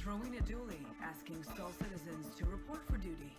is Rowena Dooley asking Skull citizens to report for duty.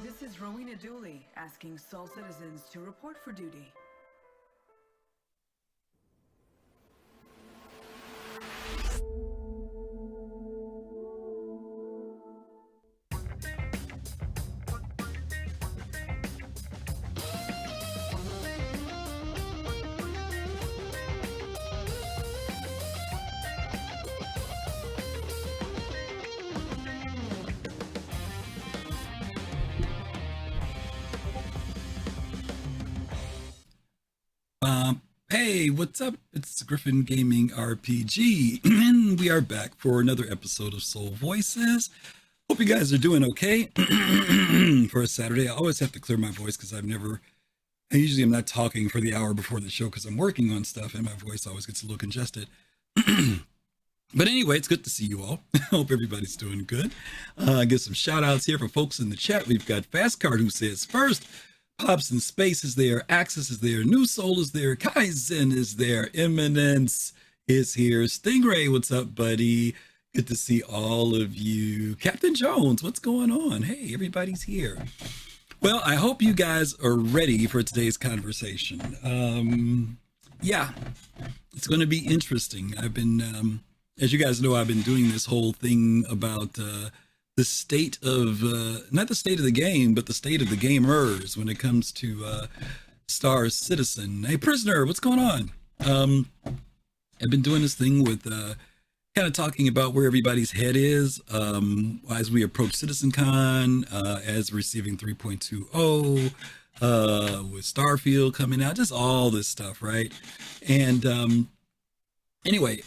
This is Rowena Dooley asking Soul citizens to report for duty. Hey, what's up? It's Griffin Gaming RPG, and we are back for another episode of Soul Voices. Hope you guys are doing okay for a Saturday. I always have to clear my voice because I usually am not talking for the hour before the show because I'm working on stuff and my voice always gets a little congested. But anyway, it's good to see you all. I hope everybody's doing good. Get some shout outs here for folks in the chat. We've got Fastcard who says, first, Pops in Space is there, Axis is there, New Soul is there, Kaizen is there, Eminence is here, Stingray, what's up, buddy? Good to see all of you. Captain Jones, what's going on? Hey, everybody's here. Well, I hope you guys are ready for today's conversation. Yeah, it's going to be interesting. I've been, as you guys know, I've been doing this whole thing about the state of, not the state of the game, but the state of the gamers when it comes to Star Citizen. Hey, Prisoner, what's going on? I've been doing this thing with kind of talking about where everybody's head is as we approach CitizenCon, as receiving 3.20, with Starfield coming out, just all this stuff, right? And anyway,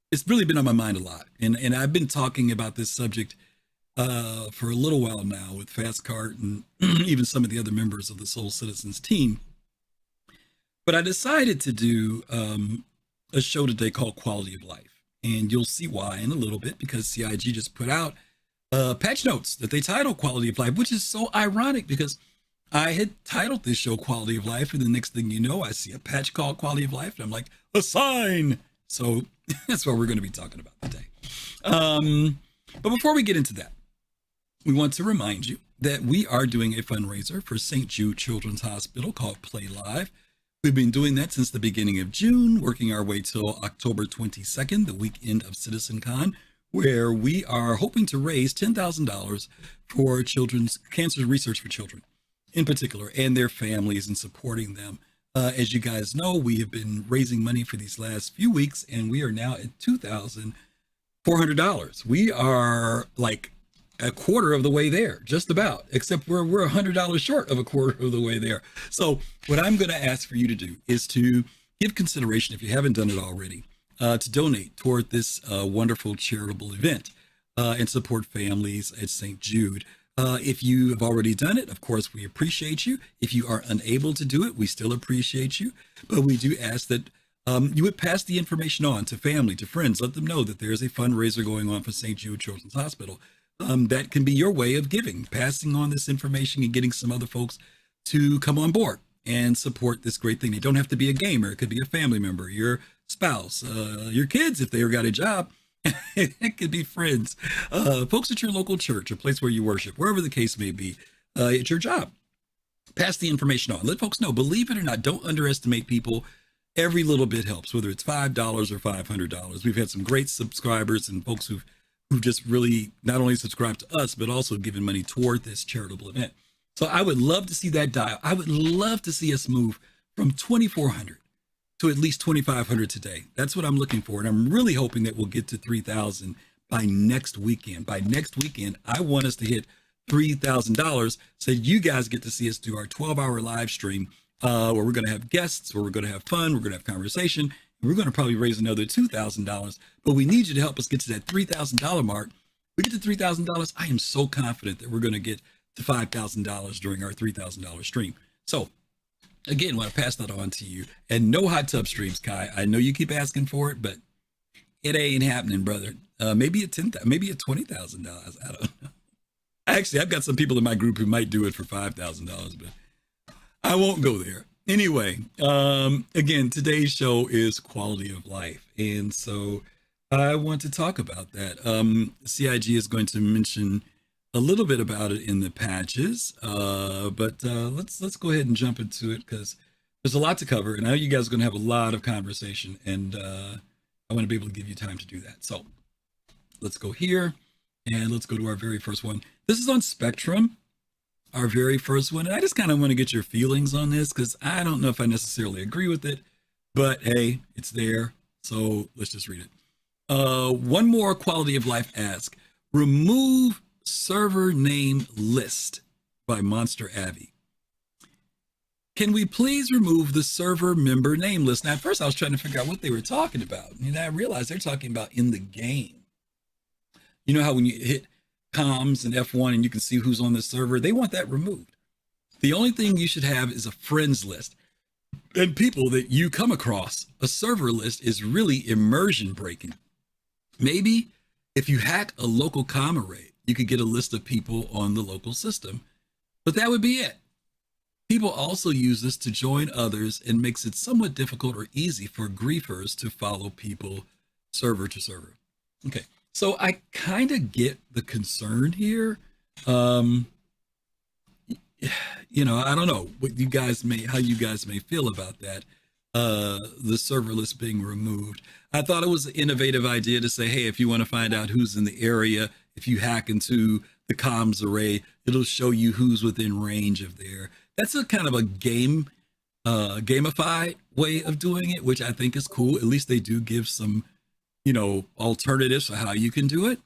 it's really been on my mind a lot. And I've been talking about this subject for a little while now with Fastcart and even some of the other members of the Soul Citizens team. But I decided to do a show today called Quality of Life. And you'll see why in a little bit, because CIG just put out patch notes that they titled Quality of Life, which is so ironic because I had titled this show Quality of Life, and the next thing you know, I see a patch called Quality of Life, and I'm like, a sign! So that's what we're going to be talking about today. But before we get into that, we want to remind you that we are doing a fundraiser for St. Jude Children's Hospital called Play Live. We've been doing that since the beginning of June, working our way till October 22nd, the weekend of CitizenCon, where we are hoping to raise $10,000 for children's cancer research for children in particular, and their families, and supporting them. As you guys know, we have been raising money for these last few weeks, and we are now at $2,400. We are like a quarter of the way there, just about, except we're $100 short of a quarter of the way there. So what I'm going to ask for you to do is to give consideration, if you haven't done it already, to donate toward this wonderful charitable event and support families at St. Jude. If you have already done it, of course, we appreciate you. If you are unable to do it, we still appreciate you. But we do ask that you would pass the information on to family, to friends. Let them know that there's a fundraiser going on for St. Jude Children's Hospital. That can be your way of giving, passing on this information and getting some other folks to come on board and support this great thing. They don't have to be a gamer. It could be a family member, your spouse, your kids if they got a job. It could be friends, folks at your local church, a place where you worship, wherever the case may be, at your job. Pass the information on. Let folks know. Believe it or not, don't underestimate people. Every little bit helps, whether it's $5 or $500. We've had some great subscribers and folks who've just really not only subscribed to us, but also given money toward this charitable event. So I would love to see that dial. I would love to see us move from 2,400 to at least 2,500 today. That's what I'm looking for. And I'm really hoping that we'll get to 3,000 by next weekend. By next weekend, I want us to hit $3,000 so you guys get to see us do our 12-hour live stream where we're going to have guests, where we're going to have fun, we're going to have conversation. We're going to probably raise another $2,000, but we need you to help us get to that $3,000 mark. We get to $3,000. I am so confident that we're going to get to $5,000 during our $3,000 stream. So again, I want to pass that on to you. And no hot tub streams, Kai. I know you keep asking for it, but it ain't happening, brother. Maybe at $10,000, maybe at $20,000. I don't know. Actually, I've got some people in my group who might do it for $5,000, but I won't go there. Anyway, again, today's show is quality of life. And so I want to talk about that. CIG is going to mention a little bit about it in the patches, but let's go ahead and jump into it because there's a lot to cover. And I know you guys are going to have a lot of conversation, and I want to be able to give you time to do that. So let's go here, and let's go to our very first one. This is on Spectrum. Our very first one. And I just kind of want to get your feelings on this because I don't know if I necessarily agree with it, but hey, it's there. So let's just read it. One more quality of life ask. Remove server name list by MonsterAvy. Can we please remove the server member name list? Now, at first I was trying to figure out what they were talking about. And I realized they're talking about in the game. You know how when you hit comms and F1 and you can see who's on the server, they want that removed. The only thing you should have is a friends list and people that you come across. A server list is really immersion breaking. Maybe if you hack a local comm array, you could get a list of people on the local system, but that would be it. People also use this to join others and makes it somewhat difficult or easy for griefers to follow people server to server. Okay. So I kind of get the concern here. You know, I don't know how you guys may feel about that. The server list being removed. I thought it was an innovative idea to say, hey, if you want to find out who's in the area, if you hack into the comms array, it'll show you who's within range of there. That's a kind of a gamified way of doing it, which I think is cool. At least they do give some, you know, alternatives for how you can do it.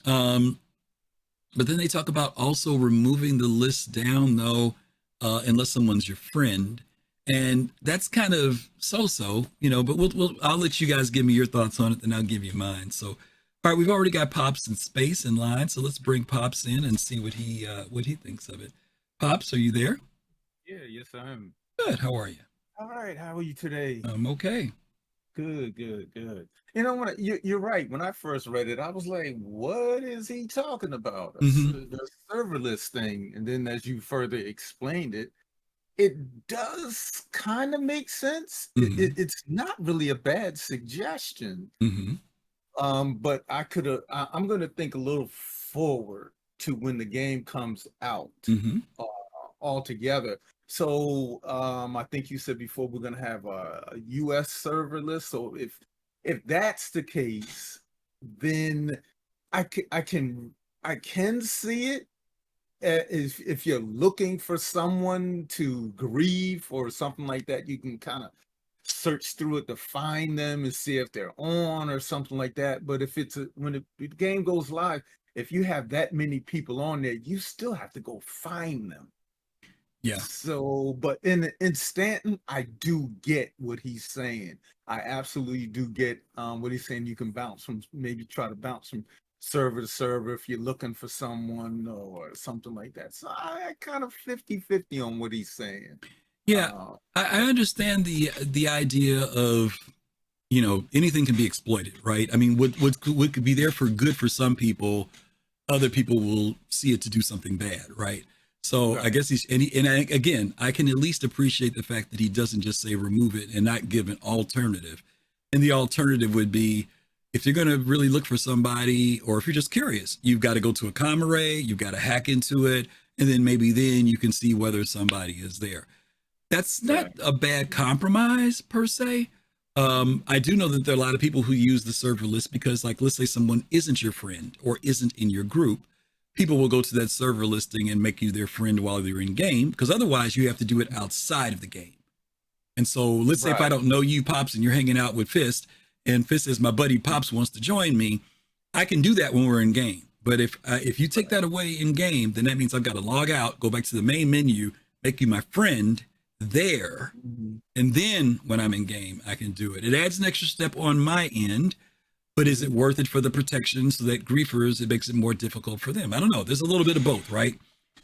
But then they talk about also removing the list down though, unless someone's your friend. And that's kind of so-so, you know, but I'll let you guys give me your thoughts on it, then I'll give you mine. So, all right, we've already got Pops in space in line. So let's bring Pops in and see what he thinks of it. Pops, are you there? Yeah, yes, I am. Good. How are you? All right, how are you today? I'm okay. Good. You know what? You're right. When I first read it, I was like, "What is he talking about?" The serverless thing. And then, as you further explained it, it does kind of make sense. It's not really a bad suggestion. But I'm going to think a little forward to when the game comes out altogether. So I think you said before we're going to have a US server list. So if that's the case, then I can see it. If you're looking for someone to grieve or something like that, you can kind of search through it to find them and see if they're on or something like that. But if when the game goes live, if you have that many people on there, you still have to go find them. Yeah. So, but in Stanton, I do get what he's saying. I absolutely do get what he's saying. You can maybe try to bounce from server to server if you're looking for someone or something like that. So I kind of 50-50 on what he's saying. Yeah, I understand the idea of, you know, anything can be exploited, right? I mean, what could be there for good for some people, other people will see it to do something bad, right? So I guess again, I can at least appreciate the fact that he doesn't just say remove it and not give an alternative. And the alternative would be, if you're going to really look for somebody, or if you're just curious, you've got to go to a com array, you've got to hack into it, and then maybe then you can see whether somebody is there. That's not a bad compromise per se. I do know that there are a lot of people who use the server list because, like, let's say someone isn't your friend or isn't in your group. People will go to that server listing and make you their friend while they're in game, because otherwise you have to do it outside of the game. And so let's say if I don't know you, Pops, and you're hanging out with Fist, and Fist says my buddy Pops wants to join me, I can do that when we're in game. But if you take that away in game, then that means I've got to log out, go back to the main menu, make you my friend there, and then when I'm in game, I can do it. It adds an extra step on my end, but is it worth it for the protection so that griefers, it makes it more difficult for them? I don't know. There's a little bit of both, right?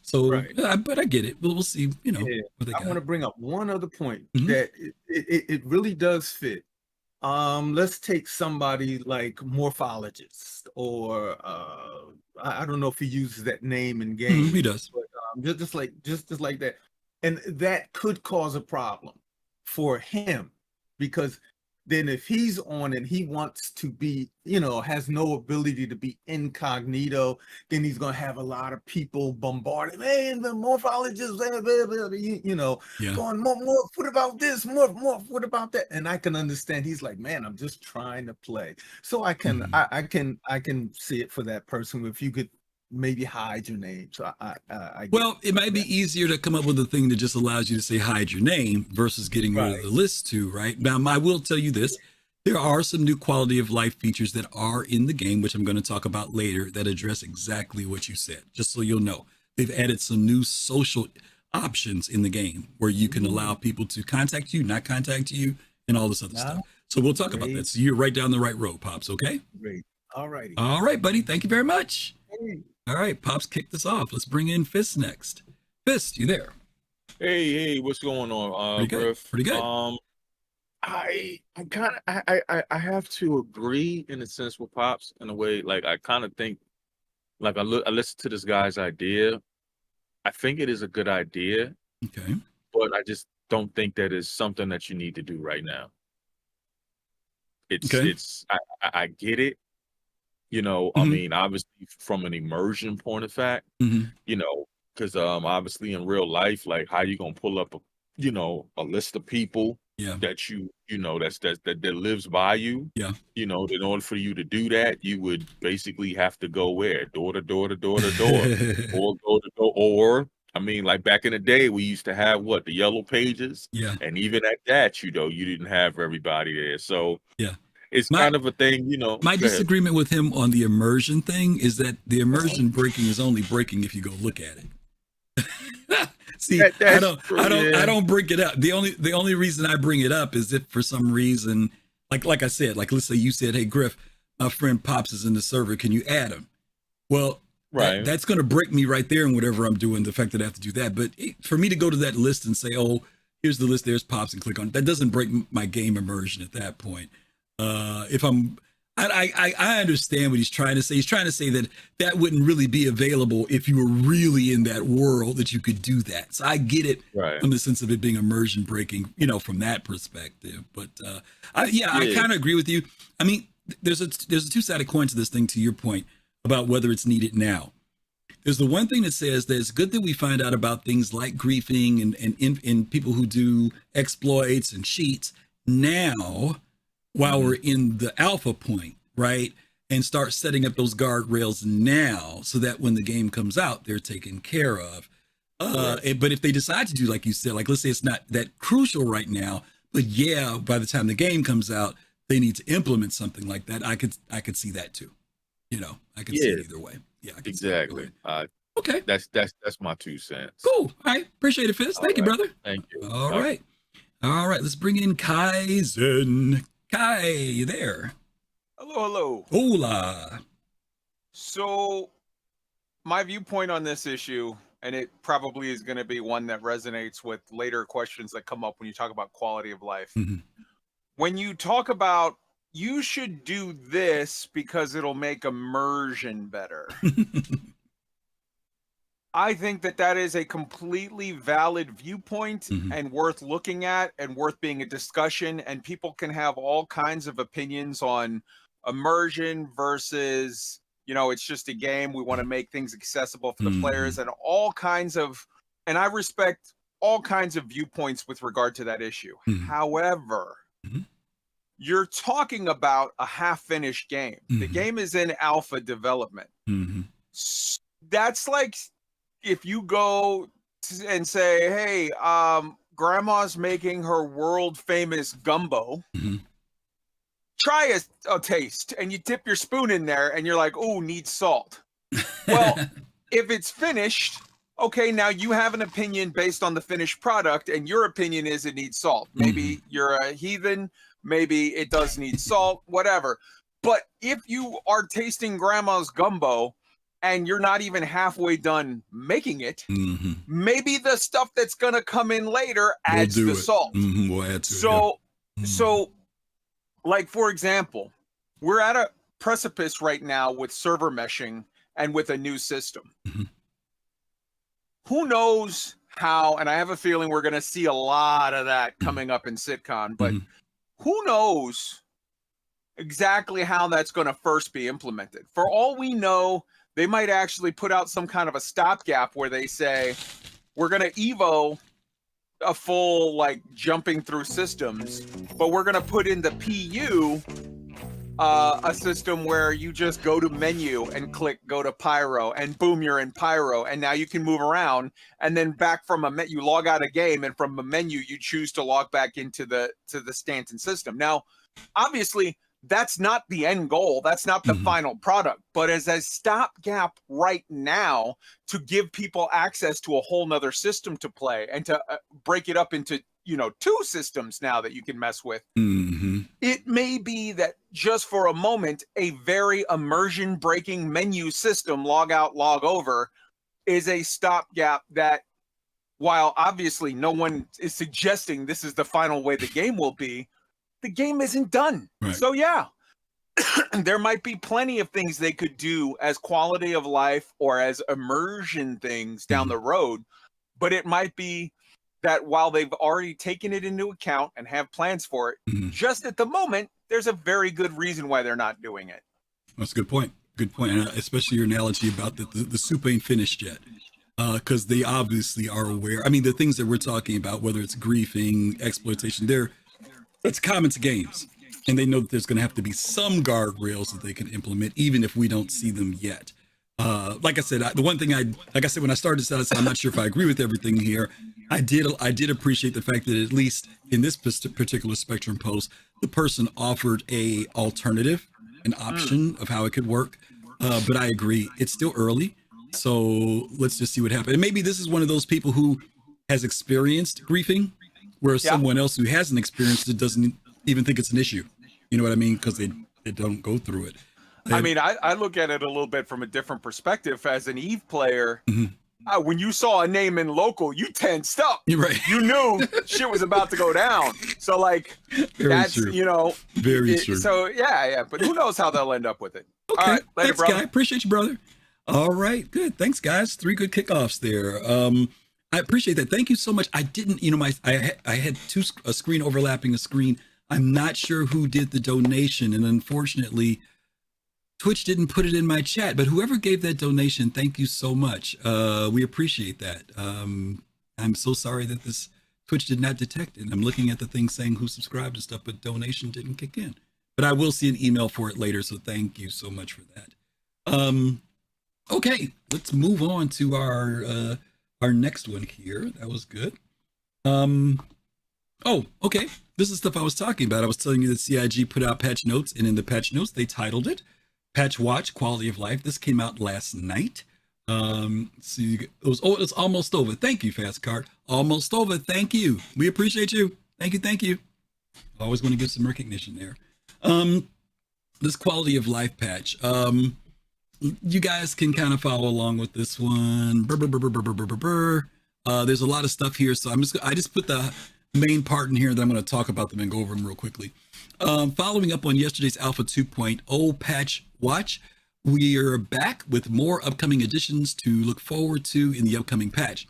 So, but I get it. We'll see, what they got. I want to bring up one other point that it really does fit. Let's take somebody like Morphologist, or I don't know if he uses that name in game. He does. But, just like that. And that could cause a problem for him, because then if he's on and he wants to be, has no ability to be incognito, then he's going to have a lot of people bombarding, hey, the Morphologist, going, more, what about this, more, what about that? And I can understand. He's like, man, I'm just trying to play. So I can, I can see it for that person. If you could maybe hide your name. So it might be easier to come up with a thing that just allows you to say hide your name versus getting rid of the list too, right? Now, I will tell you this. There are some new quality of life features that are in the game, which I'm going to talk about later, that address exactly what you said, just so you'll know. They've added some new social options in the game where you can allow people to contact you, not contact you, and all this other stuff. So we'll talk about that. So you're right down the right road, Pops, okay? Great. All righty. All right, buddy. Thank you very much. Hey. All right, Pops kicked us off. Let's bring in Fist next. Fist, you there? Hey, what's going on, Griff? Pretty good. I have to agree in a sense with Pops in a way. Like, I kind of think, like, I listen to this guy's idea. I think it is a good idea. Okay. But I just don't think that is something that you need to do right now. I get it. I mean, obviously from an immersion point of fact, because obviously in real life, like, how you gonna pull up a list of people that that lives by you. Yeah. In order for you to do that, you would basically have to go where? Door to door to door to door. Or go to door, or I mean, like back in the day, we used to have the yellow pages. Yeah. And even at that, you didn't have everybody there. So yeah. It's kind of a thing, My disagreement with him on the immersion thing is that the immersion breaking is only breaking if you go look at it. See, I don't bring it up. The only reason I bring it up is if for some reason, like I said, like let's say you said, hey Griff, my friend Pops is in the server, can you add him? Well, that's going to break me right there in whatever I'm doing. The fact that I have to do that, but for me to go to that list and say, oh, here's the list, there's Pops, and click on it, that doesn't break my game immersion at that point. I understand what he's trying to say. He's trying to say that wouldn't really be available if you were really in that world, that you could do that. So I get it from the sense of it being immersion breaking, from that perspective. But I kind of agree with you. I mean, there's a two-sided coin to this thing, to your point about whether it's needed now. There's the one thing that says that it's good that we find out about things like griefing and people who do exploits and cheats now, while we're in the alpha point, right? And start setting up those guardrails now so that when the game comes out, they're taken care of. But if they decide to do, like you said, like let's say it's not that crucial right now, but yeah, by the time the game comes out, they need to implement something like that. I could see that too. I could see it either way. Yeah, exactly. Okay. That's my 2 cents. Cool. All right. Appreciate it, Fist. Thank you, brother. Thank you. All right. Let's bring in Kaizen. Kai, you there? Hello. Hola. So, my viewpoint on this issue, and it probably is going to be one that resonates with later questions that come up when you talk about quality of life. Mm-hmm. When you talk about, you should do this because it'll make immersion better. I think that is a completely valid viewpoint and worth looking at and worth being a discussion. And people can have all kinds of opinions on immersion versus, it's just a game. We want to make things accessible for the players and all kinds of, and I respect all kinds of viewpoints with regard to that issue. However, you're talking about a half-finished game. The game is in alpha development. That's like if you go and say, hey, grandma's making her world famous gumbo. Try a taste, and you dip your spoon in there and you're like, oh, needs salt. Well, if it's finished, okay, now you have an opinion based on the finished product, and your opinion is it needs salt. Maybe you're a heathen, maybe it does need salt, whatever. But if you are tasting grandma's gumbo and you're not even halfway done making it, maybe the stuff that's going to come in later adds the salt. We'll add to it. So, like, for example, we're at a precipice right now with server meshing and with a new system. Who knows how, and I have a feeling we're going to see a lot of that coming up in SitCon, but who knows exactly how that's going to first be implemented. For all we know, they might actually put out some kind of a stopgap where they say, we're going to Evo a full, like, jumping through systems, but we're going to put in the PU a system where you just go to menu and click go to Pyro, and boom, you're in Pyro, and now you can move around, and then back from you log out a game, and from a menu you choose to log back into the Stanton system. Now, obviously, that's not the end goal. That's not the final product. But as a stopgap right now to give people access to a whole nother system to play and to break it up into, 2 systems now that you can mess with, it may be that just for a moment, a very immersion breaking menu system, log out, log over, is a stopgap that, while obviously no one is suggesting this is the final way the game will be, the game isn't done. Right. So yeah, there might be plenty of things they could do as quality of life or as immersion things down the road. But it might be that while they've already taken it into account and have plans for it, just at the moment, there's a very good reason why they're not doing it. That's a good point. Good point. And especially your analogy about the soup ain't finished yet. Because they obviously are aware. I mean, the things that we're talking about, whether it's griefing, exploitation, it's common to games, and they know that there's going to have to be some guardrails that they can implement, even if we don't see them yet. Like I said, the one thing like I said, when I started this, I said, I'm not sure if I agree with everything here. I did appreciate the fact that at least in this particular Spectrum post, the person offered an option of how it could work. But I agree, it's still early. So let's just see what happens. And maybe this is one of those people who has experienced griefing, whereas someone else who hasn't experienced it doesn't even think it's an issue. You know what I mean? Because they don't go through it. I mean, I look at it a little bit from a different perspective. As an EVE player, when you saw a name in local, you tensed up. You're right. You knew shit was about to go down. So, like, that's true. Very true. So, yeah. But who knows how they'll end up with it. Okay. All right, later, thanks, brother. Guy. Appreciate you, brother. All right. Good. Thanks, guys. 3 good kickoffs there. I appreciate that. Thank you so much. I didn't, I had a screen overlapping a screen. I'm not sure who did the donation, and unfortunately, Twitch didn't put it in my chat. But whoever gave that donation, thank you so much. We appreciate that. I'm so sorry that this Twitch did not detect it. I'm looking at the thing saying who subscribed and stuff, but donation didn't kick in. But I will see an email for it later. So thank you so much for that. Okay, let's move on to our next one here. That was good. Oh, okay. This is stuff I was talking about. I was telling you that CIG put out patch notes, and in the patch notes, they titled it Patch Watch Quality of Life. This came out last night. It's almost over. Thank you, Fast Card. Almost over. Thank you. We appreciate you. Thank you. Always going to give some recognition there. This quality of life patch. You guys can kind of follow along with this one. There's a lot of stuff here, so I just put the main part in here that I'm going to talk about them and go over them real quickly. Following up on yesterday's Alpha 2.0 patch watch, We are back with more upcoming additions to look forward to in the upcoming patch.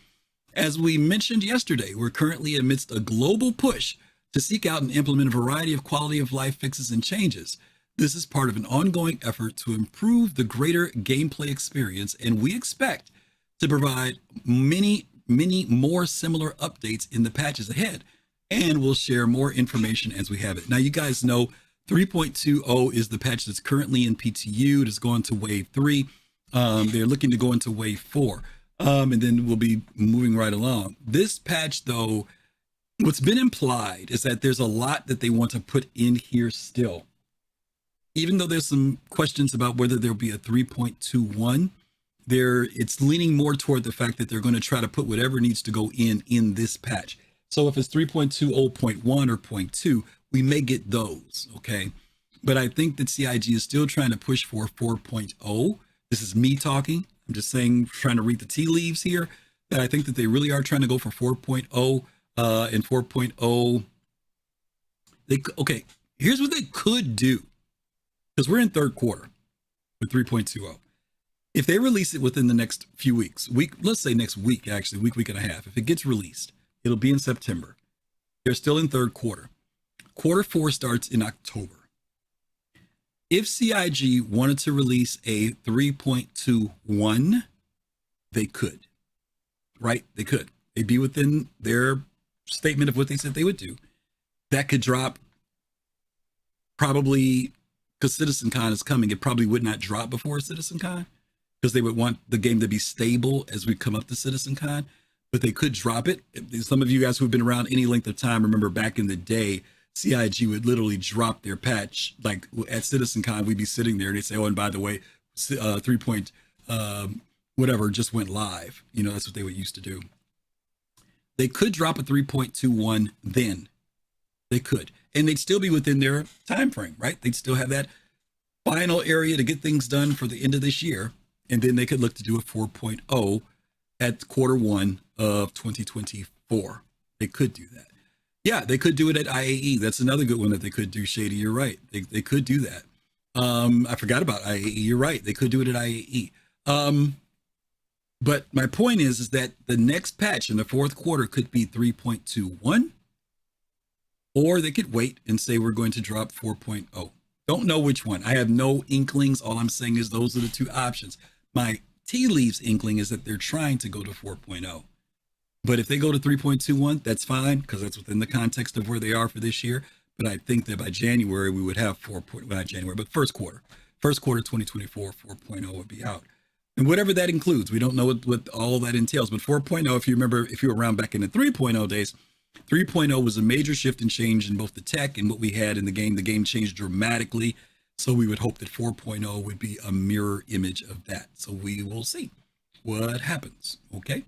As we mentioned yesterday, we're currently amidst a global push to seek out and implement a variety of quality of life fixes and changes. This is part of an ongoing effort to improve the greater gameplay experience, and we expect to provide many more similar updates in the patches ahead, and we'll share more information as we have it. Now, you guys know 3.20 is the patch that's currently in PTU. It is going to wave 3. They're looking to go into wave 4, and then we'll be moving right along. This patch, though, what's been implied is that there's a lot that they want to put in here still. Even though there's some questions about whether there'll be a 3.21, it's leaning more toward the fact that they're going to try to put whatever needs to go in this patch. So if it's 3.20.1 or 0.2, we may get those, okay? But I think that CIG is still trying to push for 4.0. This is me talking. I'm just saying, trying to read the tea leaves here, that I think that they really are trying to go for 4.0 and 4.0. Okay, here's what they could do, because we're in third quarter with 3.20. If they release it within the next few weeks, let's say next week, actually, week and a half, if it gets released, it'll be in September. They're still in third quarter. Quarter 4 starts in October. If CIG wanted to release a 3.21, they could, right? They could. They'd be within their statement of what they said they would do. That could drop probably, because CitizenCon is coming, it probably would not drop before CitizenCon, because they would want the game to be stable as we come up to CitizenCon, but they could drop it. Some of you guys who've been around any length of time remember back in the day, CIG would literally drop their patch. Like at CitizenCon, we'd be sitting there and they'd say, oh, and by the way, 3. Whatever just went live. You know, that's what they would used to do. They could drop a 3.21 then. They could. And they'd still be within their time frame, right? They'd still have that final area to get things done for the end of this year. And then they could look to do a 4.0 at quarter 1 of 2024. They could do that. Yeah, they could do it at IAE. That's another good one that they could do, Shady. You're right. They could do that. I forgot about IAE. You're right. They could do it at IAE. But my point is that the next patch in the fourth quarter could be 3.21, or they could wait and say we're going to drop 4.0. Don't know which one. I have no inklings. All I'm saying is those are the two options. My tea leaves inkling is that they're trying to go to 4.0. But if they go to 3.21, that's fine, because that's within the context of where they are for this year. But I think that by January, we would have not January, but first quarter 2024, 4.0 would be out. And whatever that includes, we don't know what all that entails. But 4.0, if you remember, if you were around back in the 3.0 days, 3.0 was a major shift and change in both the tech and what we had in the game. The game changed dramatically. So we would hope that 4.0 would be a mirror image of that. So we will see what happens. Okay.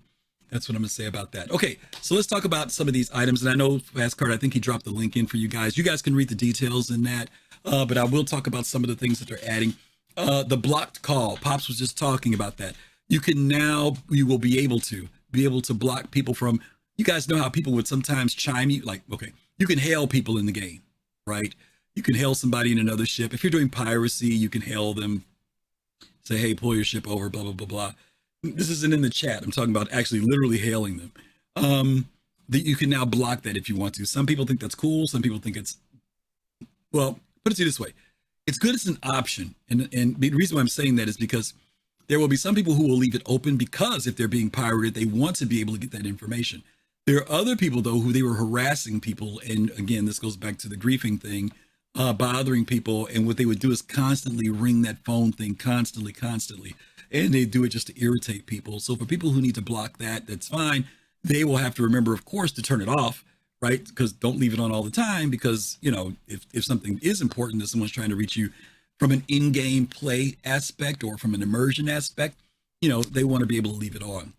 That's what I'm going to say about that. Okay, so let's talk about some of these items. And I know Fastcard, I think he dropped the link in for you guys. You guys can read the details in that, but I will talk about some of the things that they're adding. The blocked call, Pops was just talking about that. You will be able to block people from, you guys know how people would sometimes chime you, like, okay, you can hail people in the game, right? You can hail somebody in another ship. If you're doing piracy, you can hail them, say, hey, pull your ship over, blah, blah, blah, blah. This isn't in the chat. I'm talking about actually literally hailing them. That you can now block that if you want to. Some people think that's cool. Some people think it's, well, put it this way. It's good as an option. And the reason why I'm saying that is because there will be some people who will leave it open because if they're being pirated, they want to be able to get that information. There are other people, though, who they were harassing people. And again, this goes back to the griefing thing, bothering people. And what they would do is constantly ring that phone thing constantly. And they do it just to irritate people. So for people who need to block that, that's fine. They will have to remember, of course, to turn it off, right? Because don't leave it on all the time, because, you know, if something is important that someone's trying to reach you from an in-game play aspect or from an immersion aspect, you know, they want to be able to leave it on.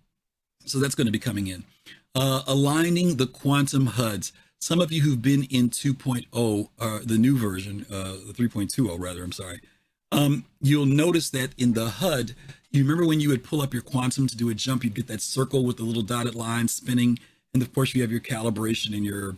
So that's going to be coming in. Aligning the quantum HUDs. Some of you who've been in 2.0, the new version, the 3.20 rather, I'm sorry. You'll notice that in the HUD, you remember when you would pull up your quantum to do a jump, you'd get that circle with the little dotted line spinning. And of course you have your calibration and your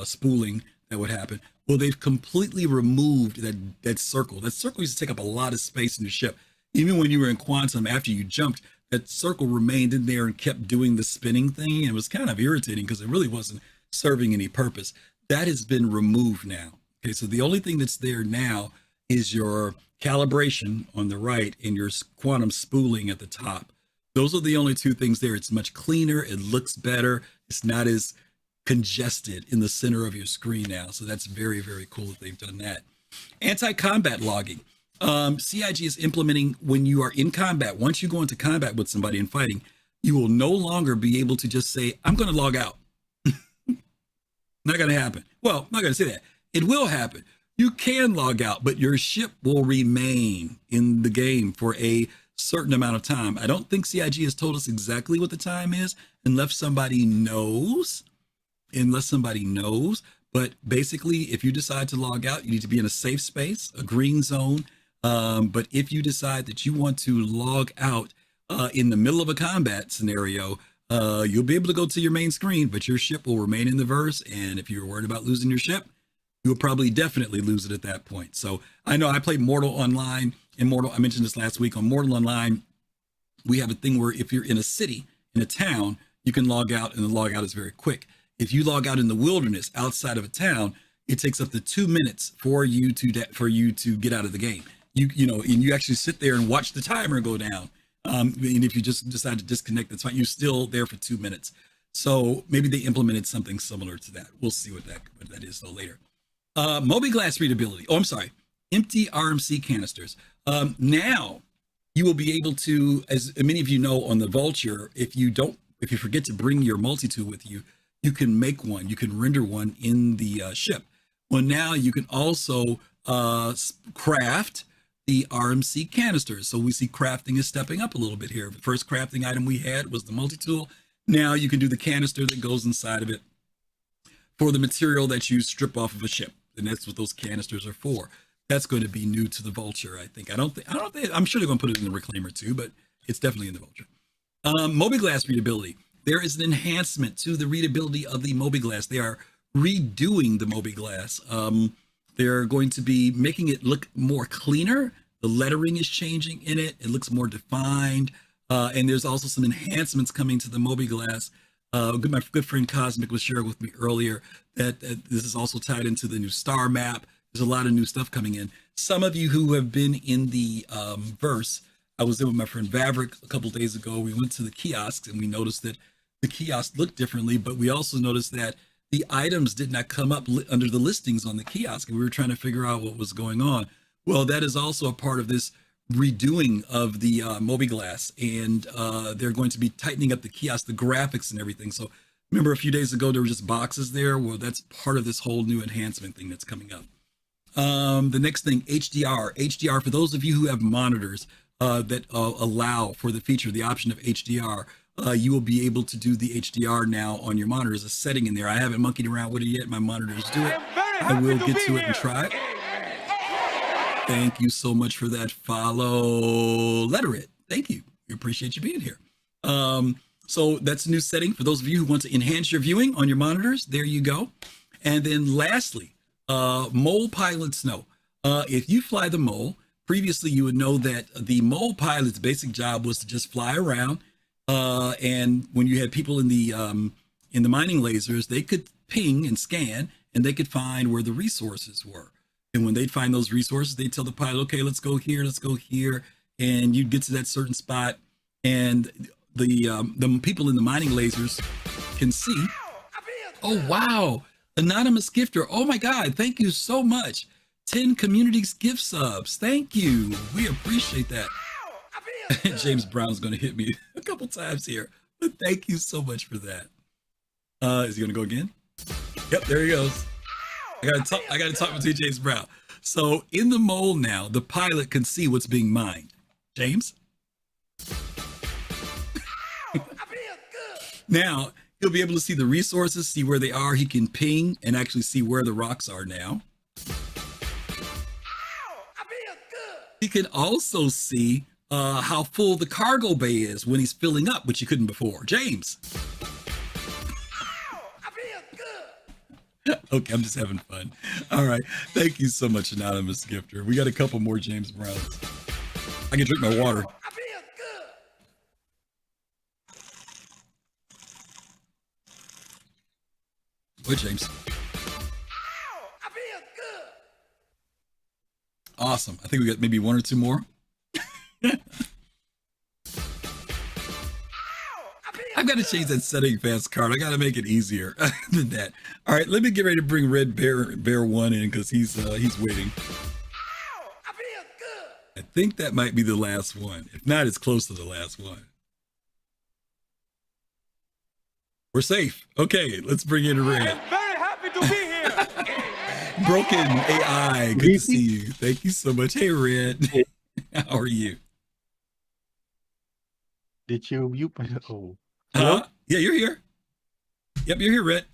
spooling that would happen. Well, they've completely removed that circle. That circle used to take up a lot of space in your ship. even when you were in quantum, after you jumped, that circle remained in there and kept doing the spinning thing. And it was kind of irritating because it really wasn't serving any purpose. That has been removed now. Okay, so the only thing that's there now is your calibration on the right and your quantum spooling at the top. Those are the only two things there. It's much cleaner. It looks better. It's not as congested in the center of your screen now. So that's very, very cool that they've done that. Anti-combat logging. CIG is implementing when you are in combat. Once you go into combat with somebody and fighting, you will no longer be able to just say, I'm going to log out. Not going to happen. Well, I'm not going to say that. It will happen. You can log out, but your ship will remain in the game for a certain amount of time. I don't think CIG has told us exactly what the time is unless somebody knows. But basically, if you decide to log out, you need to be in a safe space, a green zone. But if you decide that you want to log out in the middle of a combat scenario, you'll be able to go to your main screen, but your ship will remain in the verse. And if you're worried about losing your ship, you'll probably definitely lose it at that point. So I know I played Mortal Online. I mentioned this last week on Mortal Online. We have a thing where if you're in a city, in a town, you can log out, and the log out is very quick. If you log out in the wilderness outside of a town, it takes up to 2 minutes for you to get out of the game. You know, and you actually sit there and watch the timer go down. And if you just decide to disconnect, that's fine. You're still there for 2 minutes. So maybe they implemented something similar to that. We'll see what that is though later. Mobi-Glass readability. Oh, I'm sorry. Empty RMC canisters. Now you will be able to, as many of you know, on the Vulture, if you forget to bring your multi-tool with you, you can make one. You can render one in the ship. Well, now you can also craft the RMC canisters. So we see crafting is stepping up a little bit here. The first crafting item we had was the multi-tool. Now you can do the canister that goes inside of it for the material that you strip off of a ship. And that's what those canisters are for. That's going to be new to the Vulture, I think. I'm sure they're going to put it in the Reclaimer too, but it's definitely in the Vulture. Mobi-Glass readability. There is an enhancement to the readability of the Mobi-Glass. They are redoing the Mobi-Glass. They're going to be making it look more cleaner. The lettering is changing in it. It looks more defined. And there's also some enhancements coming to the Mobi-Glass. My good friend Cosmic was sharing with me earlier that this is also tied into the new star map. There's a lot of new stuff coming in. Some of you who have been in the verse, I was there with my friend Vaverick a couple of days ago. We went to the kiosks and we noticed that the kiosks looked differently, but we also noticed that the items did not come up under the listings on the kiosk, and we were trying to figure out what was going on. Well, that is also a part of this redoing of the Mobi-Glass, and they're going to be tightening up the kiosk, the graphics and everything. So remember a few days ago, there were just boxes there. Well, that's part of this whole new enhancement thing that's coming up. The next thing, HDR. HDR, for those of you who have monitors that allow for the feature, the option of HDR, you will be able to do the HDR now on your monitor as a setting in there. I haven't monkeyed around with it yet. My monitors do it. I will get to it and try it. Thank you so much for that follow, Letterit. Thank you. We appreciate you being here. So that's a new setting for those of you who want to enhance your viewing on your monitors. There you go. And then lastly, Mole Pilot Snow. If you fly the Mole, previously you would know that the Mole Pilot's basic job was to just fly around. And when you had people in the mining lasers, they could ping and scan, and they could find where the resources were. And when they'd find those resources, they'd tell the pilot, okay, let's go here, and you'd get to that certain spot, and the people in the mining lasers can see. Oh wow, anonymous gifter. Oh my God, thank you so much. 10 community gift subs. Thank you. We appreciate that. James Brown's going to hit me a couple times here, but thank you so much for that. Is he going to go again? Yep, there he goes. I got to talk with James Brown. So in the mole now, the pilot can see what's being mined. James? Now he'll be able to see the resources, see where they are. He can ping and actually see where the rocks are now. He can also see how full the cargo bay is when he's filling up, which you couldn't before. James. Okay, I'm just having fun. All right. Thank you so much, anonymous gifter. We got a couple more James Browns. I can drink my water. What, James? Awesome. I think we got maybe one or two more. I've got to change that setting fast card. I got to make it easier than that. All right, let me get ready to bring Red Bear 1 in because he's waiting. I think that might be the last one. If not, it's close to the last one. We're safe. Okay, let's bring in Red. I'm very happy to be here. Broken AI, good to see you. Thank you so much. Hey, Red. How are you? Did you mute my... Oh. Hello? Yeah, you're here. Yep, you're here, Red.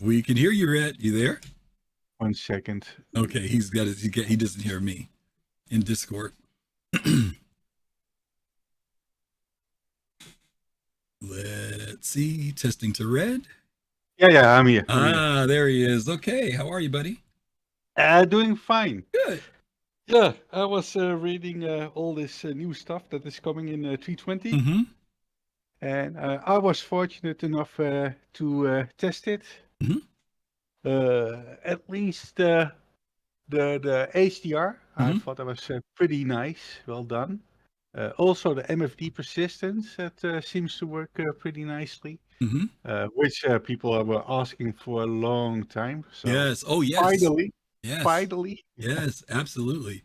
We can hear you, Red. You there? 1 second. Okay, he doesn't hear me in Discord. Let's see. Testing to Red. Yeah, I'm here. There he is. Okay, how are you, buddy? Doing fine. Good. Yeah, I was reading all this new stuff that is coming in 320. Mm-hmm. And I was fortunate enough to test it. Mm-hmm. At least the HDR, I thought that was pretty nice. Well done. Also, the MFD persistence that seems to work pretty nicely, which people were asking for a long time. So yes. Oh, yes. Finally. Yes. Finally. Yes, absolutely.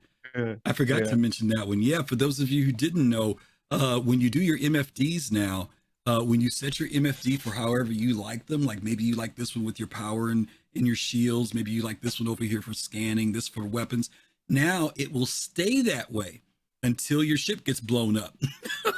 I forgot Yeah. to mention that one. Yeah, for those of you who didn't know, when you do your MFDs now, when you set your MFD for however you like them, like maybe you like this one with your power and your shields, maybe you like this one over here for scanning, this for weapons. Now it will stay that way until your ship gets blown up.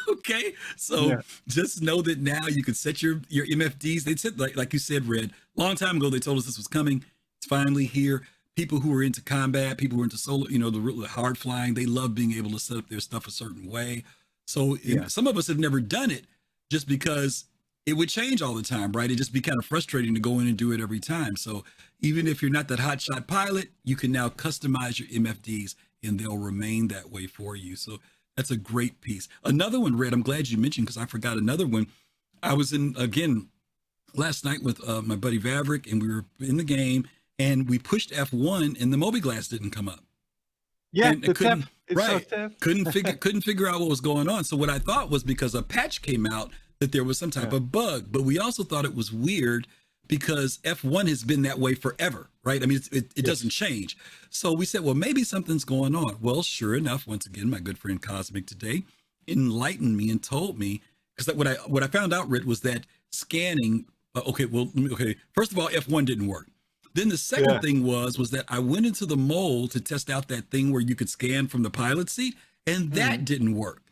Okay, so just know that now you can set your MFDs. They said, like you said, Red, long time ago they told us this was coming. It's finally here. People who are into combat, people who are into solo, the hard flying, they love being able to set up their stuff a certain way. So some of us have never done it just because it would change all the time, right? It'd just be kind of frustrating to go in and do it every time. So even if you're not that hotshot pilot, you can now customize your MFDs and they'll remain that way for you. So that's a great piece. Another one, Red, I'm glad you mentioned because I forgot another one. I was again last night with my buddy Vaverick and we were in the game. And we pushed F1 and the Mobiglass didn't come up. Yeah, and couldn't couldn't figure out what was going on. So what I thought was because a patch came out that there was some type of bug, but we also thought it was weird because F1 has been that way forever, right? I mean, it doesn't change. So we said, well, maybe something's going on. Well, sure enough, once again, my good friend Cosmic today enlightened me and told me, because what I found out, Rit, was that scanning. First of all, F1 didn't work. Then the second thing was that I went into the mold to test out that thing where you could scan from the pilot seat, and that didn't work.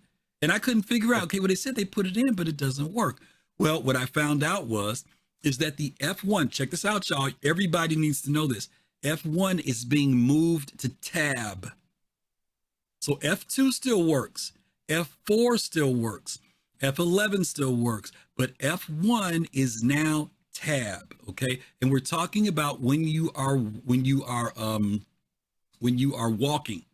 And I couldn't figure out, well, they said they put it in, but it doesn't work. Well, what I found out is that the F1, check this out, y'all. Everybody needs to know this. F1 is being moved to tab. So F2 still works. F4 still works. F11 still works, but F1 is now tab. Okay, and we're talking about when you are walking,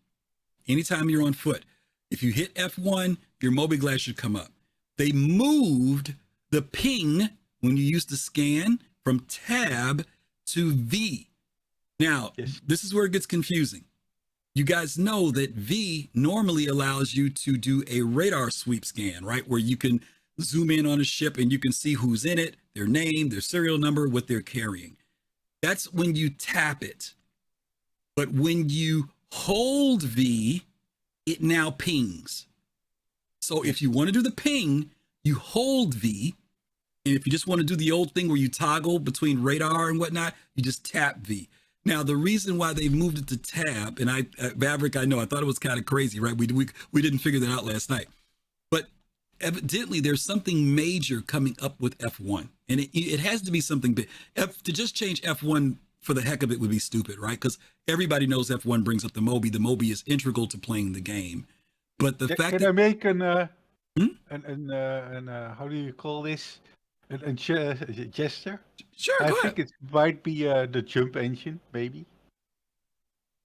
anytime you're on foot. If you hit F1, your Mobiglass should come up. They moved the ping when you used to scan from tab to V. Now, this is where it gets confusing. You guys know that V normally allows you to do a radar sweep scan, right? Where you can zoom in on a ship and you can see who's in it, their name, their serial number, what they're carrying. That's when you tap it. But when you hold V, it now pings. So if you want to do the ping, you hold V. And if you just want to do the old thing where you toggle between radar and whatnot, you just tap V. Now, the reason why they moved it to tab, and Maverick, I know, I thought it was kind of crazy, right? We didn't figure that out last night. But evidently there's something major coming up with F1, and it has to be something big. To just change F1 for the heck of it would be stupid, right? Because everybody knows F1 brings up the Moby. The Moby is integral to playing the game. But the fact can that I make how do you call this? A gesture? Sure, I go think ahead. it might be the jump engine, maybe.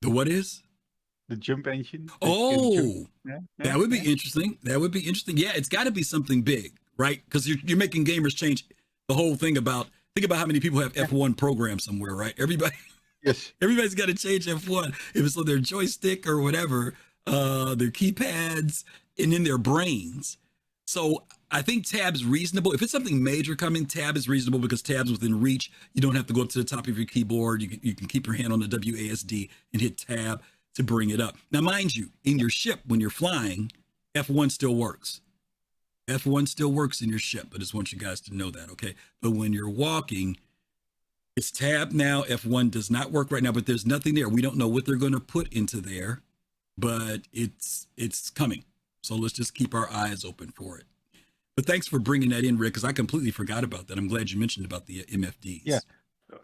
The what is? the jump engine. Oh, Yeah, that would be interesting. That would be interesting. Yeah, it's got to be something big, right? Because you're making gamers change the whole thing about. Think about how many people have F1 programmed somewhere, right? Everybody. Yes. Everybody's got to change F1. If it's on their joystick or whatever, their keypads, and in their brains. So I think tab's reasonable. If it's something major coming, tab is reasonable because tab's within reach. You don't have to go up to the top of your keyboard. You can keep your hand on the WASD and hit tab to bring it up. Now, mind you, in your ship, when you're flying, F1 still works. F1 still works in your ship. I just want you guys to know that, okay? But when you're walking, it's tab now. F1 does not work right now, but there's nothing there. We don't know what they're going to put into there, but it's coming. So let's just keep our eyes open for it. But thanks for bringing that in, Rick, because I completely forgot about that. I'm glad you mentioned about the MFDs. Yeah.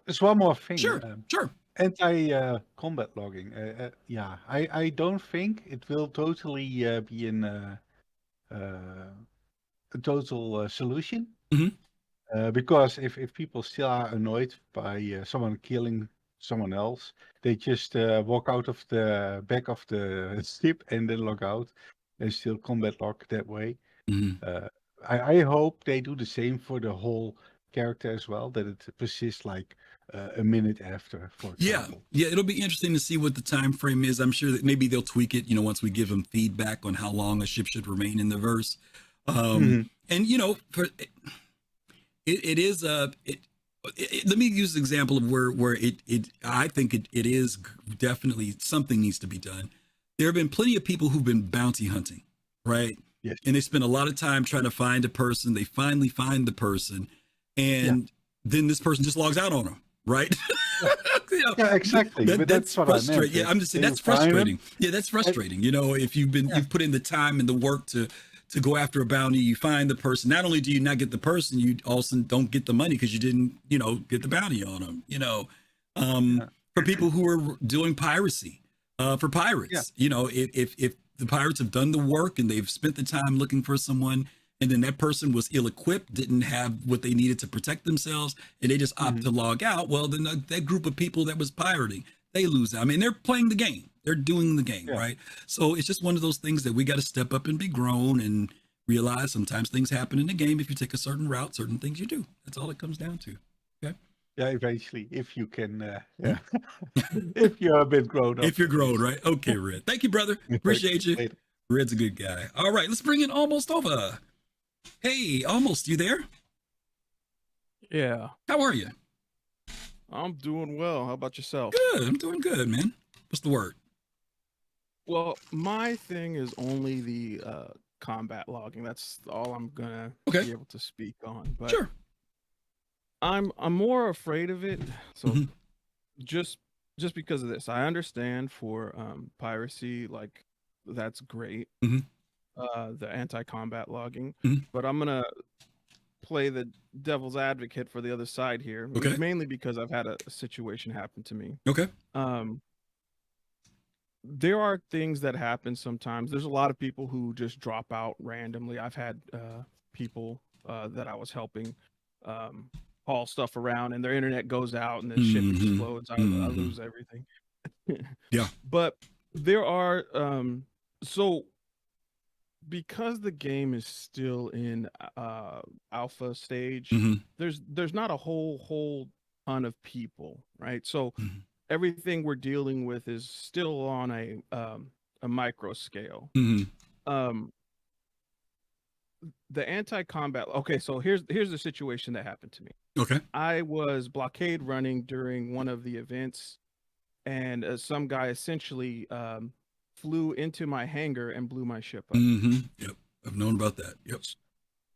There's one more thing. Sure, sure. Anti-combat logging. Yeah, I don't think it will totally be a total solution. Because if people still are annoyed by someone killing someone else, they just walk out of the back of the ship and then log out and still combat log that way. I hope they do the same for the whole character as well, that it persists like a minute after, for example. Yeah, it'll be interesting to see what the time frame is. I'm sure that maybe they'll tweak it, once we give them feedback on how long a ship should remain in the verse. And for it is let me use an example of where I think it is definitely something needs to be done. There have been plenty of people who've been bounty hunting, right? Yes. And they spend a lot of time trying to find a person. They finally find the person, and then this person just logs out on them, right? Yeah, exactly. But that's what frustrating. I meant. Yeah, I'm just saying that's frustrating. Yeah, that's frustrating. If you've put in the time and the work to go after a bounty, you find the person. Not only do you not get the person, you also don't get the money because you didn't, get the bounty on them. For people who are doing piracy, for pirates, if the pirates have done the work and they've spent the time looking for someone, and then that person was ill-equipped, didn't have what they needed to protect themselves, and they just opt to log out, well, then that group of people that was pirating, they lose out. I mean, they're playing the game. They're doing the game, right? So it's just one of those things that we got to step up and be grown and realize sometimes things happen in the game. If you take a certain route, certain things you do. That's all it comes down to. Okay. Yeah, eventually, if you can, if you're a bit grown up. If you're grown, right? Okay, Red. Thank you, brother. Appreciate you. Later. Red's a good guy. All right, let's bring in Almost over. Hey, Almost, you there? Yeah. How are you? I'm doing well. How about yourself? Good. I'm doing good, man. What's the word? Well, my thing is only the combat logging. That's all I'm gonna be able to speak on. But sure. I'm more afraid of it. So just because of this, I understand for piracy, like that's great. The anti-combat logging, but I'm gonna play the devil's advocate for the other side here. Mainly because I've had a situation happen to me. Okay. There are things that happen sometimes. There's a lot of people who just drop out randomly. I've had people that I was helping haul stuff around, and their internet goes out, and the ship explodes. I lose everything. Yeah. But there are so because the game is still in alpha stage, there's not a whole ton of people, right? So everything we're dealing with is still on a micro scale. The anti-combat. Okay, so here's the situation that happened to me. Okay. I was blockade running during one of the events, and some guy essentially flew into my hangar and blew my ship up. Yep, I've known about that. Yep.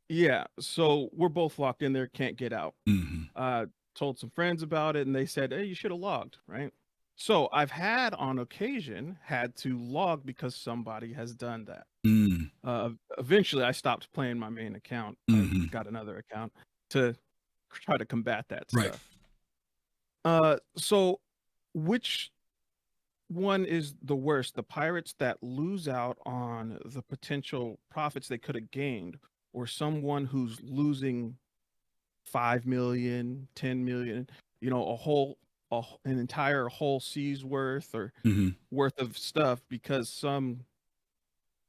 Yeah, so we're both locked in there, can't get out. Told some friends about it, and they said, hey, you should have logged, right? So I've had on occasion had to log because somebody has done that. Eventually I stopped playing my main account. I got another account to try to combat that stuff. So which one is the worst? The pirates that lose out on the potential profits they could have gained, or someone who's losing 5 million, 10 million, a whole an entire whole sea's worth or Mm-hmm. worth of stuff because some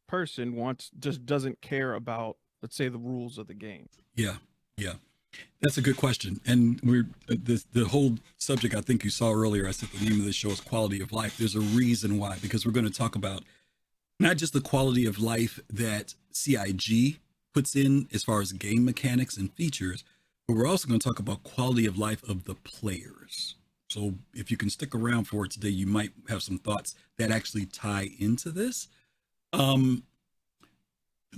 person just doesn't care about, let's say, the rules of the game. Yeah, that's a good question. And we're the whole subject I think you saw earlier. I said the name of the show is quality of life. There's a reason why, because we're going to talk about not just the quality of life that CIG puts in as far as game mechanics and features, but we're also going to talk about quality of life of the players. So if you can stick around for it today, you might have some thoughts that actually tie into this.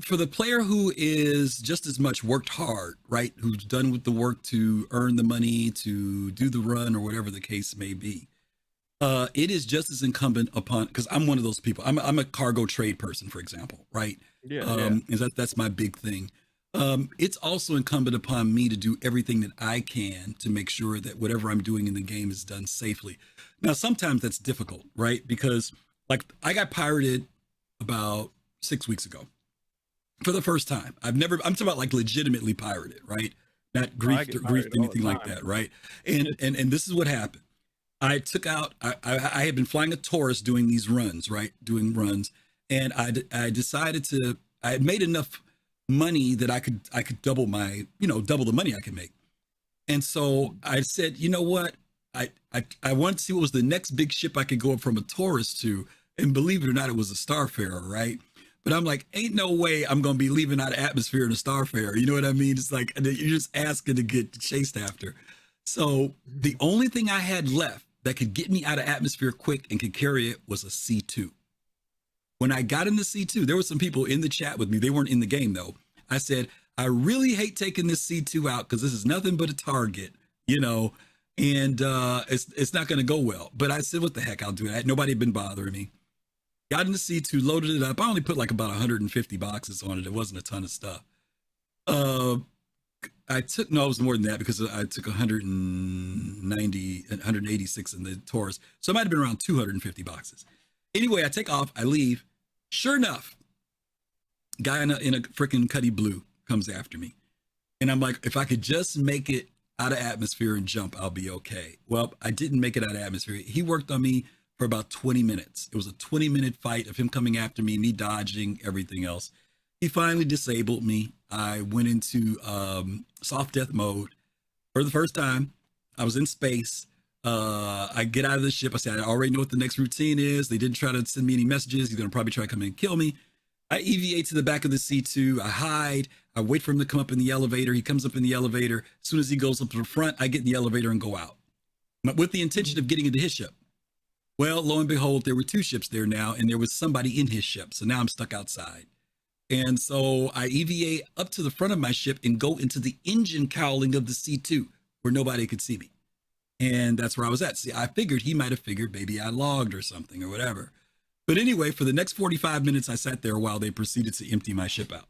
For the player who is just as much worked hard, right? Who's done with the work to earn the money, to do the run, or whatever the case may be. It is just as incumbent upon, because I'm one of those people. I'm a cargo trade person, for example, right? Yeah. That's my big thing. It's also incumbent upon me to do everything that I can to make sure that whatever I'm doing in the game is done safely. Now, sometimes that's difficult, right? Because like I got pirated about 6 weeks ago for the first time. I'm talking about like legitimately pirated, right? Not grief or anything like that, right? And this is what happened. I took out, I had been flying a Taurus doing these runs, right? Doing runs. And I decided I had made enough money that I could double the money I could make. And so I said, you know what? I wanted to see what was the next big ship I could go up from a Taurus to. And believe it or not, it was a Starfarer, right? But I'm like, ain't no way I'm going to be leaving out of atmosphere in a Starfarer. You know what I mean? It's like, you're just asking to get chased after. So the only thing I had left that could get me out of atmosphere quick and could carry it was a C2. When I got in the C2, there were some people in the chat with me. They weren't in the game though. I said, I really hate taking this C2 out because this is nothing but a target, and it's not going to go well. But I said, what the heck, I'll do it. Nobody had been bothering me. Got in the C2, loaded it up. I only put like about 150 boxes on it. It wasn't a ton of stuff. It was more than that because I took 186 in the Taurus. So it might have been around 250 boxes. Anyway, I take off, I leave. Sure enough, guy in a freaking Cuddy Blue comes after me. And I'm like, if I could just make it out of atmosphere and jump, I'll be okay. Well, I didn't make it out of atmosphere. He worked on me for about 20 minutes. It was a 20-minute fight of him coming after me, me dodging, everything else. He finally disabled me. I went into soft death mode for the first time. I was in space. I get out of the ship. I said, I already know what the next routine is. They didn't try to send me any messages. He's going to probably try to come in and kill me. I EVA to the back of the C2. I hide. I wait for him to come up in the elevator. He comes up in the elevator. As soon as he goes up to the front, I get in the elevator and go out with the intention of getting into his ship. Well, lo and behold, there were 2 ships there now, and there was somebody in his ship. So now I'm stuck outside. And so I EVA up to the front of my ship and go into the engine cowling of the C2 where nobody could see me. And that's where I was at. See, I figured he might have figured maybe I logged or something or whatever. But anyway, for the next 45 minutes, I sat there while they proceeded to empty my ship out.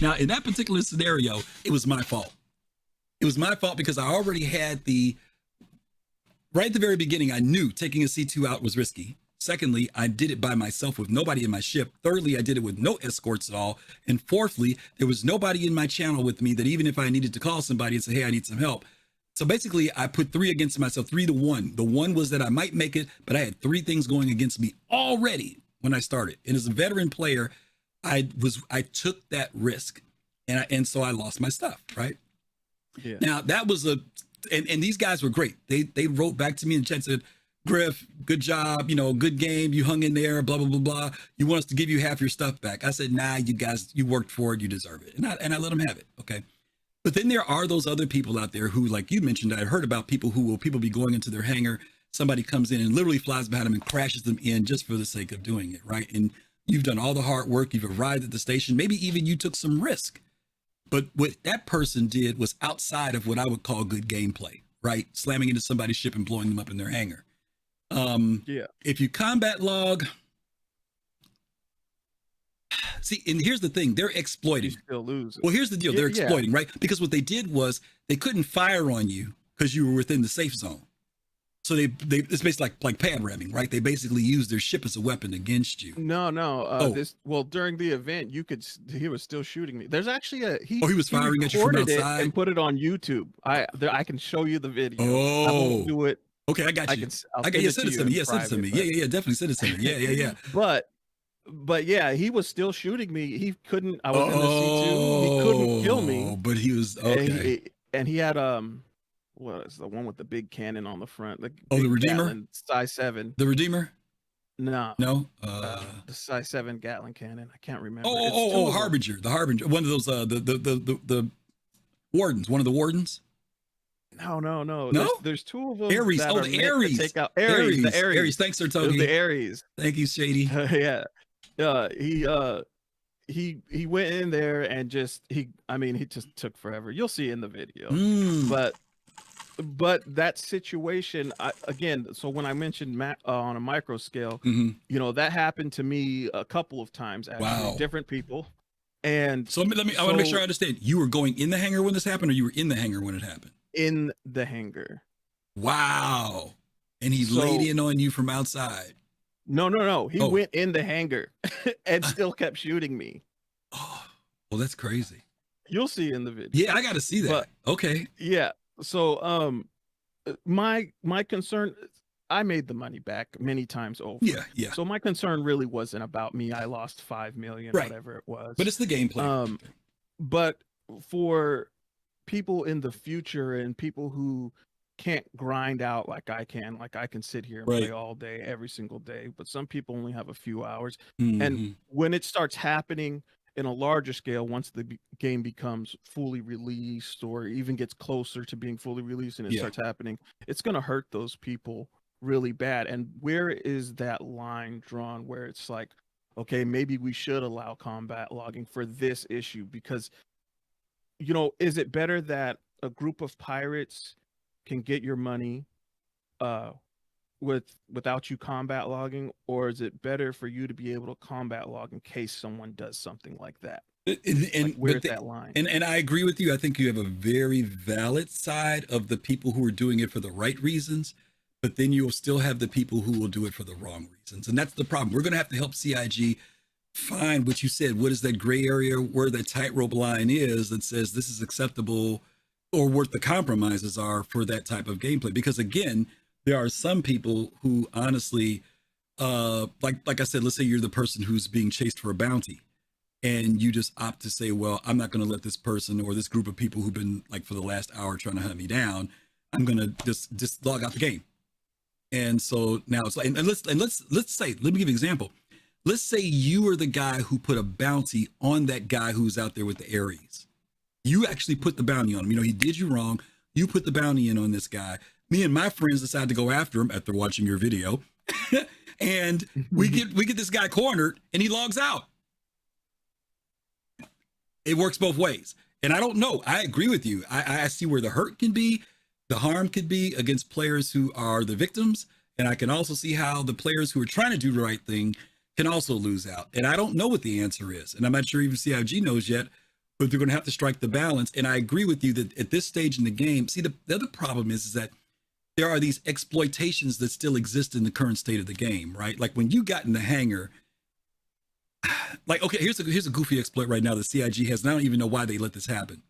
Now, in that particular scenario, it was my fault. It was my fault because I already had right at the very beginning, I knew taking a C2 out was risky. Secondly, I did it by myself with nobody in my ship. Thirdly, I did it with no escorts at all. And fourthly, there was nobody in my channel with me that even if I needed to call somebody and say, hey, I need some help. So basically, I put 3 against myself, 3 to 1. The one was that I might make it, but I had 3 things going against me already when I started. And as a veteran player, I took that risk. And so I lost my stuff, right? Yeah. Now, that was and these guys were great. They wrote back to me in the chat and said, Griff, good job, good game. You hung in there, blah, blah, blah, blah. You want us to give you half your stuff back. I said, nah, you guys, you worked for it. You deserve it. And I let them have it. Okay. But then there are those other people out there who, like you mentioned, I heard about people be going into their hangar. Somebody comes in and literally flies behind them and crashes them in just for the sake of doing it. Right. And you've done all the hard work. You've arrived at the station. Maybe even you took some risk. But what that person did was outside of what I would call good gameplay, right? Slamming into somebody's ship and blowing them up in their hangar. If you combat log, see, and here's the thing, they're exploiting. You still lose. Well, here's the deal, they're exploiting, right? Because what they did was they couldn't fire on you because you were within the safe zone. So they it's basically like pad ramming, right? They basically used their ship as a weapon against you. No. During the event, he was still shooting me. There's actually he was firing at you from outside and put it on YouTube. I can show you the video. Oh. I won't do it Okay, I got you. I'll send it to me. Yeah, send it to me. Yeah, definitely send it to me. Yeah. But yeah, he was still shooting me. He couldn't. I was in the C2. He couldn't kill me. But he was okay. And he had what is the one with the big cannon on the front? The Redeemer, Gatling, size 7. The Redeemer. No. The size 7 Gatling cannon. I can't remember. Harbinger. The Harbinger. One of those. The wardens. One of the wardens. No. There's 2 of them. Ares. The Ares. Take out Ares. The Ares. Ares. Thanks, Sir Togi. The Ares. Thank you, Shady. Yeah. He went in there and he just took forever. You'll see in the video. But that situation again, so when I mentioned on a micro scale, that happened to me a couple of times actually. Wow. Different people. And so I want to make sure I understand. You were going in the hangar when this happened, or you were in the hangar when it happened? In the hangar. Wow. And he laid in on you from outside. No. He went in the hangar and still kept shooting me. Oh, well, that's crazy. You'll see in the video. Yeah, I got to see that. Okay. Yeah. So, my concern, I made the money back many times over. Yeah. So my concern really wasn't about me. I lost 5 million, whatever it was. But it's the gameplay. But for people in the future and people who can't grind out like I can sit here and play all day, every single day, but some people only have a few hours. And when it starts happening in a larger scale, once the game becomes fully released or even gets closer to being fully released and it starts happening, it's going to hurt those people really bad. And where is that line drawn where it's like, okay, maybe we should allow combat logging for this issue? Because, is it better that a group of pirates can get your money without you combat logging, or is it better for you to be able to combat log in case someone does something like that? And where's that line? And I agree with you. I think you have a very valid side of the people who are doing it for the right reasons, but then you'll still have the people who will do it for the wrong reasons. And that's the problem. We're going to have to help CIG find what you said. What is that gray area where that tightrope line is that says this is acceptable, or what the compromises are for that type of gameplay? Because again, there are some people who honestly, like I said, let's say you're the person who's being chased for a bounty, and you just opt to say, well, I'm not going to let this person or this group of people who've been like for the last hour trying to hunt me down. I'm going to just log out the game. And so now it's like, and let's say, let me give you an example. Let's say you are the guy who put a bounty on that guy who's out there with the Ares. You actually put the bounty on him. He did you wrong. You put the bounty in on this guy. Me and my friends decide to go after him after watching your video. And we get this guy cornered and he logs out. It works both ways. And I don't know. I agree with you. I see where the hurt can be, the harm could be against players who are the victims. And I can also see how the players who are trying to do the right thing can also lose out. And I don't know what the answer is. And I'm not sure even CIG knows yet, but they're going to have to strike the balance. And I agree with you that at this stage in the game, see, the other problem is that there are these exploitations that still exist in the current state of the game, right? Like when you got in the hangar, like, okay, here's a goofy exploit right now that CIG has, and I don't even know why they let this happen.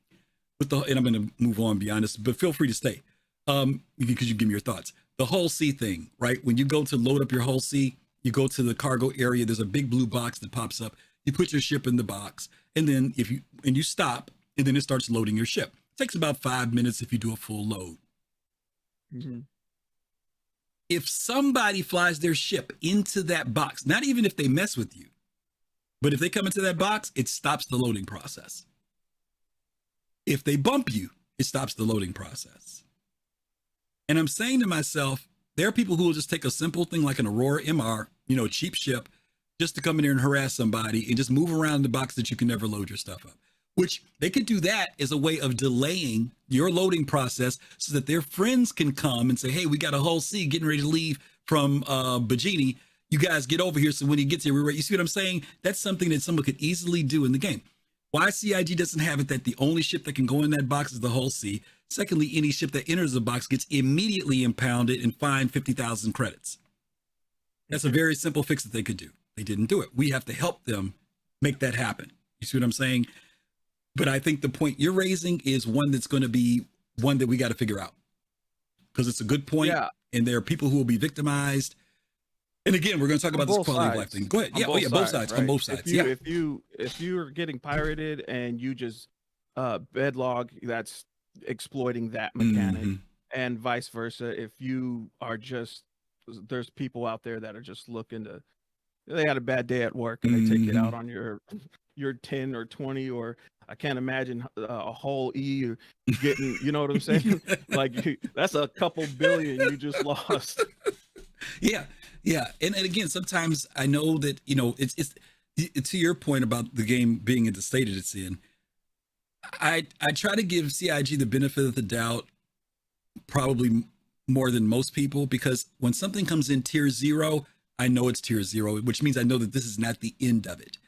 And I'm going to move on beyond this, but feel free to stay because you give me your thoughts. The Hull C thing, right? When you go to load up your Hull C, you go to the cargo area, there's a big blue box that pops up. You put your ship in the box, and then you stop, and then it starts loading your ship. It takes about 5 minutes if you do a full load. Mm-hmm. If somebody flies their ship into that box, not even if they mess with you, but if they come into that box, it stops the loading process. If they bump you, it stops the loading process. And I'm saying to myself, there are people who will just take a simple thing like an Aurora MR, cheap ship, just to come in there and harass somebody and just move around in the box that you can never load your stuff up. Which they could do that as a way of delaying your loading process so that their friends can come and say, hey, we got a Hull C getting ready to leave from Bajini. You guys get over here. So when he gets here, we're ready. You see what I'm saying? That's something that someone could easily do in the game. Why CIG doesn't have it that the only ship that can go in that box is the Hull C. Secondly, any ship that enters the box gets immediately impounded and fined 50,000 credits. That's a very simple fix that they could do. They didn't do it. We have to help them make that happen. You see what I'm saying? But I think the point you're raising is one that's going to be one that we got to figure out. because it's a good point. Yeah. And there are people who will be victimized. And again, we're going to talk about this quality of life thing. Go ahead. On Both sides. right? On both sides. If you're getting pirated and you just bedlog, that's exploiting that mechanic, and vice versa. If you are just, there's people out there that are just looking to, they had a bad day at work and they take it out on your 10 or 20, or I can't imagine a whole E or getting, you know what I'm saying? Like that's a couple billion you just lost. Yeah. And again, sometimes I know that, you know, it's to your point about the game being in the state that it's in. I try to give CIG the benefit of the doubt, probably more than most people, because when something comes in tier 0, I know it's tier 0, which means I know that this is not the end of it.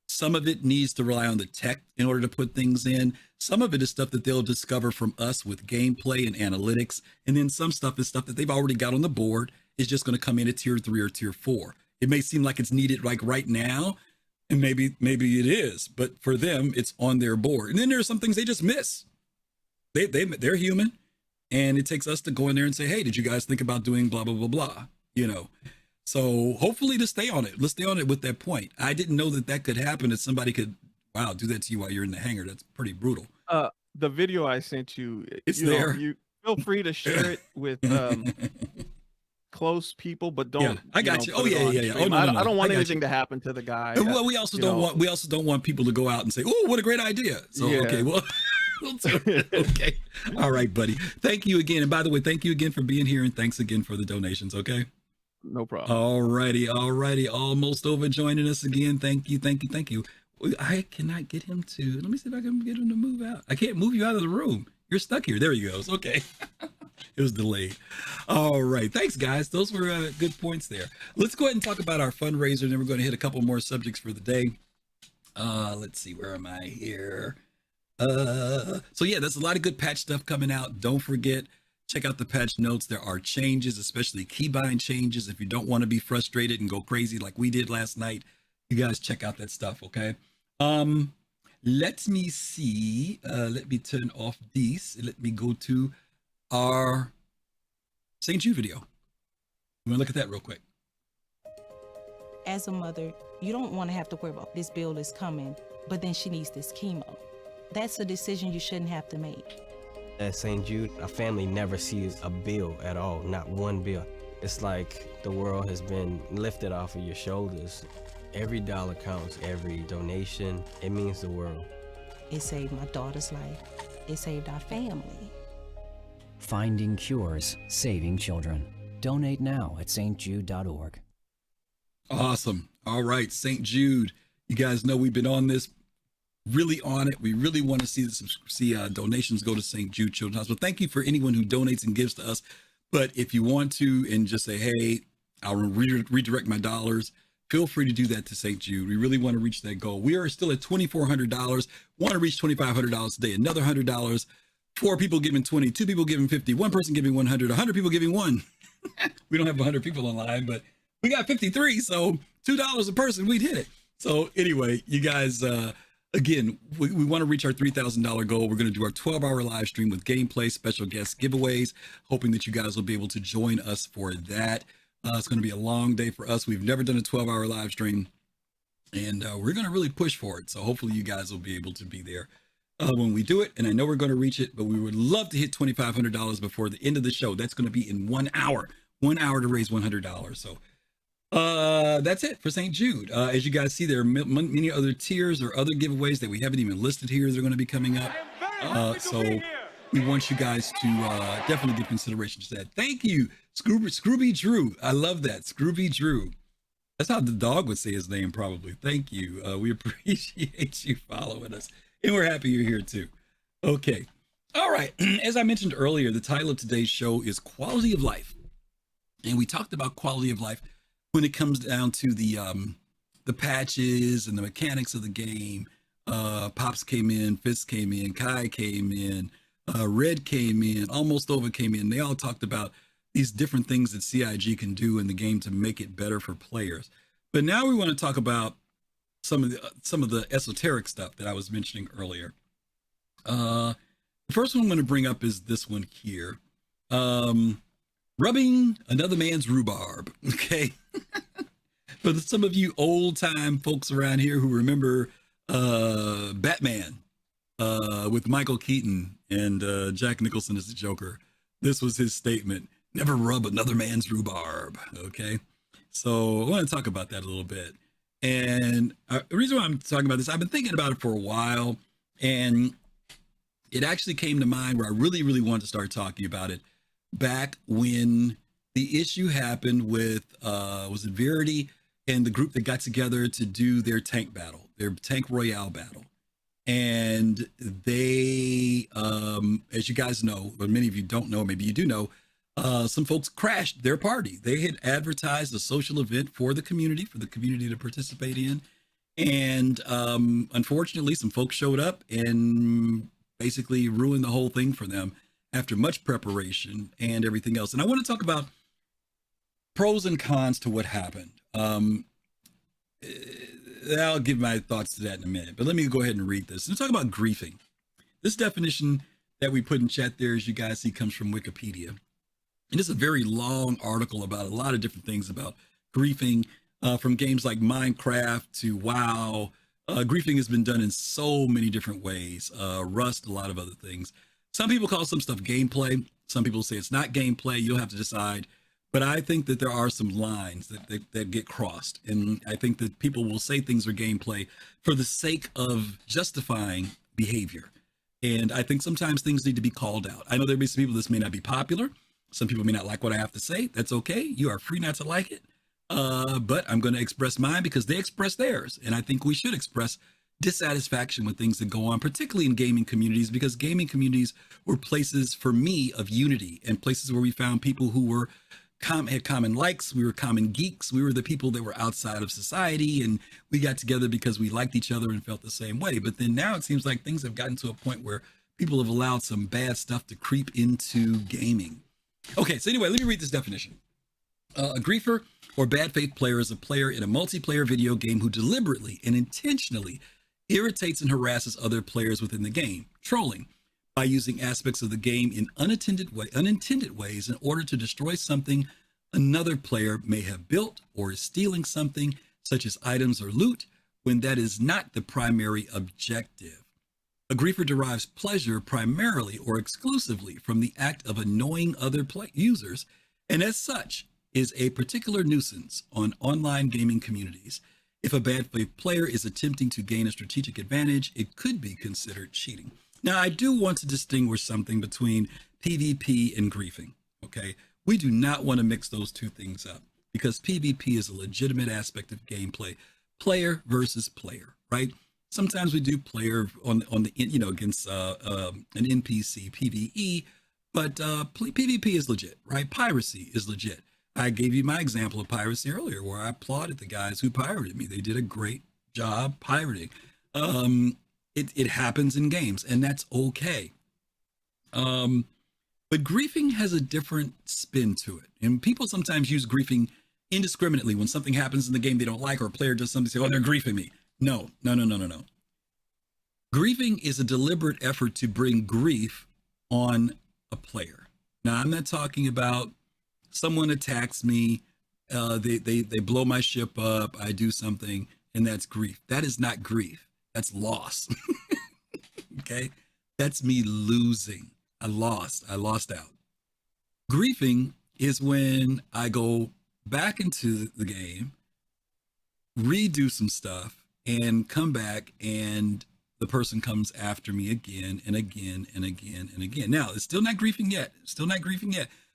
Some of it needs to rely on the tech in order to put things in. Some of it is stuff that they'll discover from us with gameplay and analytics. And then some stuff is stuff that they've already got on the board. Is just going to come in at tier 3 or tier 4. It may seem like it's needed like right now, and maybe it is, but for them, it's on their board. And then there are some things they just miss. They're human, and it takes us to go in there and say, hey, did you guys think about doing blah, blah, blah, blah, you know? So hopefully to stay on it. Let's stay on it with that point. I didn't know that could happen, that somebody could, wow, do that to you while you're in the hangar. That's pretty brutal. The video I sent you, it's there. You feel free to share it with close people, but don't. Yeah, I got you. Oh yeah. Oh, no, I don't want anything to happen to the guy. Well, we also don't want people to go out and say, "Oh, what a great idea." So okay, well, okay, all right, buddy. Thank you again, and by the way, thank you again for being here, and thanks again for the donations. Okay. No problem. All righty. Almost over joining us again. Thank you. I cannot get him to. Let me see if I can get him to move out. I can't move you out of the room. You're stuck here. There he goes. Okay. It was delayed. All right. Thanks, guys. Those were good points there. Let's go ahead and talk about our fundraiser, and then we're going to hit a couple more subjects for the day. Let's see. Where am I here? So yeah, there's a lot of good patch stuff coming out. Don't forget, check out the patch notes. There are changes, especially keybind changes. If you don't want to be frustrated and go crazy like we did last night, you guys check out that stuff, okay? Let me see. Let me turn off these. Let me go to our St. Jude video. I'm gonna look at that real quick. As a mother, you don't want to have to worry about this bill is coming, but then she needs this chemo. That's a decision you shouldn't have to make. At St. Jude, a family never sees a bill at all, not one bill. It's like the world has been lifted off of your shoulders. Every dollar counts, every donation, it means the world. It saved my daughter's life. It saved our family. Finding cures, saving children. Donate now at stjude.org. Awesome. All right, St. Jude. You guys know we've been on this, really on it. We really want to see donations go to St. Jude Children's Hospital. Thank you for anyone who donates and gives to us. But if you want to and just say, hey, I'll redirect my dollars, feel free to do that to St. Jude. We really want to reach that goal. We are still at $2,400. Want to reach $2,500 today. Another $100. 4 people giving 20, 2 people giving 50, 1 person giving 100, 100 people giving 1. We don't have 100 people online, but we got 53. So $2 a person, we'd hit it. So anyway, you guys, again, we want to reach our $3,000 goal. We're going to do our 12-hour live stream with gameplay, special guest giveaways, hoping that you guys will be able to join us for that. It's going to be a long day for us. We've never done a 12-hour live stream, and we're going to really push for it. So hopefully you guys will be able to be there when we do it. And I know we're going to reach it, but we would love to hit $2,500 before the end of the show. That's going to be in 1 hour, 1 hour to raise $100. So that's it for St. Jude. As you guys see, there are many other tiers or other giveaways that we haven't even listed here that are going to be coming up. So we want you guys to definitely give consideration to that. Thank you, Scrooby Drew. I love that, Scrooby Drew. That's how the dog would say his name, probably. Thank you. We appreciate you following us, and we're happy you're here too. Okay. All right. As I mentioned earlier, the title of today's show is Quality of Life, and we talked about quality of life when it comes down to the patches and the mechanics of the game. Pops came in, Fist came in, Kai came in, Red came in, Almost Over came in. They all talked about these different things that CIG can do in the game to make it better for players. But now we want to talk about some of the esoteric stuff that I was mentioning earlier. The first one I'm going to bring up is this one here. Rubbing another man's rhubarb. Okay. For some of you old time folks around here who remember Batman with Michael Keaton and Jack Nicholson as the Joker, this was his statement: never rub another man's rhubarb. Okay. So I want to talk about that a little bit. And the reason why I'm talking about this, I've been thinking about it for a while, and it actually came to mind where I really, really wanted to start talking about it back when the issue happened with, was it Verity and the group that got together to do their tank battle, their tank royale battle. And they, as you guys know, but many of you don't know, maybe you do know, some folks crashed their party. They had advertised a social event for the community to participate in. And unfortunately, some folks showed up and basically ruined the whole thing for them after much preparation and everything else. And I want to talk about pros and cons to what happened. I'll give my thoughts to that in a minute, but let me go ahead and read this. Let's talk about griefing. This definition that we put in chat there, as you guys see, comes from Wikipedia. And it's a very long article about a lot of different things about griefing, from games like Minecraft to WoW. Griefing has been done in so many different ways. Rust, a lot of other things. Some people call some stuff gameplay. Some people say it's not gameplay. You'll have to decide. But I think that there are some lines that get crossed. And I think that people will say things are gameplay for the sake of justifying behavior. And I think sometimes things need to be called out. I know there'll be some people, this may not be popular. Some people may not like what I have to say. That's okay. You are free not to like it. But I'm going to express mine because they express theirs. And I think we should express dissatisfaction with things that go on, particularly in gaming communities, because gaming communities were places for me of unity and places where we found people who were had common likes. We were common geeks. We were the people that were outside of society, and we got together because we liked each other and felt the same way. But then now it seems like things have gotten to a point where people have allowed some bad stuff to creep into gaming. Okay, so anyway, let me read this definition. A griefer or bad faith player is a player in a multiplayer video game who deliberately and intentionally irritates and harasses other players within the game, trolling, by using aspects of the game in unintended ways in order to destroy something another player may have built, or is stealing something such as items or loot when that is not the primary objective. A griefer derives pleasure primarily or exclusively from the act of annoying other users, and as such is a particular nuisance on online gaming communities. If a bad faith player is attempting to gain a strategic advantage, it could be considered cheating. Now, I do want to distinguish something between PvP and griefing, okay? We do not want to mix those two things up, because PvP is a legitimate aspect of gameplay, player versus player, right? Sometimes we do player on the against an NPC PvE, but PvP is legit, right? Piracy is legit. I gave you my example of piracy earlier, where I applauded the guys who pirated me. They did a great job pirating. It happens in games, and that's okay. But griefing has a different spin to it. And people sometimes use griefing indiscriminately. When something happens in the game they don't like, or a player does something, say, oh, they're griefing me. No. Griefing is a deliberate effort to bring grief on a player. Now, I'm not talking about someone attacks me, they blow my ship up, I do something, and that's grief. That is not grief. That's loss. Okay? That's me losing. I lost out. Griefing is when I go back into the game, redo some stuff, and come back, and the person comes after me again and again and again and again. Now, it's still not griefing yet.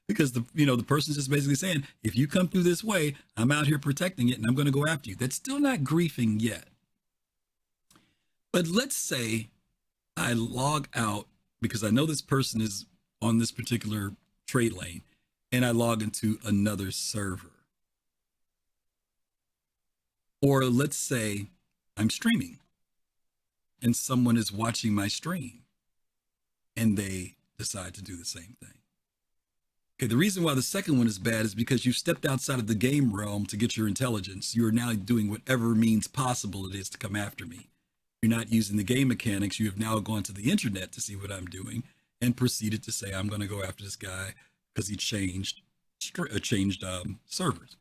Because the person's just basically saying, if you come through this way, I'm out here protecting it and I'm going to go after you. That's still not griefing yet. But let's say I log out because I know this person is on this particular trade lane, and I log into another server. Or let's say I'm streaming and someone is watching my stream and they decide to do the same thing. Okay, the reason why the second one is bad is because you stepped outside of the game realm to get your intelligence. You are now doing whatever means possible it is to come after me. You're not using the game mechanics. You have now gone to the internet to see what I'm doing and proceeded to say, I'm going to go after this guy because he changed servers.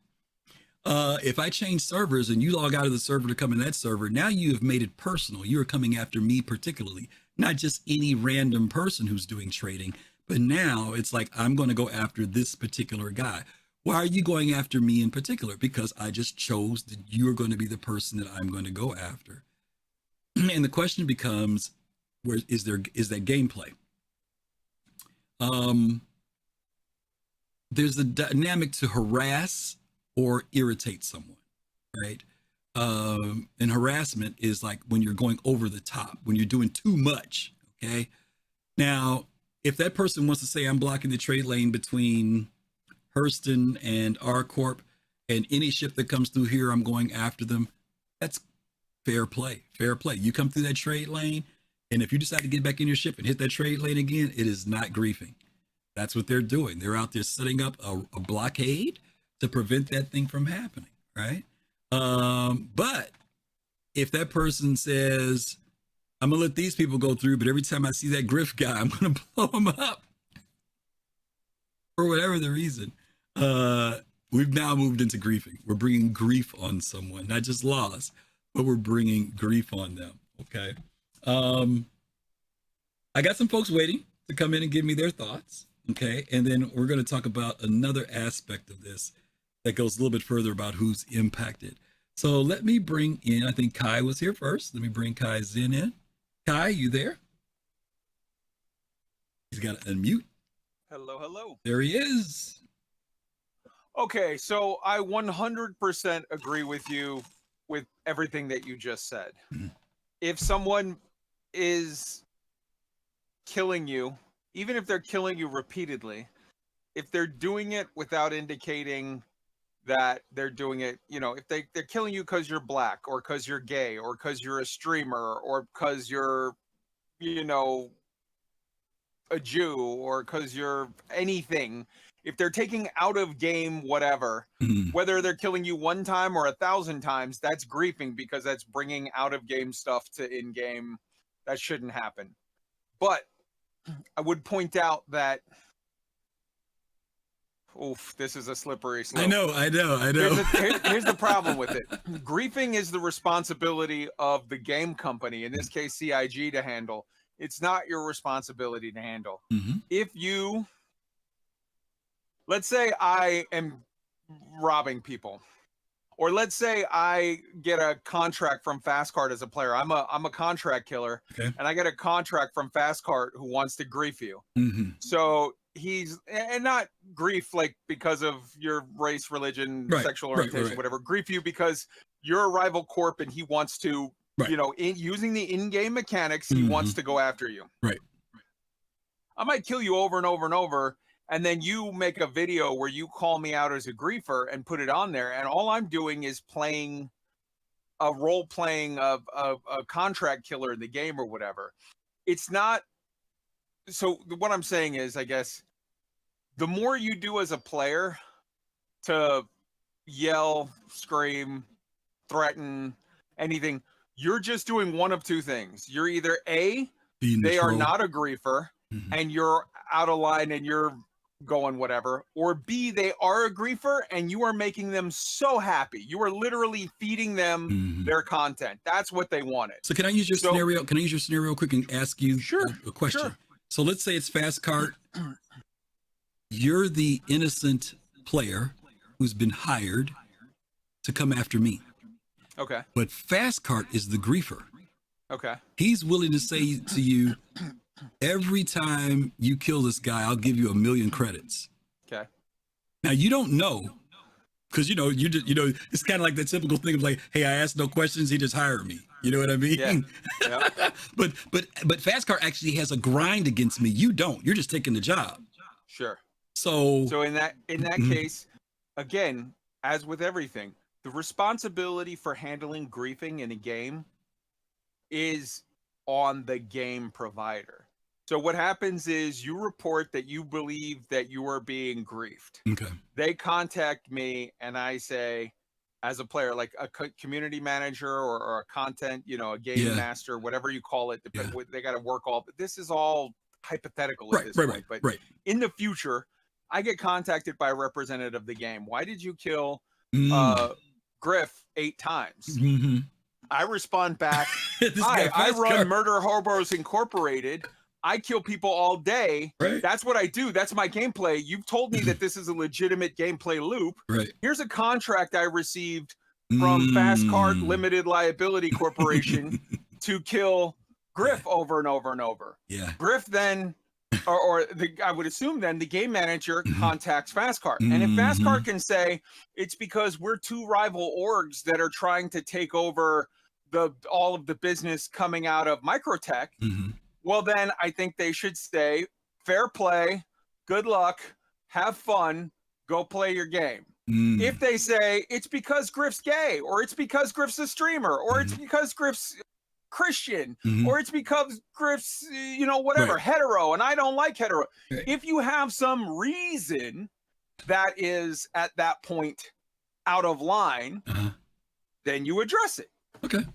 If I change servers and you log out of the server to come in that server, now you have made it personal. You are coming after me particularly, not just any random person who's doing trading, but now it's like, I'm going to go after this particular guy. Why are you going after me in particular? Because I just chose that you're going to be the person that I'm going to go after. And the question becomes, where is that gameplay? There's a dynamic to harass or irritate someone, right? And harassment is like when you're going over the top, when you're doing too much, okay? Now, if that person wants to say, I'm blocking the trade lane between Hurston and R Corp, and any ship that comes through here, I'm going after them, that's fair play. You come through that trade lane, and if you decide to get back in your ship and hit that trade lane again, it is not griefing. That's what they're doing. They're out there setting up a blockade to prevent that thing from happening, right? But if that person says, I'm gonna let these people go through, but every time I see that griff guy, I'm gonna blow him up, for whatever the reason, we've now moved into griefing. We're bringing grief on someone, not just loss, but we're bringing grief on them, okay? I got some folks waiting to come in and give me their thoughts, okay? And then we're gonna talk about another aspect of this that goes a little bit further about who's impacted. So let me bring in, I think Kai was here first. Let me bring Kai Zin in. Kai, you there? He's got to unmute. Hello. There he is. Okay, so I 100% agree with you with everything that you just said. Mm-hmm. If someone is killing you, even if they're killing you repeatedly, if they're doing it without indicating that they're doing it, if they're killing you because you're black or because you're gay or because you're a streamer or because you're, a Jew or because you're anything, if they're taking out of game whatever, whether they're killing you one time or 1,000 times, that's griefing because that's bringing out of game stuff to in game. That shouldn't happen. But I would point out that this is a slippery slope. I know. Here's the problem with it. Griefing is the responsibility of the game company, in this case CIG, to handle. It's not your responsibility to handle. Mm-hmm. If you, let's say I am robbing people, or let's say I get a contract from Fastcard as a player. I'm a contract killer, okay, and I get a contract from Fastcard who wants to grief you. Mm-hmm. So he's, and not grief like because of your race, religion, sexual orientation, whatever. Grief you because you're a rival corp and he wants to, using the in-game mechanics, he wants to go after you. Right. I might kill you over and over and over, and then you make a video where you call me out as a griefer and put it on there, and all I'm doing is playing a role-playing of a contract killer in the game or whatever. It's not. So what I'm saying is, I guess, the more you do as a player to yell, scream, threaten, anything, you're just doing one of two things. You're either A, they are not a griefer, and you're out of line and you're going whatever, or B, they are a griefer and you are making them so happy. You are literally feeding them their content. That's what they wanted. So can I use your scenario? Can I use your scenario real quick and ask you a question? Sure. So let's say it's Fastcart. You're the innocent player who's been hired to come after me. Okay. But Fastcart is the griefer. Okay. He's willing to say to you, every time you kill this guy, I'll give you 1,000,000 credits. Okay. Now you don't know, because it's kind of like the typical thing of like, hey, I asked no questions, he just hired me. You know what I mean? Yeah. but Fastcart actually has a grind against me. You don't. You're just taking the job. Sure. So in that case, again, as with everything, the responsibility for handling griefing in a game is on the game provider. So what happens is you report that you believe that you are being griefed. Okay. They contact me and I say, as a player, like a community manager or a content, a game master, whatever you call it, they got to work all, but this is all hypothetical at this point. But in the future, I get contacted by a representative of the game. Why did you kill Griff 8 times? Mm-hmm. I respond back, hi, I run Murder Hobos Incorporated. I kill people all day. Right. That's what I do. That's my gameplay. You've told me that this is a legitimate gameplay loop. Right. Here's a contract I received from Fast Card Limited Liability Corporation to kill Griff over and over and over. Yeah. Griff then, I would assume then the game manager contacts Fastcard. And if Fastcard can say it's because we're 2 rival orgs that are trying to take over all of the business coming out of Microtech, well, then I think they should say, fair play, good luck, have fun, go play your game. If they say it's because Griff's gay, or it's because Griff's a streamer, or it's because Griff's Christian, or it's because Griff's, whatever, hetero, and I don't like hetero. Right. If you have some reason that is at that point out of line, then you address it. Okay.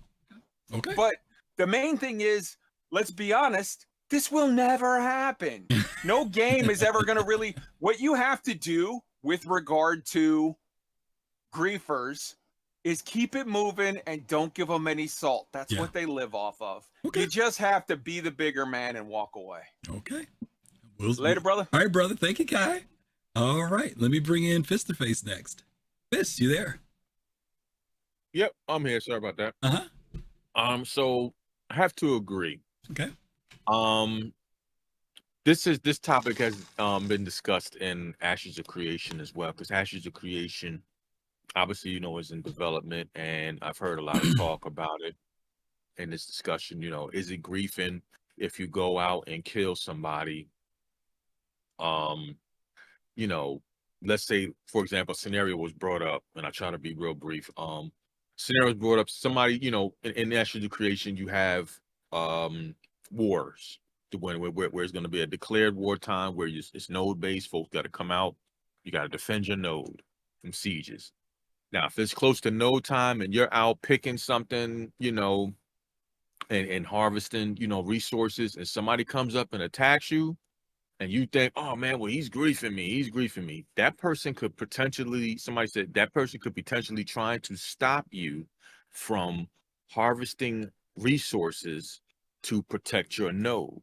But the main thing is, let's be honest, this will never happen. No game is ever going to really, what you have to do with regard to griefers is keep it moving and don't give them any salt. That's what they live off of. You just have to be the bigger man and walk away. Okay. Later, brother. All right, brother. Thank you, Kai. All right. Let me bring in Fist-to-Face next. Fist, you there? Yep, I'm here. Sorry about that. So I have to agree. Okay. This topic has been discussed in Ashes of Creation as well, because Ashes of Creation, obviously, is in development, and I've heard a lot of talk about it in this discussion. Is it griefing if you go out and kill somebody? Let's say, for example, a scenario was brought up, and I try to be real brief. Scenario was brought up. Somebody, in Ashes of Creation, you have wars. Where it's going to be a declared wartime where it's node based. Folks got to come out. You got to defend your node from sieges. Now, if it's close to node time and you're out picking something, and harvesting, resources, and somebody comes up and attacks you, and you think, oh man, well, he's griefing me. That person could potentially, somebody said that person could potentially try to stop you from harvesting resources to protect your node.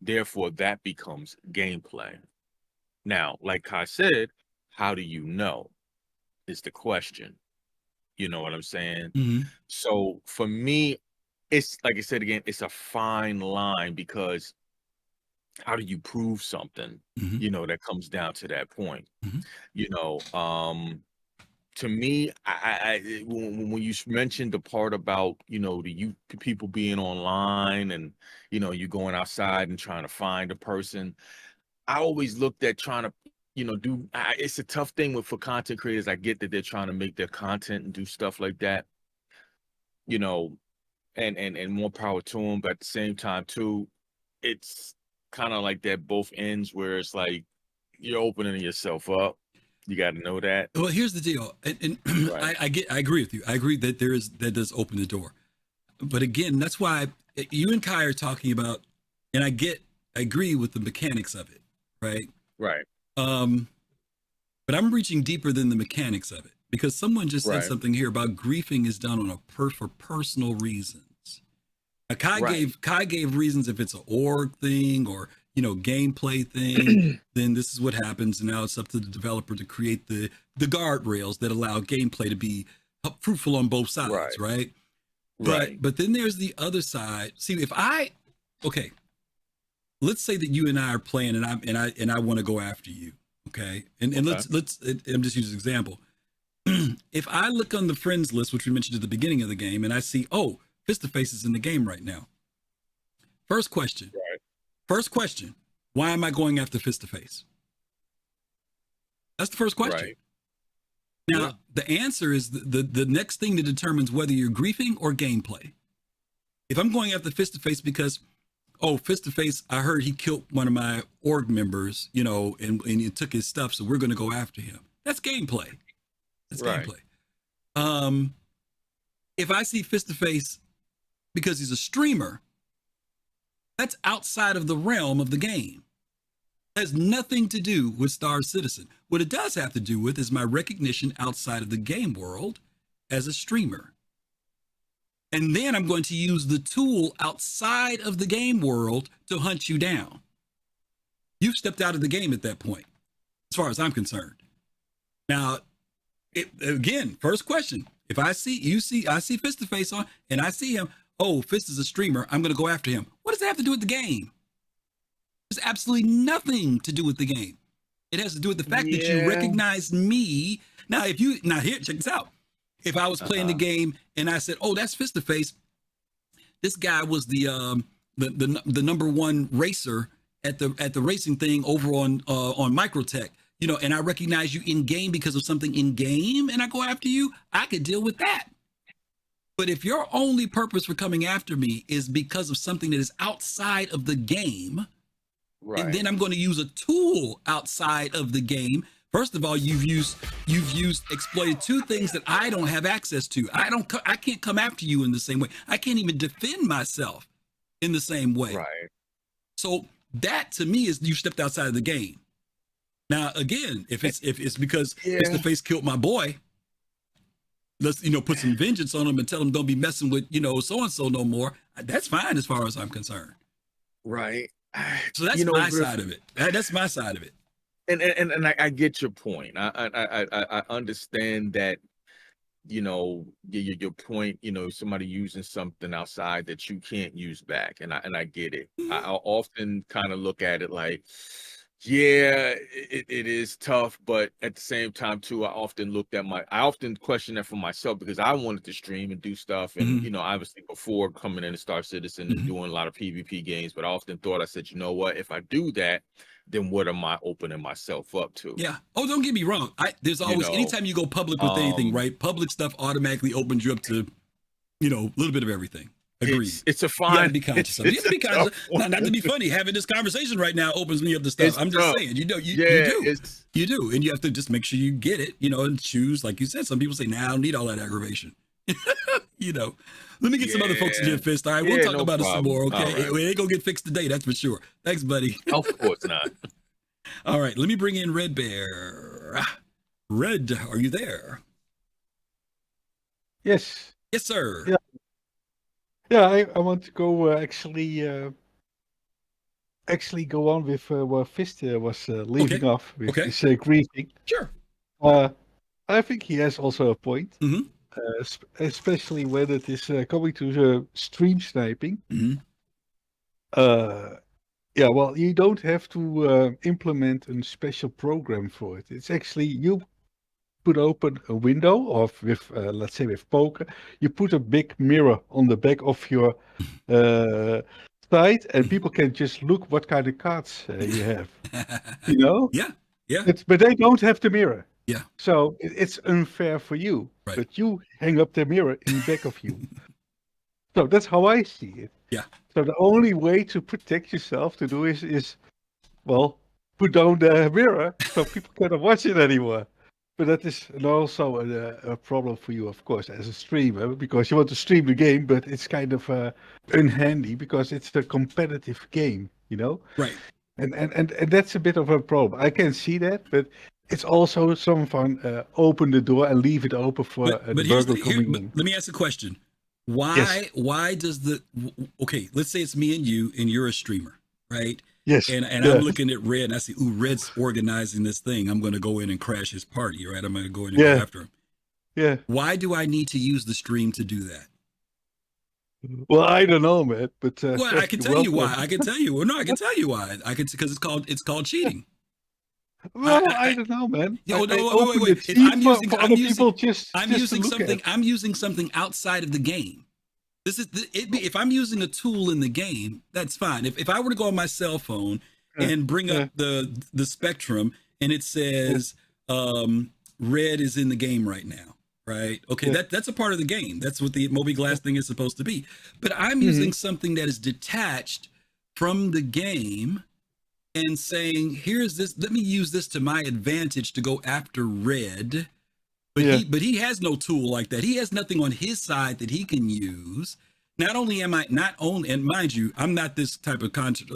Therefore, that becomes gameplay. Now, like Kai said, how do you know is the question. You know what I'm saying? So for me, it's like I said again, it's a fine line, because how do you prove something, that comes down to that point? To me, when you mentioned the part about, the people being online and, you going outside and trying to find a person, I always looked at trying to, it's a tough thing for content creators. I get that they're trying to make their content and do stuff like that, and more power to them. But at the same time, too, it's kind of like that both ends, where it's like you're opening yourself up. You got to know that. Well, here's the deal, and Right. I agree with you. I agree that that does open the door. But again, that's why you and Kai are talking about, and I agree with the mechanics of it, right? Right. But I'm reaching deeper than the mechanics of it, because someone just said something here about griefing is done on for personal reasons. Now, Kai gave reasons if it's an org thing or gameplay thing, then this is what happens. And now it's up to the developer to create the guardrails that allow gameplay to be fruitful on both sides, right? But then there's the other side. See, let's say that you and I are playing, and I want to go after you, okay? And let's I'm just using an example. If I look on the friends list, which we mentioned at the beginning of the game, and I see, oh, Fist-to-Face is in the game right now. First question. Why am I going after Fist-to-Face? That's the first question. Now, the answer is the next thing that determines whether you're griefing or gameplay. If I'm going after Fist-to-Face because, oh, Fist-to-Face, I heard he killed one of my org members, and he took his stuff, so we're going to go after him. That's gameplay. Gameplay. If I see Fist-to-Face because he's a streamer, that's outside of the realm of the game. It has nothing to do with Star Citizen. What it does have to do with is my recognition outside of the game world as a streamer. And then I'm going to use the tool outside of the game world to hunt you down. You've stepped out of the game at that point, as far as I'm concerned. Now, again, first question. If I see Fist-to-Face on and I see him, oh, Fist is a streamer, I'm going to go after him. What does that have to do with the game? There's absolutely nothing to do with the game. It has to do with the fact that you recognize me. Now, here, check this out. If I was playing the game and I said, oh, that's Fist-to-Face, this guy was the number one racer at the racing thing over on Microtech, you know, and I recognize you in game because of something in game and I go after you, I could deal with that. But if your only purpose for coming after me is because of something that is outside of the game, right, and then I'm going to use a tool outside of the game. First of all, you've exploited two things that I don't have access to. I can't come after you in the same way. I can't even defend myself in the same way. Right. So that to me is you stepped outside of the game. Now, again, if it's because Fist-to-Face killed my boy, let's, you know, put some vengeance on him and tell him don't be messing with, you know, so-and-so no more. That's fine as far as I'm concerned. Right. So that's my side of it. That's my side of it. And I get your point. I understand that, you know, your point, you know, somebody using something outside that you can't use back. And I get it. I often kind of look at it like, yeah, it is tough, but at the same time too, I often question that for myself because I wanted to stream and do stuff. And, you know, obviously before coming into Star Citizen and doing a lot of PvP games, but I often thought, I said, you know what, if I do that, then what am I opening myself up to? Yeah. Oh, don't get me wrong. There's always, anytime you go public with anything, right? Public stuff automatically opens you up to, you know, a little bit of everything. Agreed. It's a fine. You have to be conscious of it. You have to be conscious. Not to be funny. Having this conversation right now opens me up to stuff. I'm just saying, you do. You do. And you have to just make sure you get it, you know, and choose, like you said, some people say, nah, I don't need all that aggravation. You know, let me get some other folks in here, Fist. All right, we'll talk about it some more, okay? Right. It ain't gonna get fixed today, that's for sure. Thanks, buddy. Of course not. All right, let me bring in Red Bear. Red, are you there? Yes. Yes, sir. Yeah, I want to go actually go on with what Fist was leaving off with his grieving. Sure. I think he has also a point. Especially when it is coming to stream sniping. Yeah, well, you don't have to implement a special program for it. It's actually you put open a window of with let's say with poker, you put a big mirror on the back of your site, and people can just look what kind of cards you have. You know? Yeah. But they don't have the mirror. Yeah. So it's unfair for you. Right. But you hang up the mirror in the back of you. So that's how I see it. Yeah. So the only way to protect yourself to do is well, put down the mirror so people cannot watch it anymore. But that is also a problem for you, of course, as a streamer, because you want to stream the game, but it's kind of unhandy because it's a competitive game, you know? Right. And that's a bit of a problem. I can see that, but it's also some fun. Open the door and leave it open for the burglar coming in. Let me ask a question. Why does okay, let's say it's me and you, and you're a streamer, right? Yes. And I'm looking at Red, and I see, ooh, Red's organizing this thing. I'm going to go in and crash his party, right? I'm going to go in and go after him. Yeah. Why do I need to use the stream to do that? Well, I don't know, man. But well, I can tell you why. I can tell you. Well, no, I can tell you why. Because it's called cheating. Well, I don't know, man. Wait. I'm using something outside of the game. This is if I'm using a tool in the game, that's fine. If I were to go on my cell phone and bring up the Spectrum and it says Red is in the game right now, right? Okay, that's a part of the game. That's what the Moby Glass thing is supposed to be. But I'm using something that is detached from the game and saying, here's this, let me use this to my advantage to go after Red. But he has no tool like that. He has nothing on his side that he can use. Not only, and mind you, I'm not this type of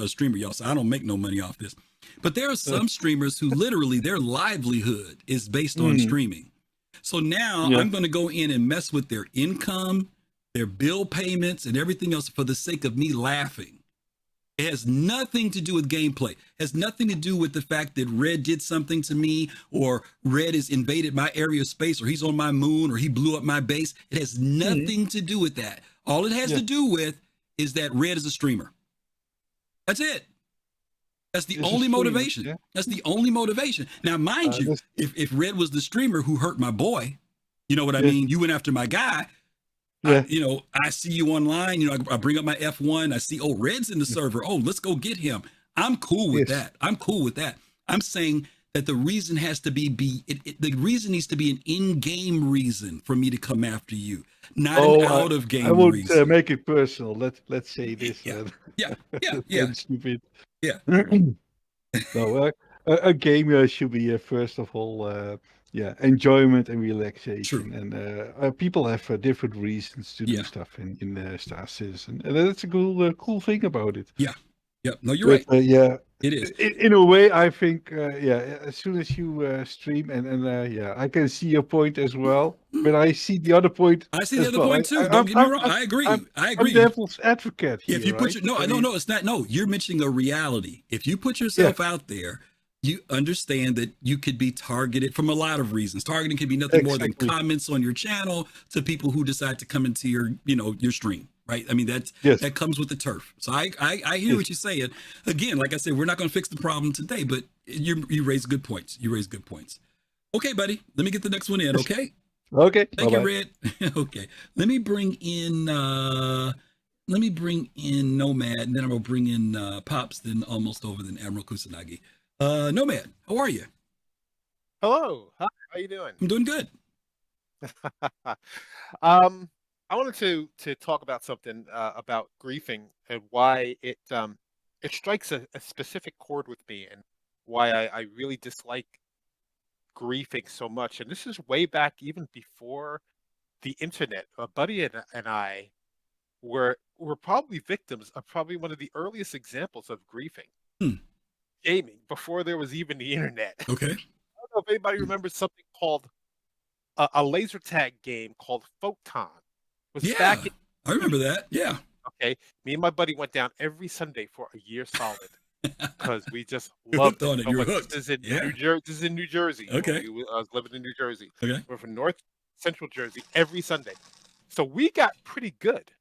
streamer, y'all, so I don't make no money off this. But there are some streamers who literally their livelihood is based on streaming. So now I'm going to go in and mess with their income, their bill payments, and everything else for the sake of me laughing. It has nothing to do with gameplay. It has nothing to do with the fact that Red did something to me, or Red has invaded my area of space, or he's on my moon, or he blew up my base. It has nothing to do with that. All it has to do with is that Red is a streamer. That's it. That's the only motivation. Yeah. That's the only motivation. Now, mind you, if Red was the streamer who hurt my boy, you know what I mean? You went after my guy. Yeah. I see you online, I bring up my F1. I see, Red's in the server. Oh, let's go get him. I'm cool with that. I'm cool with that. I'm saying that the reason has to be the reason needs to be an in-game reason for me to come after you, not an out-of-game reason. I won't make it personal. Let's say this. Yeah. Stupid. Yeah. No, a game should be first of all, enjoyment and relaxation. True. And people have different reasons to do stuff in Star Citizen, and that's a cool thing about it. Yeah. No, you're right. It is. In a way, I think, as soon as you stream, I can see your point as well. But I see the other point. I see the other point too. Don't get me wrong. I agree. I agree. I'm devil's advocate here. If you put no, it's not. No, you're mentioning a reality. If you put yourself out there, you understand that you could be targeted from a lot of reasons. Targeting can be nothing more than comments on your channel to people who decide to come into your stream. Right. I mean, that comes with the turf. So I hear what you're saying. Again, like I said, we're not going to fix the problem today, but you raise good points. Okay, buddy. Let me get the next one in. Okay. Okay. Thank you, Red. Okay. Let me bring in Nomad, and then I'm gonna bring in Pops, then almost over, then Admiral Kusanagi. Nomad, how are you? Hello. Hi. How you doing? I'm doing good. I wanted to talk about something about griefing and why it strikes a specific chord with me, and why I really dislike griefing so much. And this is way back even before the internet. A buddy and I were probably victims of probably one of the earliest examples of griefing. Gaming, before there was even the internet. Okay. I don't know if anybody remembers something called a laser tag game called Photon. I remember that. Yeah. Okay. Me and my buddy went down every Sunday for a year solid because we just loved it. You're hooked. This is in New Jersey. Okay. I was living in New Jersey. Okay. We're from North Central Jersey every Sunday. So we got pretty good.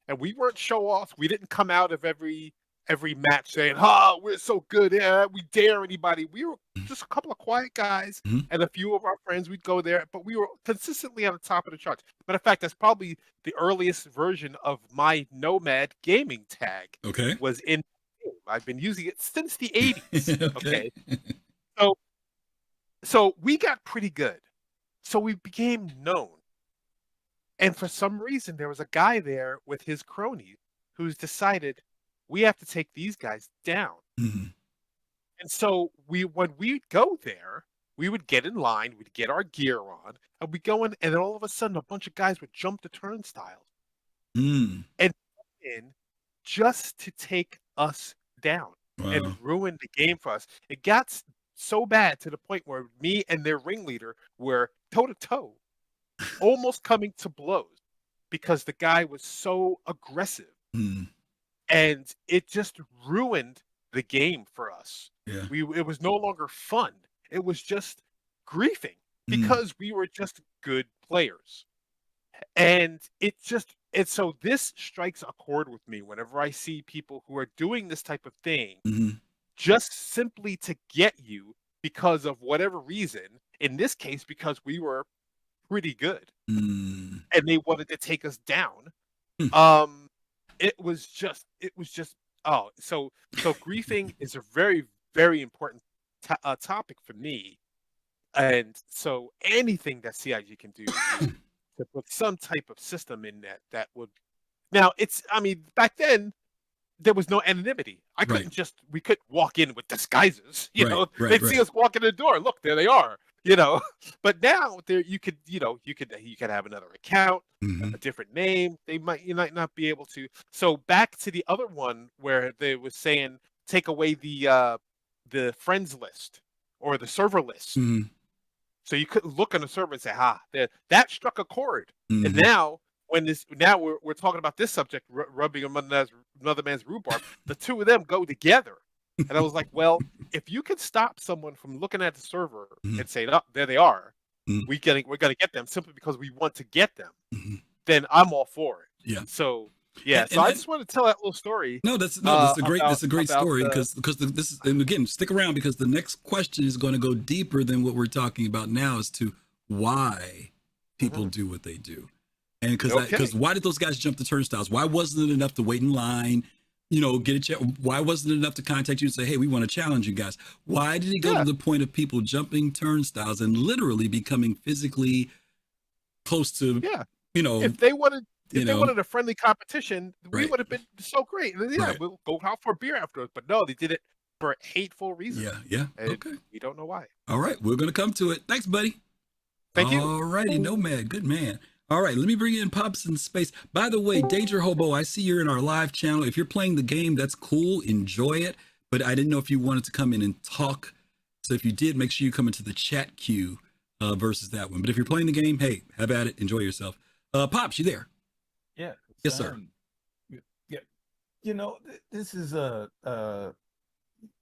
And we weren't show off. We didn't come out of every match saying, we're so good. Yeah, we dare anybody. We were just a couple of quiet guys and a few of our friends. We'd go there, but we were consistently on the top of the charts. Matter of fact, that's probably the earliest version of my Nomad gaming tag. Okay. Was in. I've been using it since the 80s. Okay. So we got pretty good. So we became known. And for some reason, there was a guy there with his cronies who's decided, we have to take these guys down. And so when we'd go there, we would get in line, we'd get our gear on, and we'd go in, and then all of a sudden, a bunch of guys would jump the turnstiles and in just to take us down and ruin the game for us. It got so bad to the point where me and their ringleader were toe-to-toe, almost coming to blows, because the guy was so aggressive. And it just ruined the game for us. Yeah. It was no longer fun. It was just griefing because we were just good players. And so this strikes a chord with me whenever I see people who are doing this type of thing just simply to get you because of whatever reason. In this case, because we were pretty good and they wanted to take us down. It was just so griefing is a very, very important topic for me. And so anything that CIG can do to put some type of system in that would, now back then there was no anonymity. We couldn't walk in with disguises, they'd see us walk in the door. Look, there they are, but now you could have another account, a different name. You might not be able to. So back to the other one where they was saying, take away the the friends list or the server list. Mhm. So you couldn't look on the server and say, that struck a chord. And Mhm. now we're talking about this subject, rubbing another man's rhubarb, the two of them go together. And I was like, well, if you can stop someone from looking at the server and say, oh, there they are, we're gonna get them simply because we want to get them, then I'm all for it. Yeah. So yeah, And I just want to tell that little story. That's a great story because this is, and again, stick around because the next question is going to go deeper than what we're talking about now as to why people do what they do. And because why did those guys jump the turnstiles? Why wasn't it enough to wait in line, get a check? Why wasn't it enough to contact you and say, hey, we want to challenge you guys? Why did it go to the point of people jumping turnstiles and literally becoming physically close to, if they wanted a friendly competition, we would have been so great. And we'll go out for a beer afterwards. But no, they did it for hateful reasons. Yeah. And okay. We don't know why. All right. We're going to come to it. Thanks, buddy. Thank you. All righty. Nomad. Good man. All right. Let me bring in Pops in Space. By the way, Danger Hobo, I see you're in our live channel. If you're playing the game, that's cool. Enjoy it. But I didn't know if you wanted to come in and talk. So if you did, make sure you come into the chat queue versus that one. But if you're playing the game, hey, have at it. Enjoy yourself. Pops, you there? Yeah. Yes, sir. Yeah. This is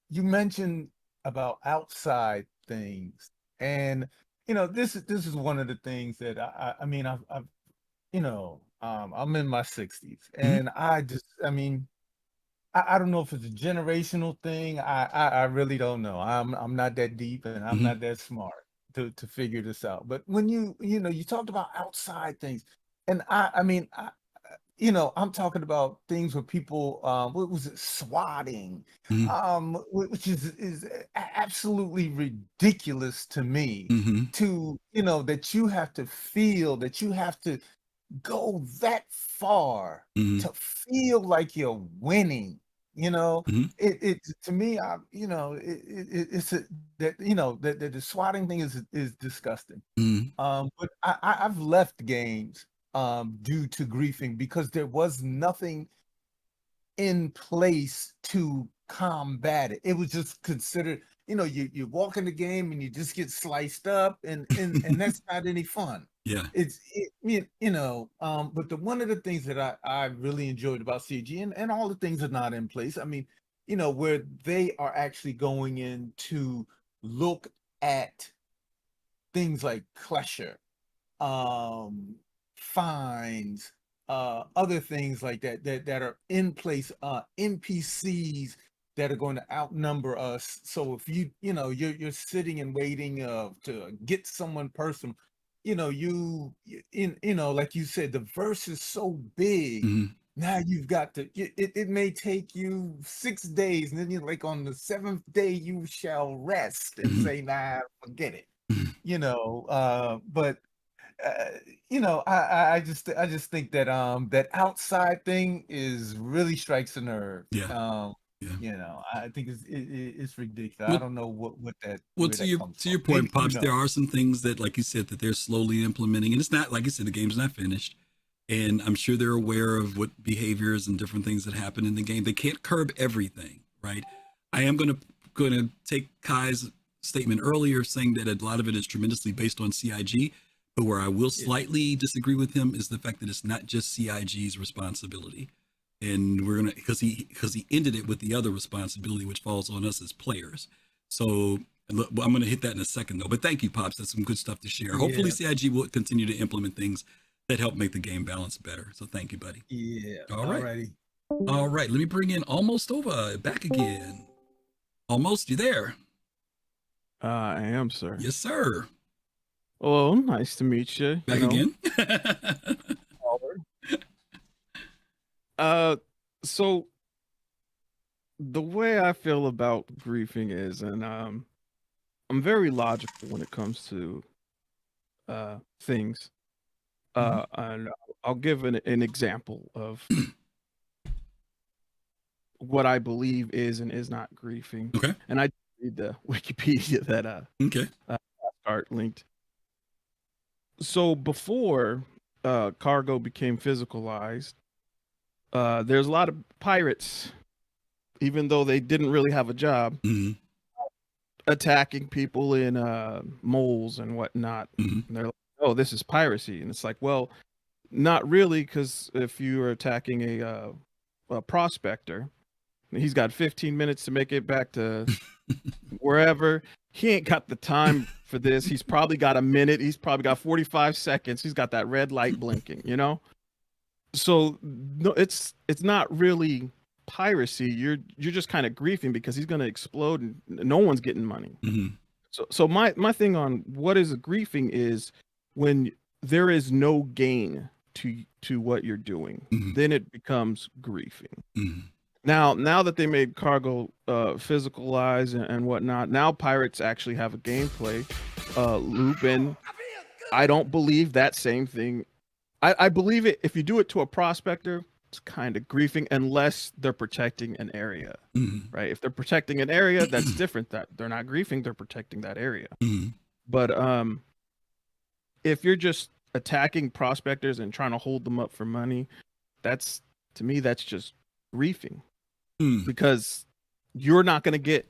you mentioned about outside things, and this is one of the things that I'm in my 60s, and I don't know if it's a generational thing. I really don't know. I'm not that deep, and I'm not that smart to figure this out. But when you talked about outside things, and I'm talking about things where people, what was it, swatting, which is absolutely ridiculous to me. To that you have to feel that you have to go that far to feel like you're winning. It to me, that the swatting thing is disgusting. But I've left games due to griefing because there was nothing in place to combat it. It was just considered, you walk in the game and you just get sliced up, and that's not any fun. Yeah. But one of the things that I really enjoyed about CG, and all the things are not in place. Where they are actually going in to look at things like Klesher, fines, other things like that are in place, NPCs that are going to outnumber us. So if you're sitting and waiting to get someone personal, like you said, the verse is so big. Now you've got to, it may take you 6 days, and then you're like, on the 7th day you shall rest and say, nah, forget it. But I just think that that outside thing really strikes a nerve. I think it's ridiculous. I don't know what that. Well, to your point, Pops, there are some things that, like you said, that they're slowly implementing, and it's not, like you said, the game's not finished, and I'm sure they're aware of what behaviors and different things that happen in the game. They can't curb everything, right? I am going to take Kai's statement earlier, saying that a lot of it is tremendously based on CIG. But where I will slightly disagree with him is the fact that it's not just CIG's responsibility, and we're gonna because he ended it with the other responsibility, which falls on us as players. So I'm gonna hit that in a second, though. But thank you, Pops. That's some good stuff to share. Hopefully, CIG will continue to implement things that help make the game balance better. So thank you, buddy. Yeah. All right. All right. Let me bring in Almost Over back again. Almost, you there? I am, sir. Yes, sir. Oh, nice to meet you. Back again? So the way I feel about griefing is, and I'm very logical when it comes to things. And I'll give an example of what I believe is and is not griefing. Okay. And I read the Wikipedia that Art linked. So before cargo became physicalized, there's a lot of pirates, even though they didn't really have a job, attacking people in moles and whatnot. Mhm. And they're like, oh, this is piracy. And it's like, well, not really, because if you are attacking a prospector, he's got 15 minutes to make it back to wherever. He ain't got the time for this. He's probably got a minute. He's probably got 45 seconds. He's got that red light blinking, you know? So no, it's not really piracy. You're just kind of griefing because he's going to explode and no one's getting money. Mhm. So my thing on what is griefing is when there is no gain to what you're doing, Mhm. then it becomes griefing. Mhm. Now that they made cargo physicalized and whatnot, now pirates actually have a gameplay loop, and I don't believe that same thing. I believe it if you do it to a prospector, it's kind of griefing unless they're protecting an area, Mhm. right? If they're protecting an area, that's different. That they're not griefing, they're protecting that area. Mhm. But if you're just attacking prospectors and trying to hold them up for money, that's to me that's just griefing. Mm. Because you're not going to get,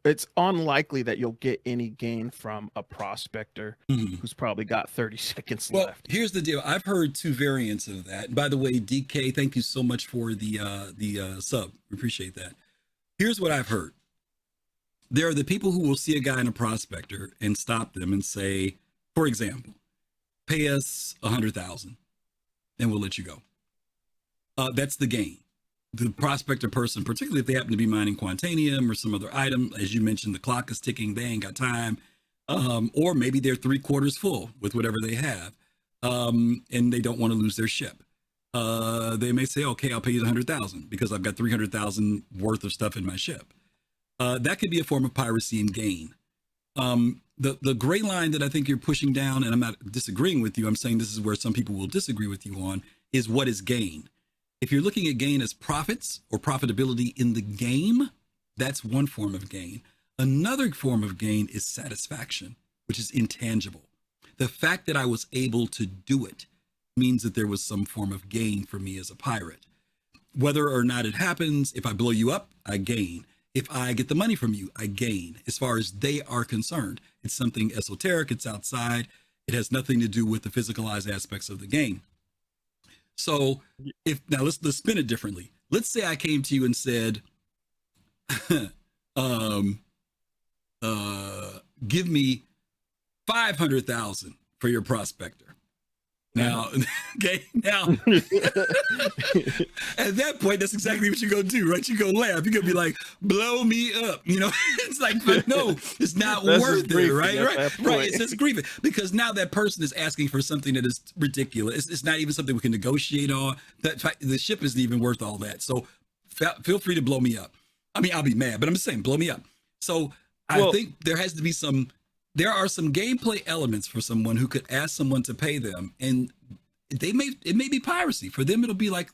it's unlikely that you'll get any gain from a prospector Mhm. who's probably got 30 seconds Well, left. here's the deal. I've heard two variants of that. By the way, DK, thank you so much for the sub. We appreciate that. Here's what I've heard. There are the people who will see a guy in a prospector and stop them and say, for example, pay us 100,000 and we'll let you go. That's the gain. The prospector person, particularly if they happen to be mining Quantanium or some other item, as you mentioned, the clock is ticking, they ain't got time. Or maybe they're 3/4 full with whatever they have, and they don't want to lose their ship. They may say, okay, I'll pay you 100,000 because I've got 300,000 worth of stuff in my ship. That could be a form of piracy and gain. The gray line that I think you're pushing down, and I'm not disagreeing with you, I'm saying this is where some people will disagree with you on, is what is gain. If you're looking at gain as profits or profitability in the game, that's one form of gain. Another form of gain is satisfaction, which is intangible. The fact that I was able to do it means that there was some form of gain for me as a pirate. Whether or not it happens, if I blow you up, I gain. If I get the money from you, I gain. As far as they are concerned, it's something esoteric, it's outside. It has nothing to do with the physicalized aspects of the game. So if now let's spin it differently. Let's say I came to you and said, give me 500,000 for your prospector. Now, okay, now at that point, that's exactly what you're gonna do, right? You're gonna laugh. You're gonna be like, blow me up, you know? It's like, but no, it's not worth it, right? Right. It's just grieving because now that person is asking for something that is ridiculous. It's not even something we can negotiate on. That the ship isn't even worth all that. So feel free to blow me up. I mean, I'll be mad, but I'm just saying, blow me up. So I think there has to be there are some gameplay elements for someone who could ask someone to pay them, and it may be piracy. For them, it'll be like,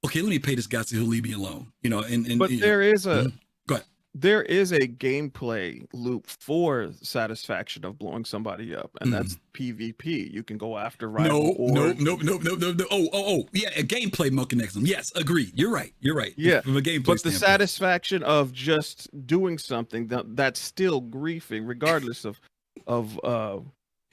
okay, let me pay this guy so he'll leave me alone. You know, but there is a go ahead. There is a gameplay loop for satisfaction of blowing somebody up, and that's PvP. You can go after rival. No. Oh, yeah, a gameplay mechanism. Yes, agreed. You're right. Yeah, from a gameplay but the standpoint. satisfaction of just doing something that's still griefing, regardless of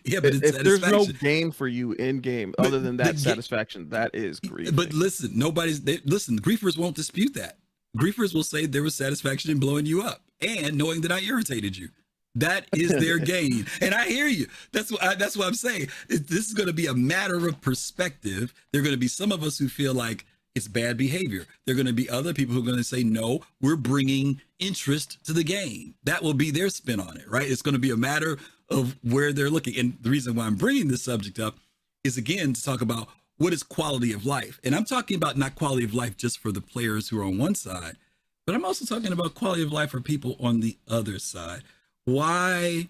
yeah, but if there's no gain for you in game other than that satisfaction, that is griefing. But listen, griefers won't dispute that. Griefers will say there was satisfaction in blowing you up and knowing that I irritated you. That is their gain. And I hear you. That's what I'm saying. This is going to be a matter of perspective. There are going to be some of us who feel like it's bad behavior. There are going to be other people who are going to say, no, we're bringing interest to the game. That will be their spin on it, right? It's going to be a matter of where they're looking. And the reason why I'm bringing this subject up is, again, to talk about what is quality of life. And I'm talking about not quality of life just for the players who are on one side, but I'm also talking about quality of life for people on the other side. Why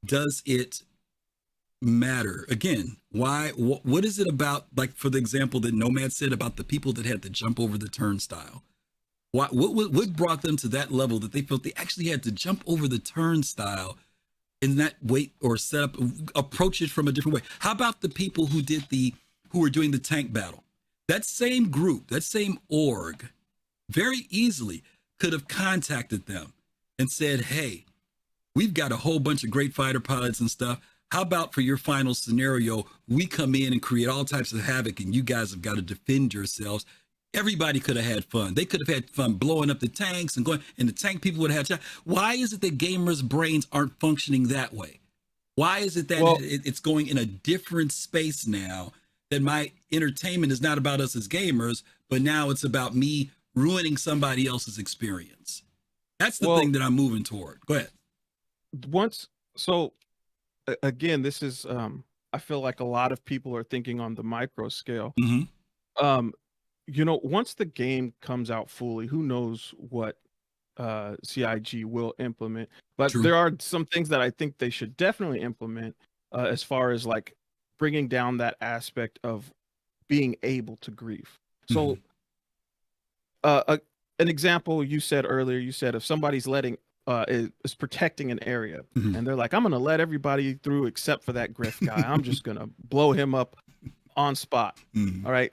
does it matter? Again, what is it about, like for the example that Nomad said about the people that had to jump over the turnstile? What brought them to that level that they felt they actually had to jump over the turnstile and not wait or approach it from a different way? How about the people who were doing the tank battle? That same group, that same org, very easily could have contacted them and said, hey, we've got a whole bunch of great fighter pilots and stuff. How about for your final scenario, we come in and create all types of havoc and you guys have got to defend yourselves. Everybody could have had fun. They could have had fun blowing up the tanks and going, and the tank people would have had. Why is it that gamers' brains aren't functioning that way? Why is it that it's going in a different space now, that my entertainment is not about us as gamers, but now it's about me ruining somebody else's experience? That's the thing that I'm moving toward. Go ahead. Again, this is, I feel like a lot of people are thinking on the micro scale. You know, once the game comes out fully, who knows what CIG will implement. But there are some things that I think they should definitely implement as far as like bringing down that aspect of being able to grieve. So an example you said earlier, you said if somebody's letting is protecting an area and they're like, I'm going to let everybody through except for that Griff guy. I'm just going to blow him up on spot. All right.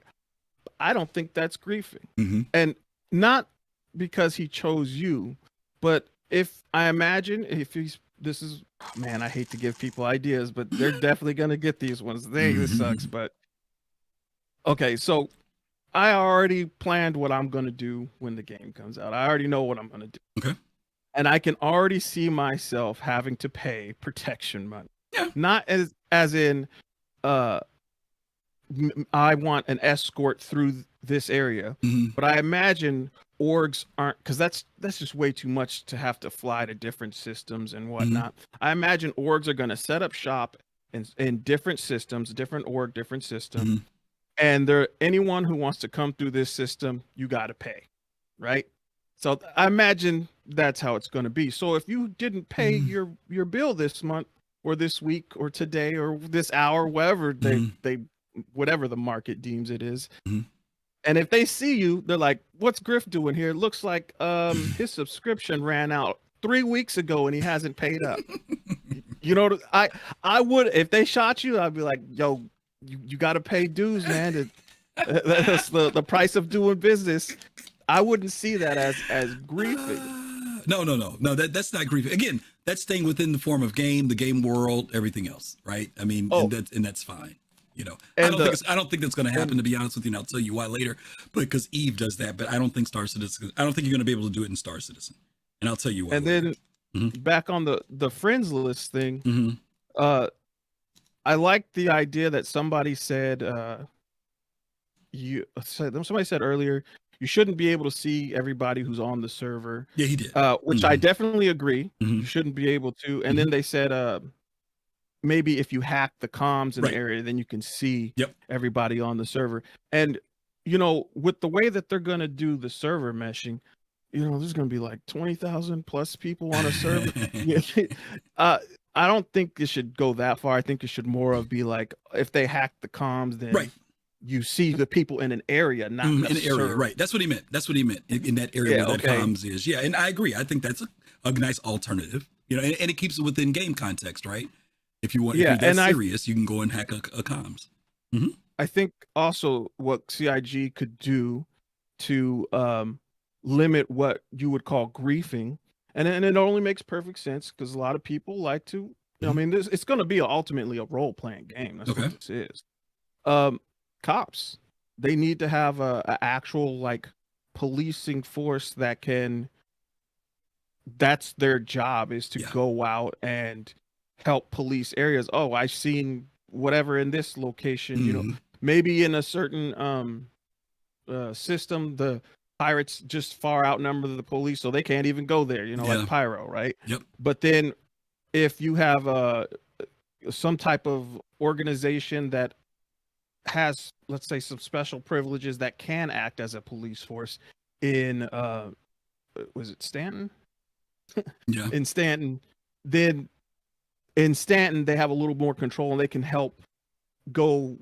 I don't think that's griefing. And not because he chose you, but if I imagine if he's, this is, man, I hate to give people ideas, but they're definitely going to get these ones. This sucks, but okay. So I already planned what I'm going to do when the game comes out. I already know what I'm going to do. Okay. And I can already see myself having to pay protection money. Yeah. Not as in, I want an escort through this area, but I imagine orgs aren't, because that's just way too much to have to fly to different systems and whatnot. I imagine orgs are going to set up shop in different systems, different org, different system, and anyone who wants to come through this system, you got to pay, right? So I imagine that's how it's going to be. So if you didn't pay your bill this month or this week or today or this hour, whatever whatever the market deems it is, and if they see you, they're like, "What's Griff doing here? It looks like his subscription ran out 3 weeks ago and he hasn't paid up." You know, I would, if they shot you, I'd be like, "Yo, you got to pay dues, man. That's the price of doing business." I wouldn't see that as griefing. No. That's not griefing. Again, that's staying within the form of game, the game world, everything else, right? I mean, and that's fine. You know, I don't think that's going to happen, to be honest with you. And I'll tell you why later. Because Eve does that, but I don't think Star Citizen. I don't think you're going to be able to do it in Star Citizen. And I'll tell you why. And later. Then back on the friends list thing, I like the idea that somebody said. Somebody said earlier, you shouldn't be able to see everybody who's on the server. Yeah, he did. Which I definitely agree. You shouldn't be able to. And then they said, maybe if you hack the comms in the area, then you can see everybody on the server. And, you know, with the way that they're going to do the server meshing, you know, there's going to be like 20,000 plus people on a server. I don't think it should go that far. I think it should more of be like, if they hack the comms, then you see the people in an area, not in an area, right? That's what he meant. That's what he meant in that area where that comms is. Yeah, and I agree. I think that's a nice alternative. You know, and it keeps it within game context, right? If you want, if you're that serious, you can go and hack a comms. I think also what CIG could do to limit what you would call griefing, and it only makes perfect sense because a lot of people like to. You know, I mean, it's going to be ultimately a role playing game. That's what this is. Cops, they need to have a actual like policing force that can. That's their job, is to go out and help police areas. Oh, I've seen whatever in this location. You know, maybe in a certain system, the pirates just far outnumber the police, so they can't even go there. You know, like Pyro, right? Yep. But then, if you have some type of organization that has, let's say, some special privileges that can act as a police force in was it Stanton? In Stanton, then in Stanton they have a little more control and they can help go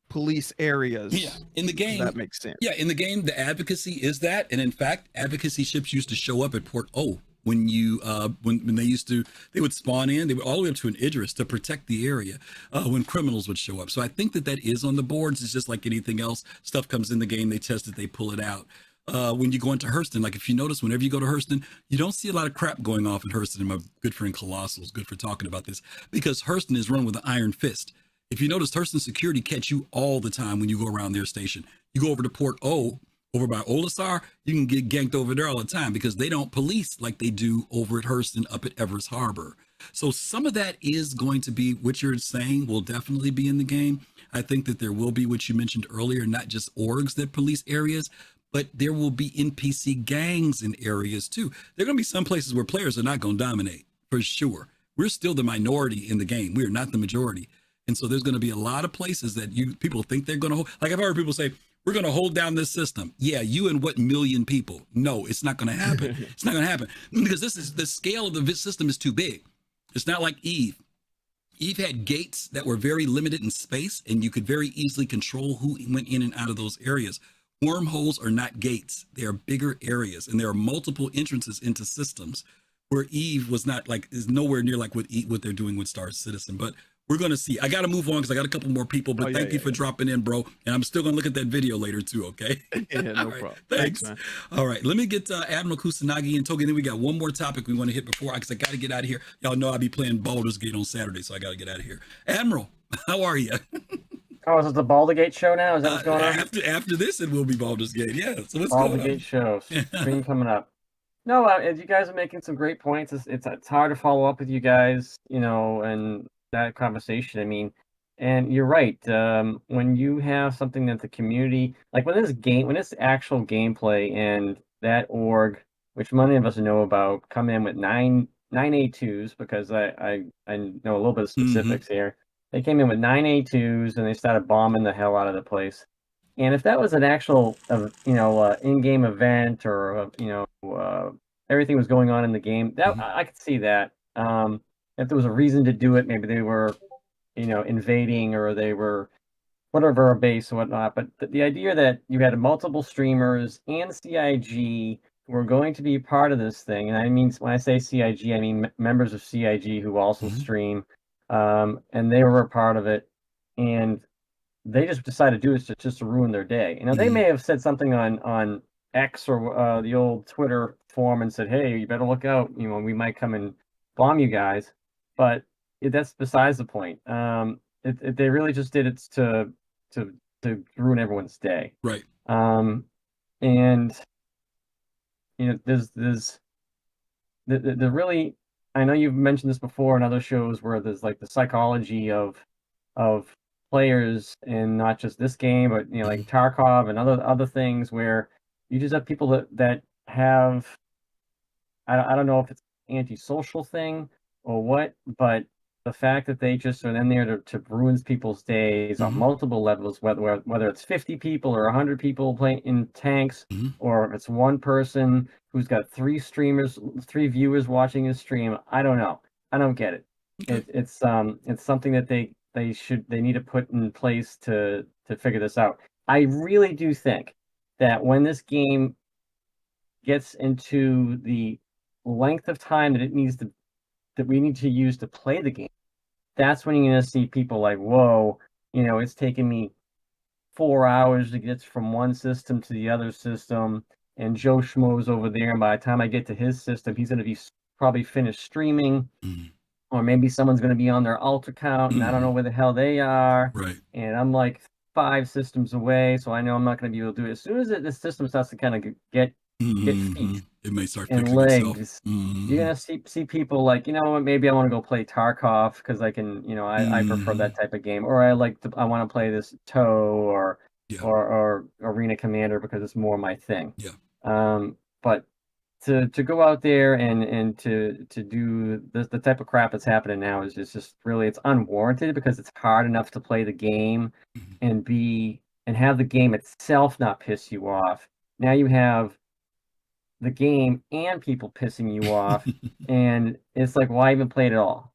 police areas. In the game, that makes sense. In the game, the advocacy is that, and in fact, advocacy ships used to show up at Port O when you when they would spawn in. They would all the way up to an Idris to protect the area when criminals would show up. So I think that is on the boards. It's just like anything else. Stuff comes in the game, they test it, they pull it out. when you go into Hurston. Like if you notice, whenever you go to Hurston, you don't see a lot of crap going off in Hurston. And my good friend Colossal's good for talking about this, because Hurston is run with an iron fist. If you notice, Hurston security catch you all the time when you go around their station. You go over to Port O, over by Olisar, you can get ganked over there all the time because they don't police like they do over at Hurston up at Everest Harbor. So some of that is going to be what you're saying will definitely be in the game. I think that there will be what you mentioned earlier, not just orgs that police areas, but there will be NPC gangs in areas too. There are going to be some places where players are not going to dominate, for sure. We're still the minority in the game. We are not the majority. And so there's going to be a lot of places that people think they're going to hold. Like I've heard people say, we're going to hold down this system. Yeah, you and what million people? No, it's not going to happen. It's not going to happen because the scale of the system is too big. It's not like Eve. Eve had gates that were very limited in space, and you could very easily control who went in and out of those areas. Wormholes are not gates. They are bigger areas, and there are multiple entrances into systems where Eve was not like, is nowhere near like what they're doing with Star Citizen. But we're going to see. I got to move on because I got a couple more people, but thank you for dropping in, bro. And I'm still going to look at that video later too, okay? Yeah, no right, problem. Thanks. Man. All right, let me get Admiral Kusanagi and Togi. Then we got one more topic we want to hit before, because I got to get out of here. Y'all know I'll be playing Baldur's Gate on Saturday, so I got to get out of here. Admiral, how are you? Oh, is it the Baldur's Gate show now? Is that what's going on? After this, it will be Baldur's Gate, yeah. So what's Baldur's going on? Gate show, stream coming up. No, you guys are making some great points. It's hard to follow up with you guys, and that conversation. I mean, and you're right. When you have something that the community, like when this actual gameplay and that org, which many of us know about, come in with nine A2s, because I know a little bit of specifics here. They came in with 9 A2s and they started bombing the hell out of the place. And if that was an actual, in-game event, or everything was going on in the game, that I could see that. If there was a reason to do it, maybe they were, invading, or they were whatever, a base or whatnot. But the idea that you had multiple streamers and CIG who were going to be part of this thing, and I mean, when I say CIG, I mean members of CIG who also stream, and they were a part of it, and they just decided to do this just to ruin their day. They may have said something on X or the old Twitter forum and said, "Hey, you better look out. We might come and bomb you guys." But that's besides the point. They really just did it to ruin everyone's day. Right. And there's the really, I know you've mentioned this before in other shows, where there's like the psychology of players, and not just this game, but like Tarkov and other things, where you just have people that have, I don't know if it's an antisocial thing or what, but the fact that they just are in there to ruin people's days on multiple levels, whether it's 50 people or 100 people playing in tanks, or if it's one person who's got 3 viewers watching his stream. I don't know. I don't get it. Okay. It's something that they need to put in place to figure this out. I really do think that when this game gets into the length of time that we need to use to play the game, that's when you're going to see people like, whoa, it's taking me 4 hours to get from one system to the other system, and Joe Schmo's over there, and by the time I get to his system, he's going to be probably finished streaming, or maybe someone's going to be on their alt account, and I don't know where the hell they are, right? And I'm like 5 systems away, so I know I'm not going to be able to do it. As soon as the system starts to kind of get feet, it may start and fixing legs. itself. You're gonna see people like, maybe I want to go play Tarkov because I can, I prefer that type of game, or I want to play this TOE or Arena Commander because it's more my thing. But to go out there and to do the type of crap that's happening now is just really, it's unwarranted, because it's hard enough to play the game and have the game itself not piss you off. Now you have the game and people pissing you off, and it's like, why even play it at all?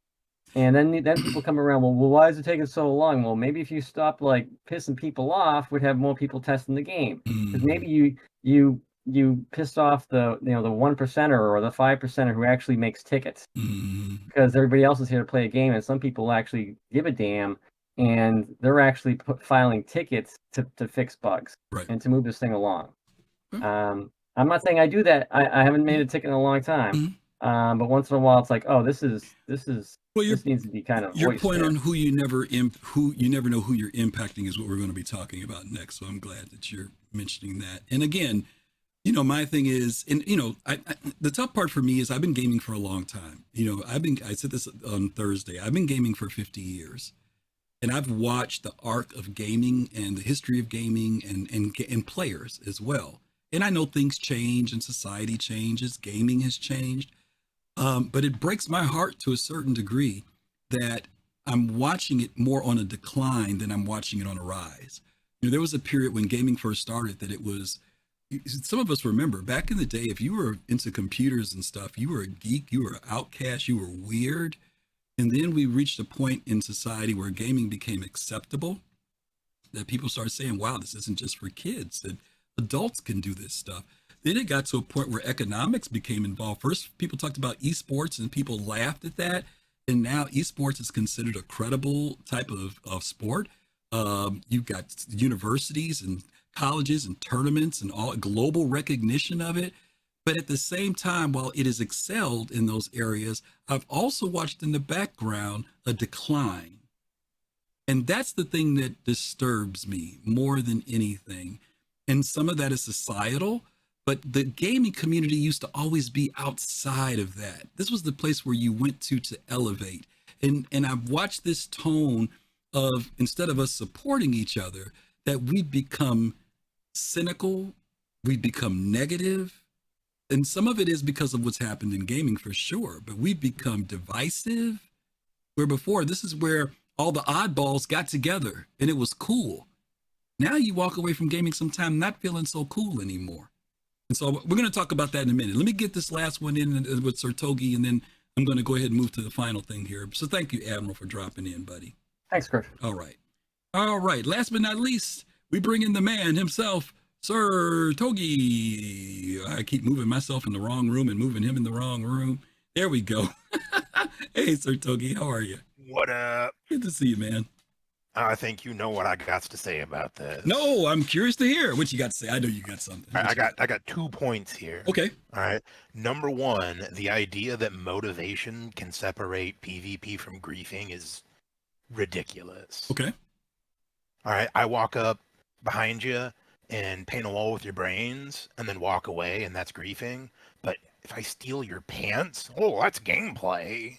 And then people come around, well, why is it taking so long? Well, maybe if you stop like pissing people off, we'd have more people testing the game. Because maybe you pissed off the 1%er or the 5%er who actually makes tickets, because everybody else is here to play a game, and some people actually give a damn, and they're actually filing tickets to fix bugs and to move this thing along. I'm not saying I do that. I haven't made a ticket in a long time. But once in a while, it's like, oh, this needs to be kind of your voiced point there. on who you never know who you're impacting is what we're going to be talking about next. So I'm glad that you're mentioning that. And again, my thing is, and the tough part for me is I've been gaming for a long time. I said this on Thursday. I've been gaming for 50 years, and I've watched the arc of gaming and the history of gaming and players as well. And I know things change and society changes. Gaming has changed. But it breaks my heart to a certain degree that I'm watching it more on a decline than I'm watching it on a rise. There was a period when gaming first started that it was, some of us remember back in the day, if you were into computers and stuff, you were a geek, you were an outcast, you were weird. And then we reached a point in society where gaming became acceptable, that people started saying, wow, this isn't just for kids, that adults can do this stuff. Then it got to a point where economics became involved. First, people talked about esports and people laughed at that. And now esports is considered a credible type of sport. You've got universities and colleges and tournaments and all global recognition of it. But at the same time, while it has excelled in those areas, I've also watched in the background a decline. And that's the thing that disturbs me more than anything. And some of that is societal. But the gaming community used to always be outside of that. This was the place where you went to elevate. And I've watched this tone of, instead of us supporting each other, that we've become cynical, we've become negative. And some of it is because of what's happened in gaming for sure, but we've become divisive. Where before, this is where all the oddballs got together and it was cool. Now you walk away from gaming sometime not feeling so cool anymore. And so we're going to talk about that in a minute. Let me get this last one in with Sir Togi, and then I'm going to go ahead and move to the final thing here. So thank you, Admiral, for dropping in, buddy. Thanks, Chris. All right. Last but not least, we bring in the man himself, Sir Togi. I keep moving myself in the wrong room and moving him in the wrong room. There we go. Hey, Sir Togi, how are you? What up? Good to see you, man. I think you know what I got to say about this. No, I'm curious to hear what you got to say. I know you got something. I got 2 points here. Okay. All right. Number one, the idea that motivation can separate PvP from griefing is ridiculous. Okay. All right. I walk up behind you and paint a wall with your brains and then walk away, and that's griefing. But if I steal your pants, oh, that's gameplay.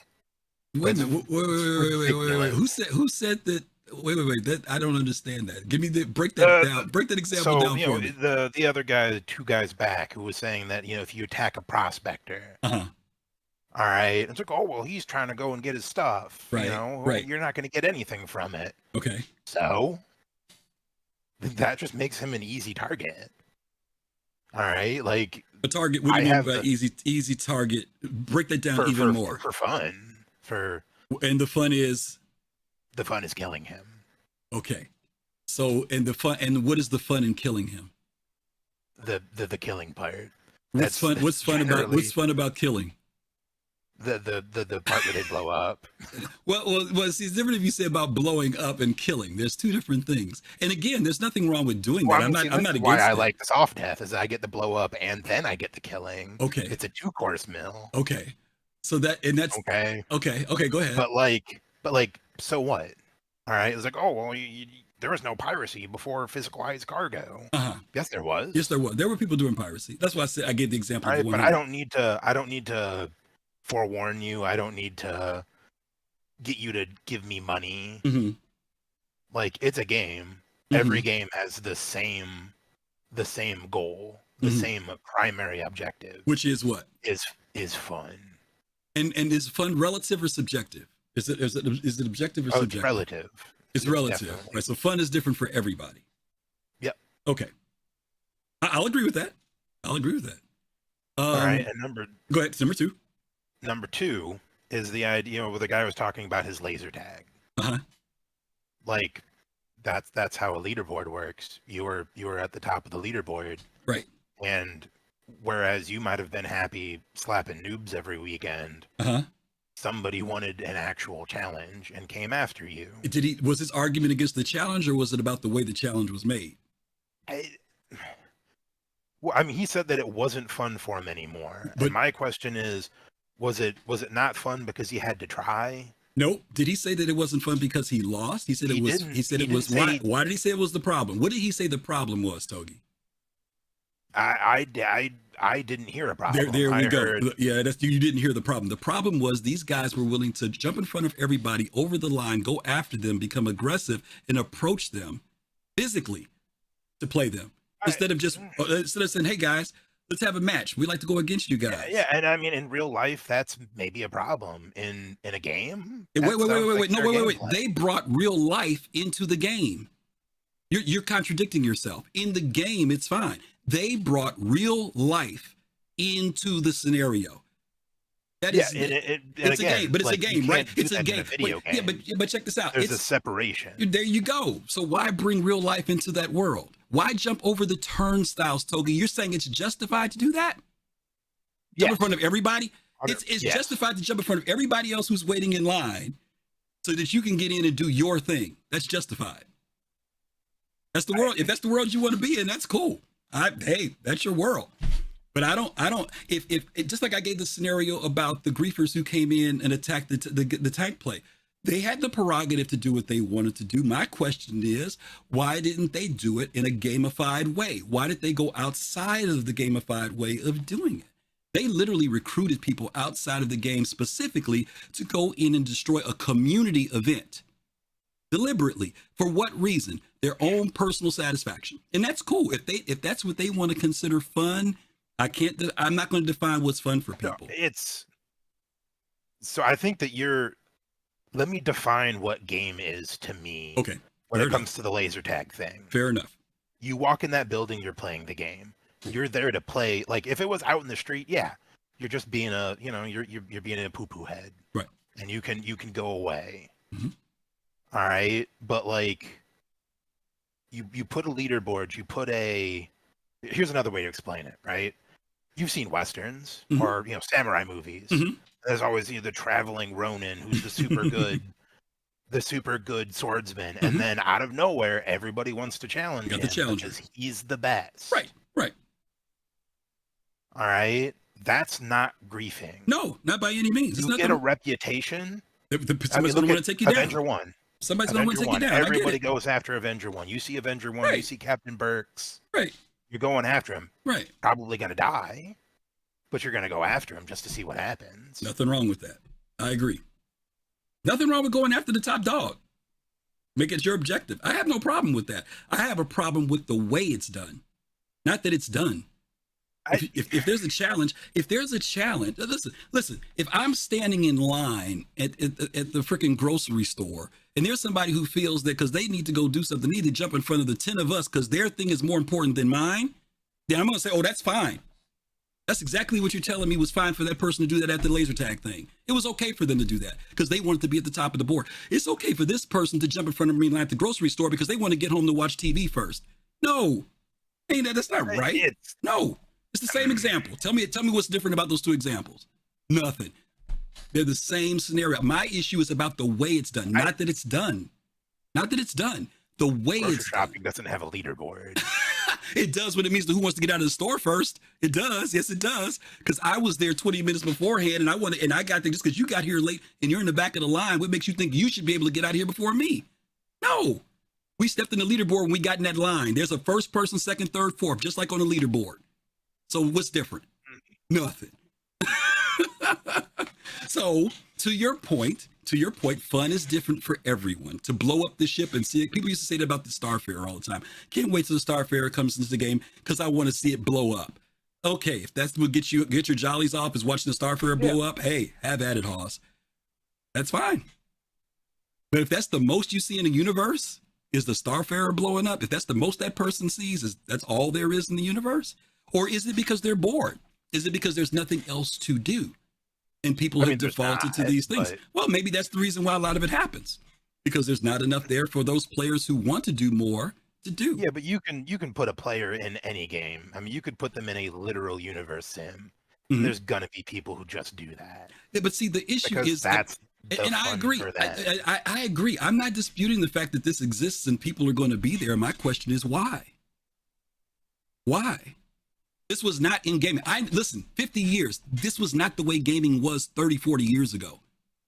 Wait a minute. Wait. Who said that? Wait. That I don't understand that. Give me break that down. Break that example down for me. The other guy, 2 guys back, who was saying that, if you attack a prospector, all right, it's like, oh well, he's trying to go and get his stuff. Right. Right. You're not going to get anything from it. Okay. So that just makes him an easy target. All right, like a target. What do you mean by easy target? Break that down even more. For fun. And the fun is killing him. Okay. So and what is the fun in killing him? The killing part. What's fun about killing? The part where they blow up. well, see, it's different if you say about blowing up and killing. There's 2 different things. And again, there's nothing wrong with doing that. I'm not against why that. I like the soft death is I get the blow up and then I get the killing. Okay. It's a 2-course meal. Okay. So that's okay. Okay, go ahead. But so what? All right, it's like, oh well, there was no piracy before physicalized cargo. Yes, there was. Yes, there was. There were people doing piracy. That's why I said I gave the example. Right, but I don't need to forewarn you. I don't need to get you to give me money. Mm-hmm. Like, it's a game. Every game has the same goal, the same primary objective, which is what is fun. And is fun relative or subjective? Is it objective or subjective? It's relative. It's relative, definitely. right? So fun is different for everybody. Yep. Okay. I'll agree with that. All right, and go ahead. Number 2. Number 2 is the idea where the guy was talking about his laser tag. Like, that's how a leaderboard works. You were at the top of the leaderboard, right? And whereas you might have been happy slapping noobs every weekend, somebody wanted an actual challenge and came after you. Was his argument against the challenge, or was it about the way the challenge was made? Well, I mean, he said that it wasn't fun for him anymore. But and my question is, was it not fun because he had to try? Nope. Did he say that it wasn't fun because he lost? He said it was. He said it was. Why did he say it was the problem? What did he say the problem was, Togi? I didn't hear a problem. There we go. Heard... Yeah, you didn't hear the problem. The problem was these guys were willing to jump in front of everybody, over the line, go after them, become aggressive, and approach them physically to play them instead of saying, "Hey guys, let's have a match. We like to go against you guys." Yeah, and I mean, in real life, that's maybe a problem. In a game. Wait. They brought real life into the game. You're contradicting yourself. In the game, it's fine. They brought real life into the scenario. That is, it's a game, but it's a game, right? It's a game. Yeah, but check this out. There's a separation. There you go. So why bring real life into that world? Why jump over the turnstiles, Togi? You're saying it's justified to do that? Jump in front of everybody? It's justified to jump in front of everybody else who's waiting in line so that you can get in and do your thing. That's justified. That's the world. If that's the world you want to be in, that's cool. Hey, that's your world. But I don't. If just like I gave the scenario about the griefers who came in and attacked the tank play, they had the prerogative to do what they wanted to do. My question is, why didn't they do it in a gamified way? Why did they go outside of the gamified way of doing it? They literally recruited people outside of the game specifically to go in and destroy a community event. Deliberately. For what reason? Their own personal satisfaction. And that's cool. If that's what they want to consider fun, I'm not going to define what's fun for people. So I think that let me define what game is to me. Okay. When it comes to the laser tag thing. Fair enough. You walk in that building, you're playing the game. You're there to play. Like if it was out in the street, yeah, you're just being you're being a poo-poo head. Right. And you can go away. Mm-hmm. All right. But like you put a leaderboard, here's another way to explain it, right? You've seen Westerns or, samurai movies. Mm-hmm. There's always the traveling Ronin who's the super good swordsman. And then out of nowhere, everybody wants to challenge him because he's the best. Right. All right. That's not griefing. No, not by any means. You get a reputation. Somebody's going to want to take you down. Avenger 1. Somebody's going to want to take you down. Everybody goes after Avenger 1. You see Avenger 1, you see Captain Burks. Right. You're going after him. Right. Probably going to die, but you're going to go after him just to see what happens. Nothing wrong with that. I agree. Nothing wrong with going after the top dog. Make it your objective. I have no problem with that. I have a problem with the way it's done. Not that it's done. If there's a challenge, listen, if I'm standing in line at the freaking grocery store and there's somebody who feels that because they need to go do something, need to jump in front of the 10 of us because their thing is more important than mine, then I'm going to say, oh, that's fine. That's exactly what you're telling me was fine for that person to do that at the laser tag thing. It was okay for them to do that because they wanted to be at the top of the board. It's okay for this person to jump in front of me in line at the grocery store because they want to get home to watch TV first. No, that's not right. No. It's the same example. Tell me what's different about those two examples. Nothing. They're the same scenario. My issue is about the way it's done, not that it's done. Not that it's done. The way it's shopping doesn't have a leaderboard. It does when it means who wants to get out of the store first. It does. Yes, it does. Because I was there 20 minutes beforehand and I got there just because you got here late and you're in the back of the line. What makes you think you should be able to get out here before me? No. We stepped in the leaderboard when we got in that line. There's a first person, second, third, fourth, just like on the leaderboard. So what's different? Nothing. So to your point, fun is different for everyone. To blow up the ship and see it. People used to say that about the Starfarer all the time. Can't wait till the Starfarer comes into the game because I want to see it blow up. Okay, if that's what get your jollies off is watching the Starfarer blow up, hey, have at it, Hoss. That's fine. But if that's the most you see in the universe, is the Starfarer blowing up? If that's the most that person sees, that's all there is in the universe? Or is it because they're bored? Is it because there's nothing else to do? And people have defaulted to these things. Well, maybe that's the reason why a lot of it happens. Because there's not enough there for those players who want to do more to do. Yeah, but you can put a player in any game. I mean, you could put them in a literal universe sim. Mm-hmm. There's going to be people who just do that. Yeah, but see, the issue is that's and I agree. I agree. I'm not disputing the fact that this exists and people are going to be there. My question is why? Why? This was not in gaming. Listen, 50 years, this was not the way gaming was 30, 40 years ago.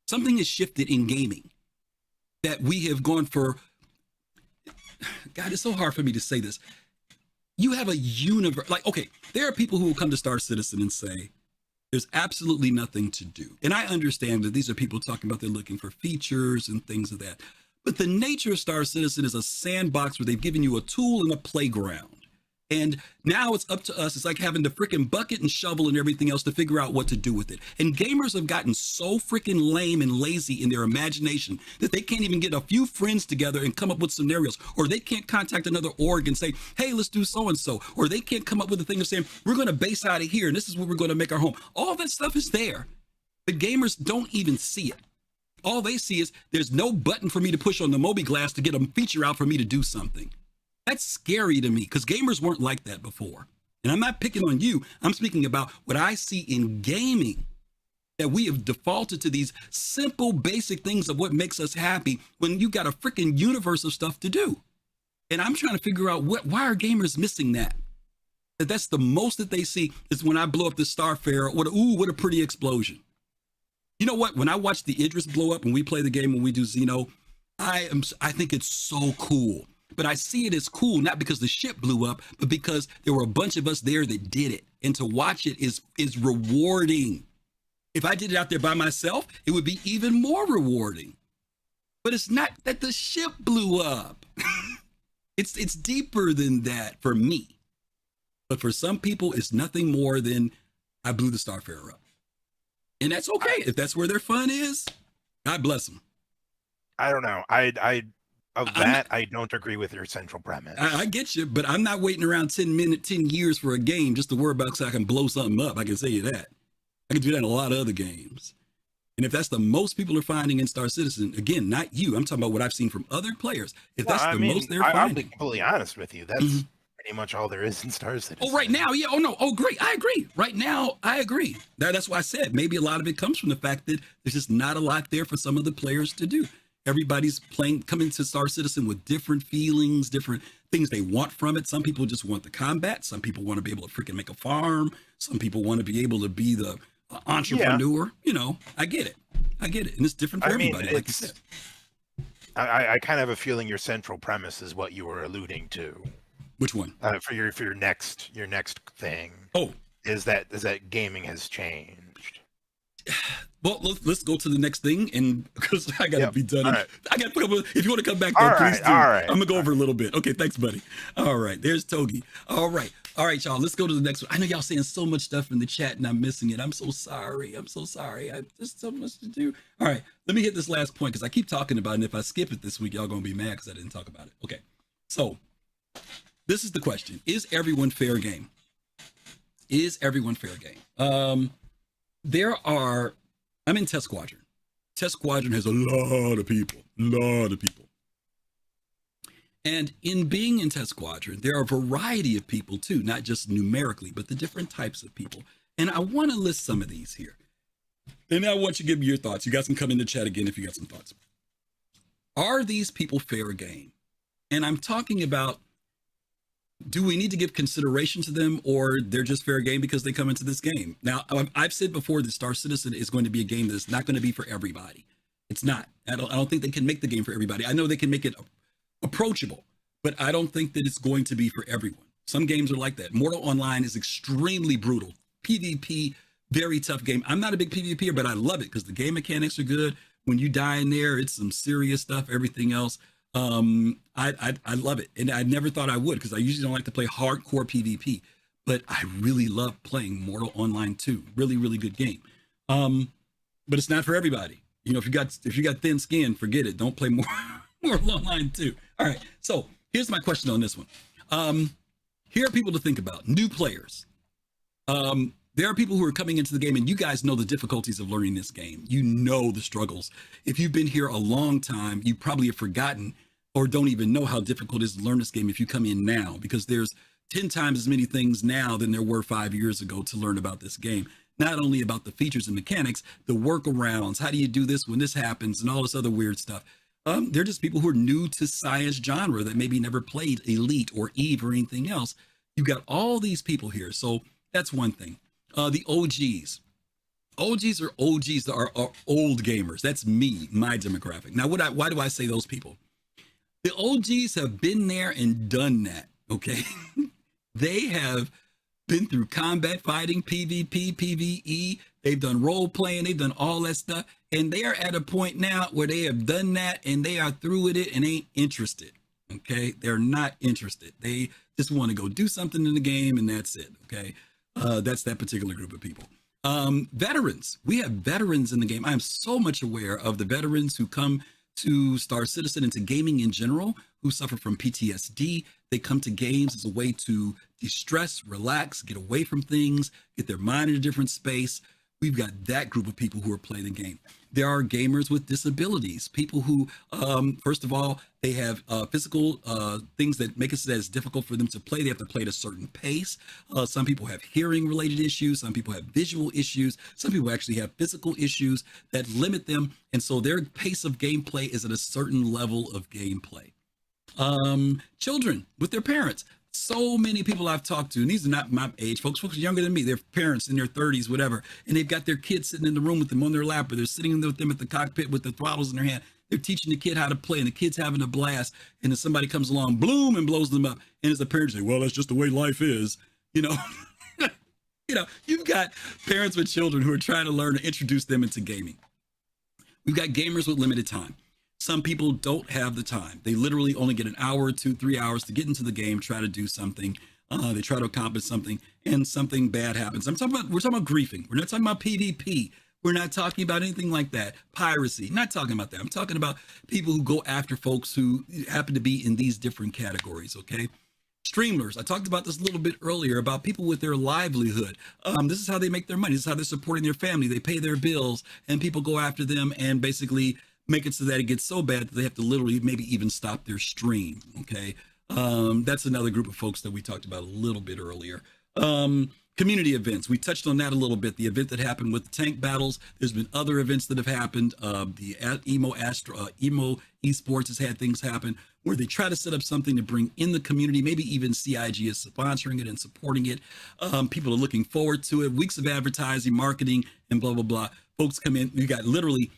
Something has shifted in gaming that we have gone for. God, it's so hard for me to say this. You have a universe, like, okay, there are people who will come to Star Citizen and say, there's absolutely nothing to do. And I understand that these are people talking about they're looking for features and things of that. But the nature of Star Citizen is a sandbox where they've given you a tool and a playground. And now it's up to us. It's like having the freaking bucket and shovel and everything else to figure out what to do with it. And gamers have gotten so freaking lame and lazy in their imagination that they can't even get a few friends together and come up with scenarios, or they can't contact another org and say, hey, let's do so-and-so, or they can't come up with a thing of saying, we're going to base out of here and this is where we're going to make our home. All that stuff is there, but gamers don't even see it. All they see is there's no button for me to push on the Moby Glass to get a feature out for me to do something. That's scary to me because gamers weren't like that before. And I'm not picking on you. I'm speaking about what I see in gaming, that we have defaulted to these simple, basic things of what makes us happy when you got a freaking universe of stuff to do. And I'm trying to figure out why are gamers missing that? That's the most that they see is when I blow up the Starfarer. What a pretty explosion. You know what? When I watch the Idris blow up and we play the game when we do Xeno, I think it's so cool. But I see it as cool, not because the ship blew up, but because there were a bunch of us there that did it. And to watch it is rewarding. If I did it out there by myself, it would be even more rewarding. But it's not that the ship blew up. It's deeper than that for me. But for some people, it's nothing more than I blew the Starfarer up. And that's okay. If that's where their fun is, God bless them. I don't know. I don't agree with your central premise. I get you, but I'm not waiting around 10 years for a game just to worry about so I can blow something up. I can say you that. I can do that in a lot of other games. And if that's the most people are finding in Star Citizen, again, not you, I'm talking about what I've seen from other players. If that's most they're finding. I'll be completely honest with you. That's pretty much all there is in Star Citizen. Oh, right now, yeah. Oh, no. Oh, great. I agree. Right now, I agree. That's why I said maybe a lot of it comes from the fact that there's just not a lot there for some of the players to do. Everybody's coming to Star Citizen with different feelings, different things they want from it. Some people just want the combat. Some people want to be able to freaking make a farm. Some people want to be able to be the entrepreneur. Yeah. You know, I get it. And it's different for everybody, like you said. I kind of have a feeling your central premise is what you were alluding to. Which one? For your next thing. Oh, is that gaming has changed. Well, let's go to the next thing, and because I gotta be done. Right. I gotta put up. If you want to come back, though, please do. All right. I'm gonna go over a little bit. Okay, thanks, buddy. All right, there's Togi. All right, y'all. Let's go to the next one. I know y'all saying so much stuff in the chat, and I'm missing it. I'm so sorry. There's so much to do. All right, let me hit this last point because I keep talking about it. And if I skip it this week, y'all gonna be mad because I didn't talk about it. Okay, so this is the question: is everyone fair game? Is everyone fair game? I'm in Test Squadron. Test Squadron has a lot of people. And in being in Test Squadron, there are a variety of people too, not just numerically, but the different types of people. And I want to list some of these here. And I want you to give me your thoughts. You guys can come in the chat again if you got some thoughts. Are these people fair game? And I'm talking about, do we need to give consideration to them, or they're just fair game because they come into this game? Now, I've said before that Star Citizen is going to be a game that's not going to be for everybody. It's not. I don't think they can make the game for everybody. I know they can make it approachable, but I don't think that it's going to be for everyone. Some games are like that. Mortal Online is extremely brutal. PvP, very tough game. I'm not a big PvPer, but I love it because the game mechanics are good. When you die in there, it's some serious stuff. Everything else. I love it, and I never thought I would because I usually don't like to play hardcore PvP, but I really love playing Mortal Online 2. Really, really good game. But it's not for everybody. You know, if you got thin skin, forget it. Don't play Mortal Online 2. All right. So here's my question on this one. Here are people to think about. New players. There are people who are coming into the game, and you guys know the difficulties of learning this game. You know the struggles. If you've been here a long time, you probably have forgotten or don't even know how difficult it is to learn this game if you come in now, because there's 10 times as many things now than there were 5 years ago to learn about this game. Not only about the features and mechanics, the workarounds, how do you do this when this happens, and all this other weird stuff. They're just people who are new to science genre that maybe never played Elite or Eve or anything else. You've got all these people here. So that's one thing. The OGs. OGs are OGs that are old gamers. That's me, my demographic. Now, why do I say those people? The OGs have been there and done that, okay? They have been through combat fighting, PvP, PvE. They've done role playing. They've done all that stuff. And they are at a point now where they have done that and they are through with it and ain't interested, okay? They're not interested. They just want to go do something in the game and that's it, okay? That's that particular group of people. Veterans. We have veterans in the game. I am so much aware of the veterans who come to Star Citizen and to gaming in general, who suffer from PTSD. They come to games as a way to de-stress, relax, get away from things, get their mind in a different space. We've got that group of people who are playing the game. There are gamers with disabilities, people who, first of all, they have physical things that make it as difficult for them to play. They have to play at a certain pace. Some people have hearing related issues. Some people have visual issues. Some people actually have physical issues that limit them. And so their pace of gameplay is at a certain level of gameplay. Children with their parents. So many people I've talked to, and these are not my age, folks are younger than me, they're parents in their 30s, whatever, and they've got their kids sitting in the room with them on their lap, or they're sitting with them at the cockpit with the throttles in their hand. They're teaching the kid how to play, and the kid's having a blast, and then somebody comes along, bloom, and blows them up, and as a parent, say, well, that's just the way life is, you know. You know, you've got parents with children who are trying to learn to introduce them into gaming. We've got gamers with limited time. Some people don't have the time. They literally only get an hour, 2, 3 hours to get into the game, try to do something. They try to accomplish something, and something bad happens. We're talking about griefing. We're not talking about PvP. We're not talking about anything like that. Piracy. Not talking about that. I'm talking about people who go after folks who happen to be in these different categories, okay? Streamers. I talked about this a little bit earlier about people with their livelihood. This is how they make their money. This is how they're supporting their family. They pay their bills, and people go after them and basically make it so that it gets so bad that they have to literally maybe even stop their stream, okay? That's another group of folks that we talked about a little bit earlier. Community events. We touched on that a little bit. The event that happened with the tank battles. There's been other events that have happened. The Emo Esports has had things happen where they try to set up something to bring in the community. Maybe even CIG is sponsoring it and supporting it. People are looking forward to it. Weeks of advertising, marketing, and blah, blah, blah. Folks come in. We got literally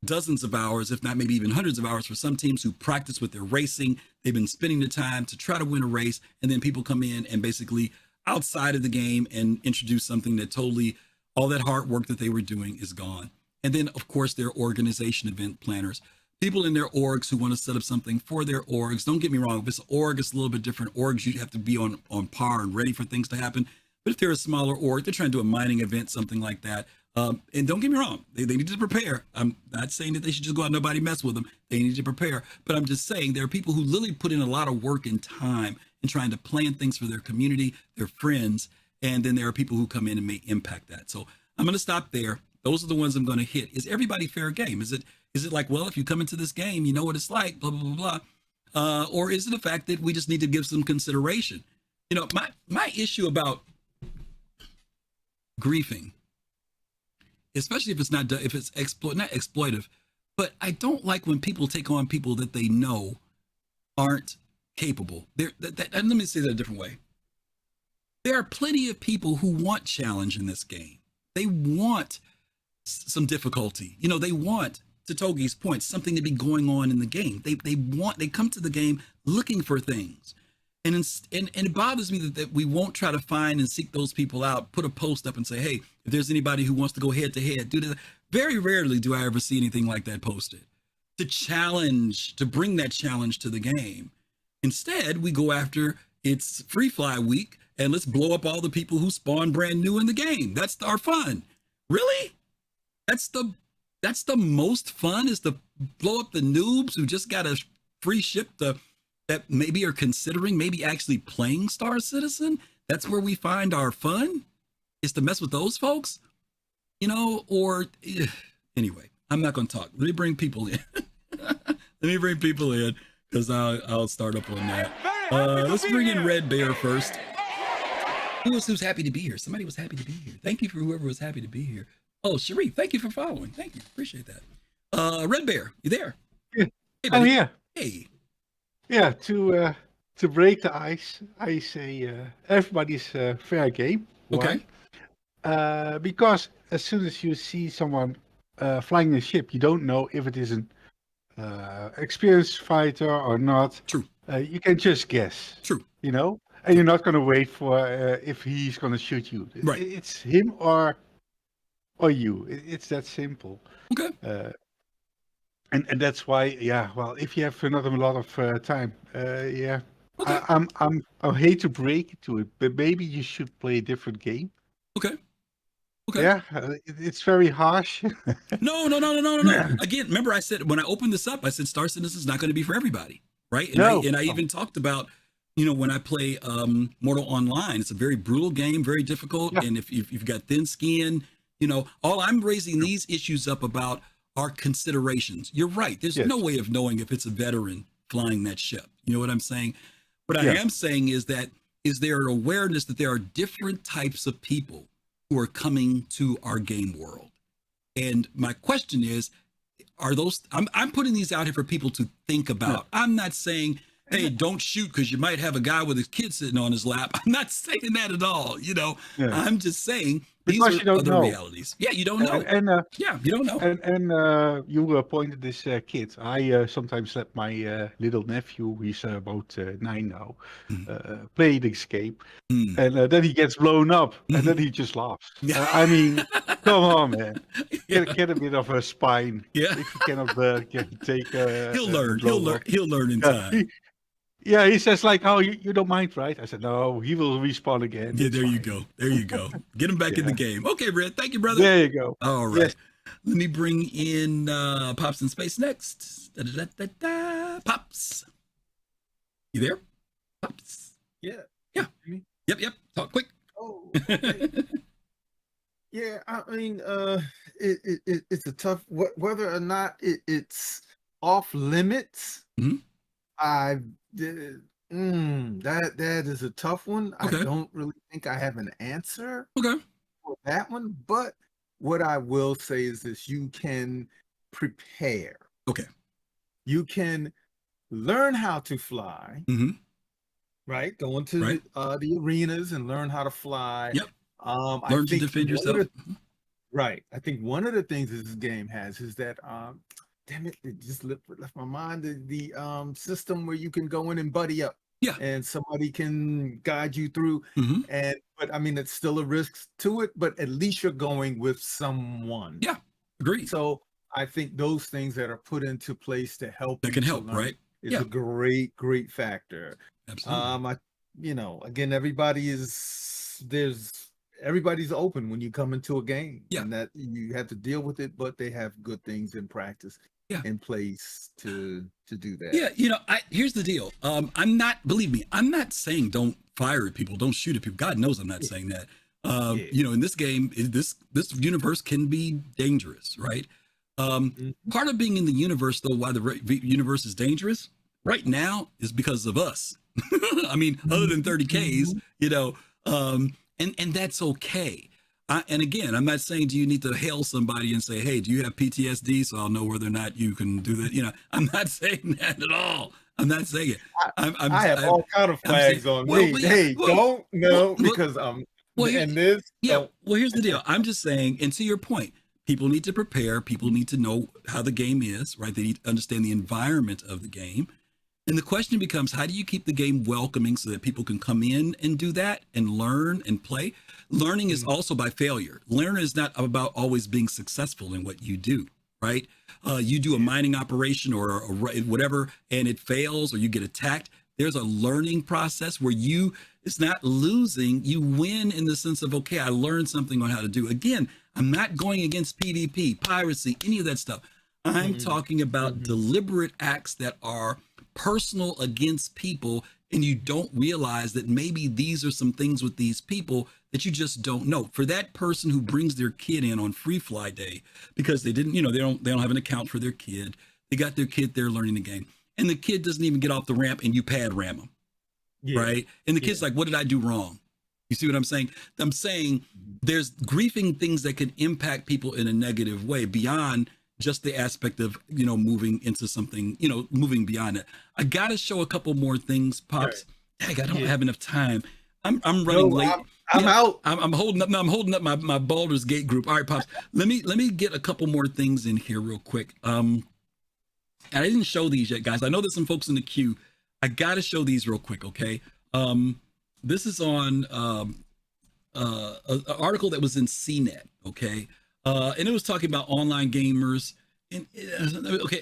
dozens of hours, if not maybe even hundreds of hours for some teams who practice with their racing. They've been spending the time to try to win a race, and then people come in and basically outside of the game and introduce something that totally, all that hard work that they were doing is gone. And then, of course, their organization event planners, people in their orgs who want to set up something for their orgs. Don't get me wrong, if it's an org, it's a little bit different. Orgs, you have to be on par and ready for things to happen. But if they're a smaller org, they're trying to do a mining event, something like that. And don't get me wrong, they need to prepare. I'm not saying that they should just go out and nobody mess with them. They need to prepare. But I'm just saying there are people who literally put in a lot of work and time in trying to plan things for their community, their friends, and then there are people who come in and may impact that. So I'm going to stop there. Those are the ones I'm going to hit. Is everybody fair game? Is it like, well, if you come into this game, you know what it's like, blah, blah, blah, blah. Or is it the fact that we just need to give some consideration? You know, my issue about griefing, especially if it's not exploitive, but I don't like when people take on people that they know aren't capable. And let me say that a different way. There are plenty of people who want challenge in this game. They want some difficulty. You know, they want, to Togi's point, something to be going on in the game. They come to the game looking for things. And it bothers me that we won't try to find and seek those people out, put a post up and say, hey, if there's anybody who wants to go head to head, do that. Very rarely do I ever see anything like that posted. To bring that challenge to the game. Instead, we go after it's Free Fly Week and let's blow up all the people who spawn brand new in the game. That's our fun. Really? That's the most fun, is to blow up the noobs who just got a free ship that maybe are considering maybe actually playing Star Citizen. That's where we find our fun, is to mess with those folks, you know. Or anyway, I'm not going to talk. Let me bring people in. Because I'll start up on that. Let's bring in Red Bear first. Who's happy to be here? Somebody was happy to be here. Thank you for whoever was happy to be here. Oh, Sharif, thank you for following. Thank you. Appreciate that. Red Bear, you there? Yeah. Hey, Oh, yeah. Hey. Yeah, to to break the ice, I say everybody's fair game. Okay. Why? Because as soon as you see someone flying a ship, you don't know if it is an experienced fighter or not. True. You can just guess. True. You know, and you're not going to wait for if he's going to shoot you. Right. It's him or you. It's that simple. Okay. And that's why, yeah. Well, if you have not a lot of time, yeah. Okay. I hate to break it to it, but maybe you should play a different game. Okay. Okay. Yeah, it's very harsh. No. Again, remember I said when I opened this up, I said Star Citizen is not going to be for everybody, right? And I even talked about, when I play Mortal Online, it's a very brutal game, very difficult, and if you've got thin skin, all I'm raising these issues up about are considerations. You're right. There's no way of knowing if it's a veteran flying that ship. You know what I'm saying? What I am saying is there an awareness that there are different types of people who are coming to our game world? And my question is, are those, I'm putting these out here for people to think about. I'm not saying, hey, don't shoot because you might have a guy with his kid sitting on his lap. I'm not saying that at all. I'm just saying these are other realities. Yeah, you don't know. You don't know. And you pointed this kid. I sometimes let my little nephew, he's about 9 now, play this game. And then he gets blown up and then he just laughs. I mean, come on, man. Get a bit of a spine. Yeah. If you cannot take he'll learn. He'll learn in time. Yeah, he says like, "Oh, you don't mind, right?" I said, "No, he will respawn again." Yeah, there you go. Get him back in the game. Okay, Red. Thank you, brother. There you go. All right. Yes. Let me bring in Pops in Space next. Pops. You there? Pops. Yeah. Yep. Talk quick. Oh, okay. Yeah, I mean, it's a tough, whether or not it's off limits. That is a tough one. Okay. I don't really think I have an answer for that one. But what I will say is this: you can prepare. Okay. You can learn how to fly. Right. Go into the arenas and learn how to fly. Yep. Learn to defend yourself. Right. I think one of the things that this game has is that damn it just left my mind, the system where you can go in and buddy up. Yeah. And somebody can guide you through. But I mean, it's still a risk to it, but at least you're going with someone. Yeah. Agreed. So I think those things that are put into place to help that can help, right? Is a great factor. Absolutely. Again, everybody's open when you come into a game. Yeah. And that you have to deal with it, but they have good things in practice in place to do that. Yeah, here's the deal. I'm not saying don't fire at people, don't shoot at people. God knows I'm not saying that. In this game, this universe can be dangerous, right? Part of being in the universe, though, why the universe is dangerous right now is because of us. I mean, other than 30Ks, and that's okay. And again, I'm not saying do you need to hail somebody and say, hey, do you have PTSD? So I'll know whether or not you can do that. I'm not saying that at all. I'm not saying it. I have all kind of flags on me. Because here's the deal. I'm just saying, and to your point, people need to prepare. People need to know how the game is, right? They need to understand the environment of the game. And the question becomes, how do you keep the game welcoming so that people can come in and do that and learn and play? Learning is also by failure. Learning is not about always being successful in what you do, right? You do a mining operation or whatever, and it fails or you get attacked. There's a learning process where it's not losing. You win in the sense of, okay, I learned something on how to do. Again, I'm not going against PvP, piracy, any of that stuff. I'm talking about deliberate acts that are personal against people, and you don't realize that maybe these are some things with these people that you just don't know. For that person who brings their kid in on free fly day because they didn't, they don't have an account for their kid. They got their kid there learning the game, and the kid doesn't even get off the ramp, and you pad ram them, right? And the kid's like, "What did I do wrong?" You see what I'm saying? I'm saying there's griefing things that can impact people in a negative way beyond just the aspect of, moving into something, moving beyond it. I got to show a couple more things, Pops. Dang, I don't have enough time. I'm running late. I'm out. I'm holding up. No, I'm holding up my Baldur's Gate group. All right, Pops. Let me get a couple more things in here real quick. And I didn't show these yet, guys. I know there's some folks in the queue. I got to show these real quick, okay? This is on an article that was in CNET, okay? And it was talking about online gamers.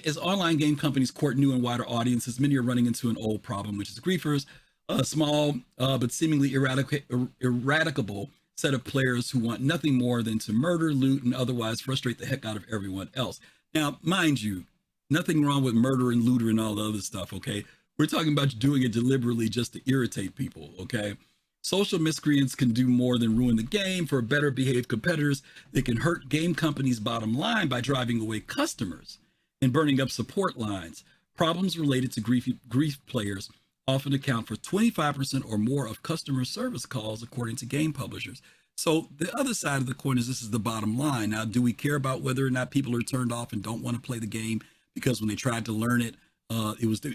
As online game companies court new and wider audiences, many are running into an old problem, which is griefers, a small but seemingly eradicable set of players who want nothing more than to murder, loot, and otherwise frustrate the heck out of everyone else. Now, mind you, nothing wrong with murder and looter and all the other stuff, okay? We're talking about doing it deliberately just to irritate people, okay? Social miscreants can do more than ruin the game. For better behaved competitors, they can hurt game companies' bottom line by driving away customers and burning up support lines. Problems related to grief players often account for 25% or more of customer service calls, according to game publishers. So the other side of the coin is this is the bottom line. Now, do we care about whether or not people are turned off and don't want to play the game because when they tried to learn it,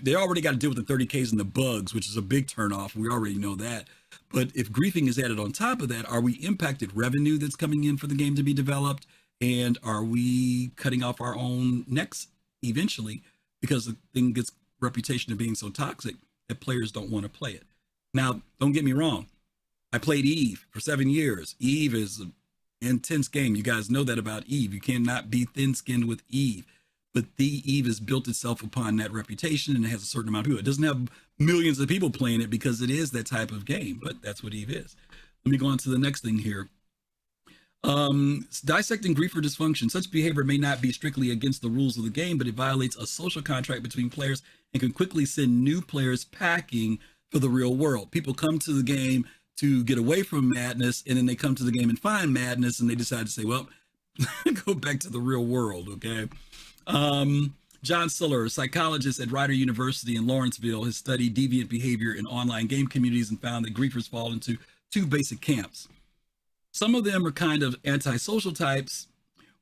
they already got to deal with the 30Ks and the bugs, which is a big turnoff. We already know that. But if griefing is added on top of that, are we impacted revenue that's coming in for the game to be developed? And are we cutting off our own necks eventually because the thing gets reputation of being so toxic that players don't want to play it? Now, don't get me wrong. I played Eve for 7 years. Eve is an intense game. You guys know that about Eve. You cannot be thin-skinned with Eve. But the Eve has built itself upon that reputation and it has a certain amount of people. It doesn't have millions of people playing it because it is that type of game, but that's what Eve is. Let me go on to the next thing here. Dissecting griefer dysfunction. Such behavior may not be strictly against the rules of the game, but it violates a social contract between players and can quickly send new players packing for the real world. People come to the game to get away from madness, and then they come to the game and find madness, and they decide to say, well, go back to the real world, okay? John Suller, a psychologist at Rider University in Lawrenceville, has studied deviant behavior in online game communities and found that griefers fall into two basic camps. Some of them are kind of antisocial types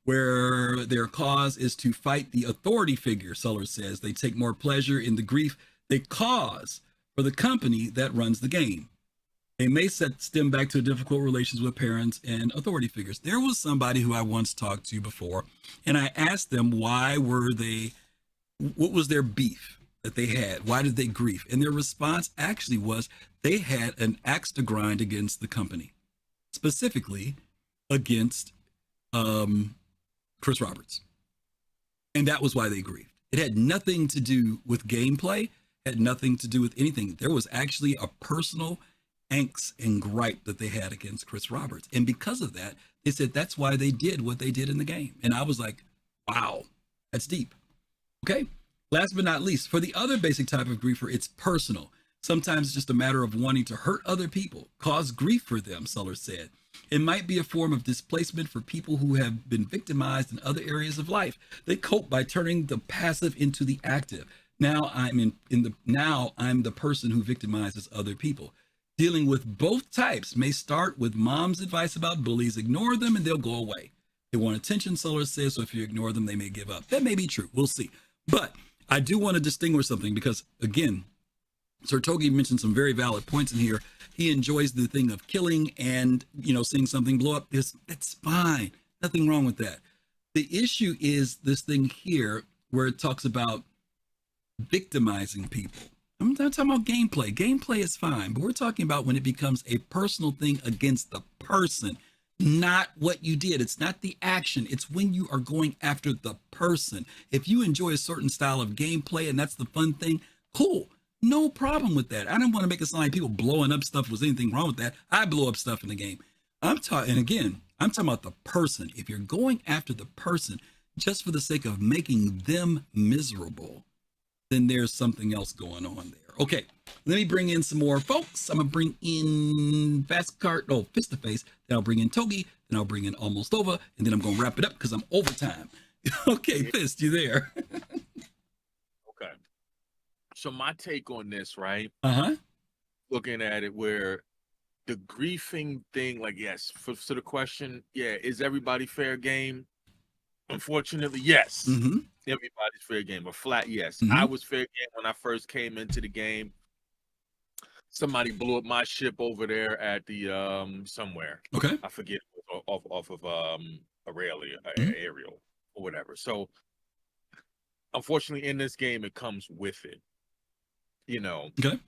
where their cause is to fight the authority figure, Suller says. They take more pleasure in the grief they cause for the company that runs the game. They may stem back to difficult relations with parents and authority figures. There was somebody who I once talked to before, and I asked them what was their beef that they had? Why did they grieve? And their response actually was they had an axe to grind against the company, specifically against Chris Roberts. And that was why they grieved. It had nothing to do with gameplay, had nothing to do with anything. There was actually a personal angst and gripe that they had against Chris Roberts. And because of that, they said that's why they did what they did in the game. And I was like, wow, that's deep. Okay. Last but not least, for the other basic type of griefer, it's personal. Sometimes it's just a matter of wanting to hurt other people, cause grief for them, Suller said. It might be a form of displacement for people who have been victimized in other areas of life. They cope by turning the passive into the active. Now I'm the person who victimizes other people. Dealing with both types may start with mom's advice about bullies. Ignore them and they'll go away. They want attention, Suller says, so if you ignore them, they may give up. That may be true. We'll see. But I do want to distinguish something because, again, Sir Togi mentioned some very valid points in here. He enjoys the thing of killing and, seeing something blow up. That's fine. Nothing wrong with that. The issue is this thing here where it talks about victimizing people. I'm not talking about gameplay. Gameplay is fine, but we're talking about when it becomes a personal thing against the person, not what you did. It's not the action. It's when you are going after the person. If you enjoy a certain style of gameplay and that's the fun thing, cool. No problem with that. I don't want to make it sound like people blowing up stuff was anything wrong with that. I blow up stuff in the game. I'm talking about the person. If you're going after the person just for the sake of making them miserable, then there's something else going on there. Okay, let me bring in some more folks. I'm gonna bring in Fist to Face, then I'll bring in Togi, then I'll bring in Almost Over, and then I'm gonna wrap it up because I'm overtime. Okay, Fist, you there? Okay. So my take on this, right? Uh-huh. Looking at it where the griefing thing, like, yes, for the question, yeah, is everybody fair game? Unfortunately, yes. Mm-hmm. Everybody's fair game. A flat yes. Mm-hmm. I was fair game when I first came into the game. Somebody blew up my ship over there at the somewhere. Okay. I forget, off of aerial or whatever. So unfortunately in this game it comes with it. You know. Okay.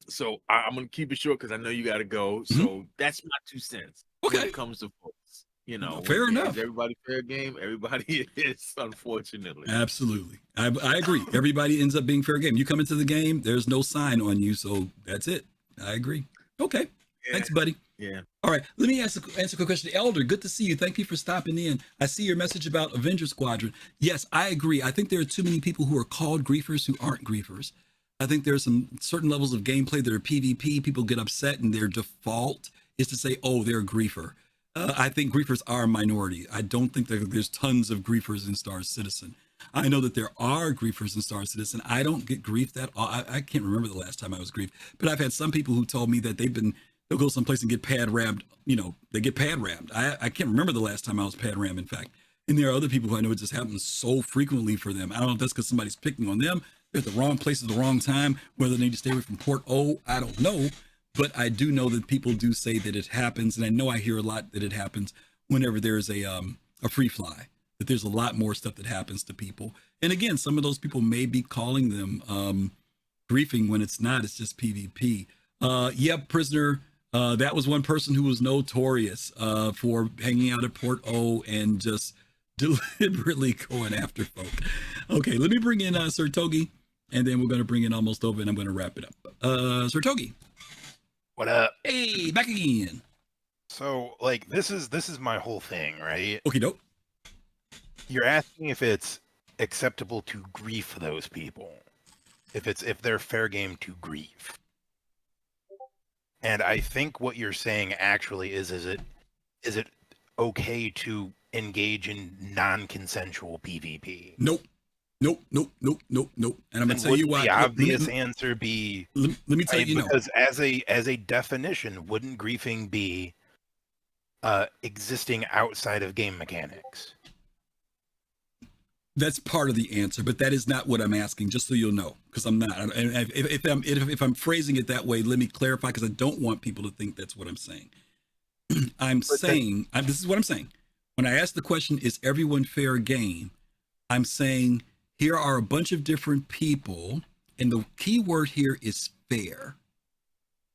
So I'm gonna keep it short because I know you gotta go. So that's my 2 cents. Okay. When it comes to folks. You know, Fair enough. Is everybody fair game? Everybody is, unfortunately. Absolutely. I agree. Everybody ends up being fair game. You come into the game, there's no sign on you, so that's it. I agree. Okay. Yeah. Thanks, buddy. Yeah. All right. Let me answer a quick question. Elder, good to see you. Thank you for stopping in. I see your message about Avenger Squadron. Yes, I agree. I think there are too many people who are called griefers who aren't griefers. I think there's some certain levels of gameplay that are PvP. People get upset and their default is to say, oh, they're a griefer. I think griefers are a minority. I don't think there's tons of griefers in Star Citizen. I know that there are griefers in Star Citizen. I don't get griefed that. I can't remember the last time I was griefed, but I've had some people who told me that they'll go someplace and get pad rammed. You know, they get pad rammed. I can't remember the last time I was pad rammed, in fact. And there are other people who I know it just happens so frequently for them. I don't know if that's because somebody's picking on them. They're at the wrong place at the wrong time, whether they need to stay away from port O, I don't know. But I do know that people do say that it happens, and I know I hear a lot that it happens whenever there's a free fly, that there's a lot more stuff that happens to people. And again, some of those people may be calling them griefing when it's not, it's just PvP. Yep, prisoner, that was one person who was notorious for hanging out at Port O and just deliberately going after folk. Okay, let me bring in Sir Togi, and then we're going to bring in Almost Over, and I'm going to wrap it up. Sir Togi. What up? Hey, back again. So, like, this is my whole thing, right? Okay, dope. You're asking if it's acceptable to grief those people, if they're fair game to grief. And I think what you're saying actually is it okay to engage in non-consensual PvP? Nope. And I'm gonna tell you why. The obvious answer be let me tell you, because as a definition, wouldn't griefing be existing outside of game mechanics? That's part of the answer, but that is not what I'm asking. Just so you'll know, because I'm not. And if I'm phrasing it that way, let me clarify, because I don't want people to think that's what I'm saying. This is what I'm saying. When I ask the question, is everyone fair game? I'm saying here are a bunch of different people, and the key word here is fair.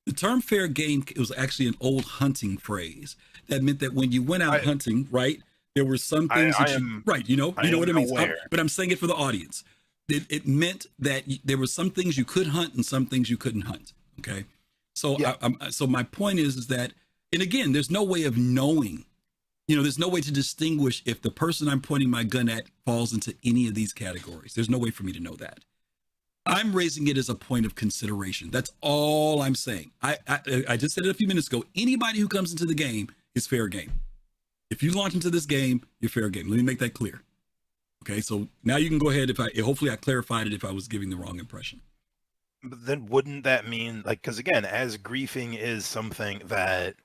The term fair game, it was actually an old hunting phrase that meant that when you went out hunting, right, there were some things you know what it means. But I'm saying it for the audience. It meant that there were some things you could hunt and some things you couldn't hunt. Okay, so so my point is that, and again, there's no way of knowing. There's no way to distinguish if the person I'm pointing my gun at falls into any of these categories. There's no way for me to know that. I'm raising it as a point of consideration. That's all I'm saying. I just said it a few minutes ago. Anybody who comes into the game is fair game. If you launch into this game, you're fair game. Let me make that clear. Okay, so now you can go ahead. Hopefully I clarified it if I was giving the wrong impression. But then wouldn't that mean, like, because again, as griefing is something that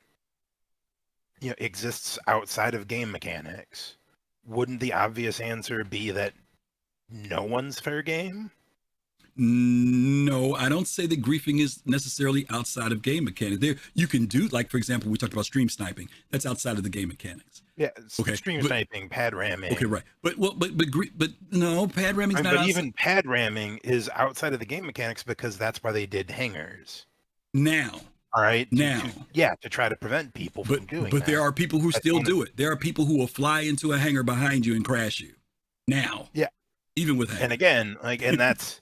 exists outside of game mechanics, wouldn't the obvious answer be that no one's fair game? No, I don't say that griefing is necessarily outside of game mechanics. There, you can do, like, for example, we talked about stream sniping. That's outside of the game mechanics. Yeah, stream sniping, pad ramming. Okay, right. But no, pad ramming's not. But even pad ramming is outside of the game mechanics because that's why they did hangars. Now. All right. To try to prevent people from doing that. But there are people who still do it. There are people who will fly into a hangar behind you and crash you. Now. Yeah. Even with and again, that's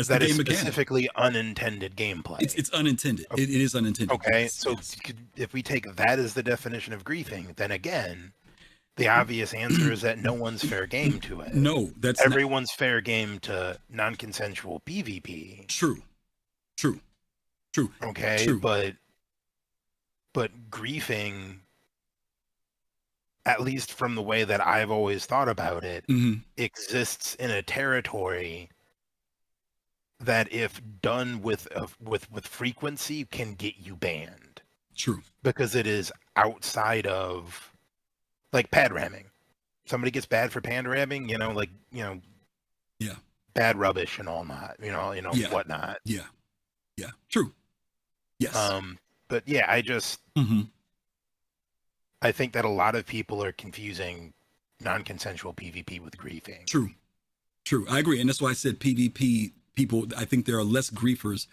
that is specifically unintended gameplay. It's unintended. It is unintended. Okay. Yes, so if we take that as the definition of griefing, then again, the obvious answer is that no one's fair game to it. No, that's everyone's fair game to non-consensual PvP. True. Okay, True. but griefing, at least from the way that I've always thought about it, exists in a territory that, if done with frequency, can get you banned. True. Because it is outside of, like, pad ramming. somebody gets bad for pandrabbing, like yeah, bad rubbish and all that, Yeah. whatnot. Yeah. True. Yes. But yeah, I just Mhm. I think that a lot of people are confusing non-consensual PvP with griefing. True. I agree, and that's why I said PvP people. I think there are less griefers.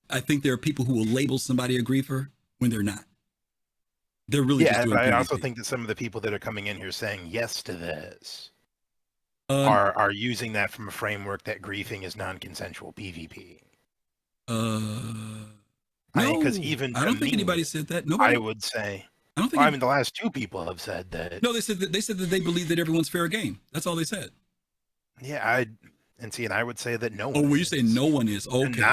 I think there are people who will label somebody a griefer when they're not. They're really just doing but I PvP. also think that some of the people that are coming in here saying yes to this are using that from a framework that griefing is non-consensual PvP. Because even I don't think anybody said that. Nobody. I would say. I don't think. I mean, the last two people have said that. No, they said that they believe that everyone's fair game. That's all they said. Yeah, and I would say that no one. Oh, well, you say no one is okay.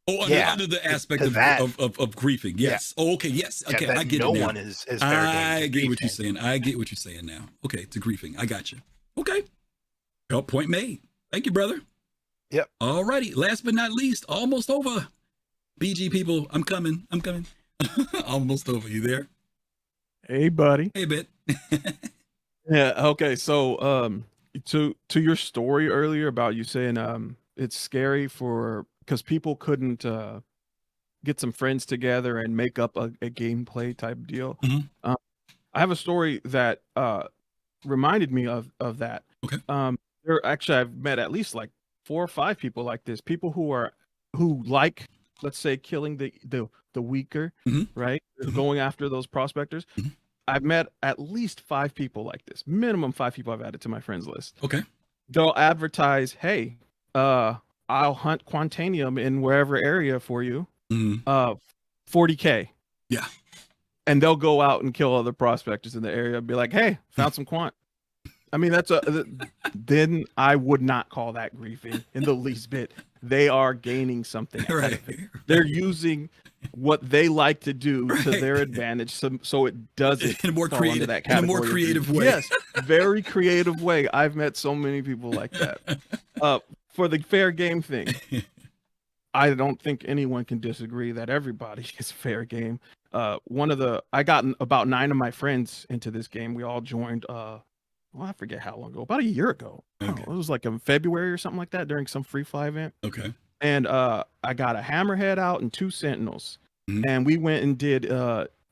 Under the aspect of griefing. Yes. Yeah. Oh, okay. Yes. Okay. I get it now. No one is fair game. I get what you're saying. I get what you're saying now. Okay. To griefing. I got you. Okay. Oh, point made. Thank you, brother. Yep. All righty. Last but not least, almost over. BG people, I'm coming. Almost over. You there? Hey, buddy. Hey, bit. Yeah. Okay. So, to your story earlier about you saying it's scary because people couldn't get some friends together and make up a gameplay type deal. Mm-hmm. I have a story that reminded me of that. Okay. I've met at least like 4 or 5 people like this. People who like, let's say, killing the weaker, right? Going after those prospectors. I've met at least 5 people like this. Minimum 5 people I've added to my friends list. Okay. They'll advertise, hey, I'll hunt Quantanium in wherever area for you. 40K. Yeah. And they'll go out and kill other prospectors in the area and be like, hey, found some quant. I mean, then I would not call that griefing in the least bit. They are gaining something out of it. They're using what they like to do to their advantage, so it doesn't in a more fall creative, under that category. In a more creative way. Yes, very creative way. I've met so many people like that. For the fair game thing, I don't think anyone can disagree that everybody is fair game. I got about 9 of my friends into this game. We all joined. I forget how long ago. About a year ago. Okay. It was like in February or something like that during some free fly event. Okay. And I got a hammerhead out and 2 sentinels, and we went and did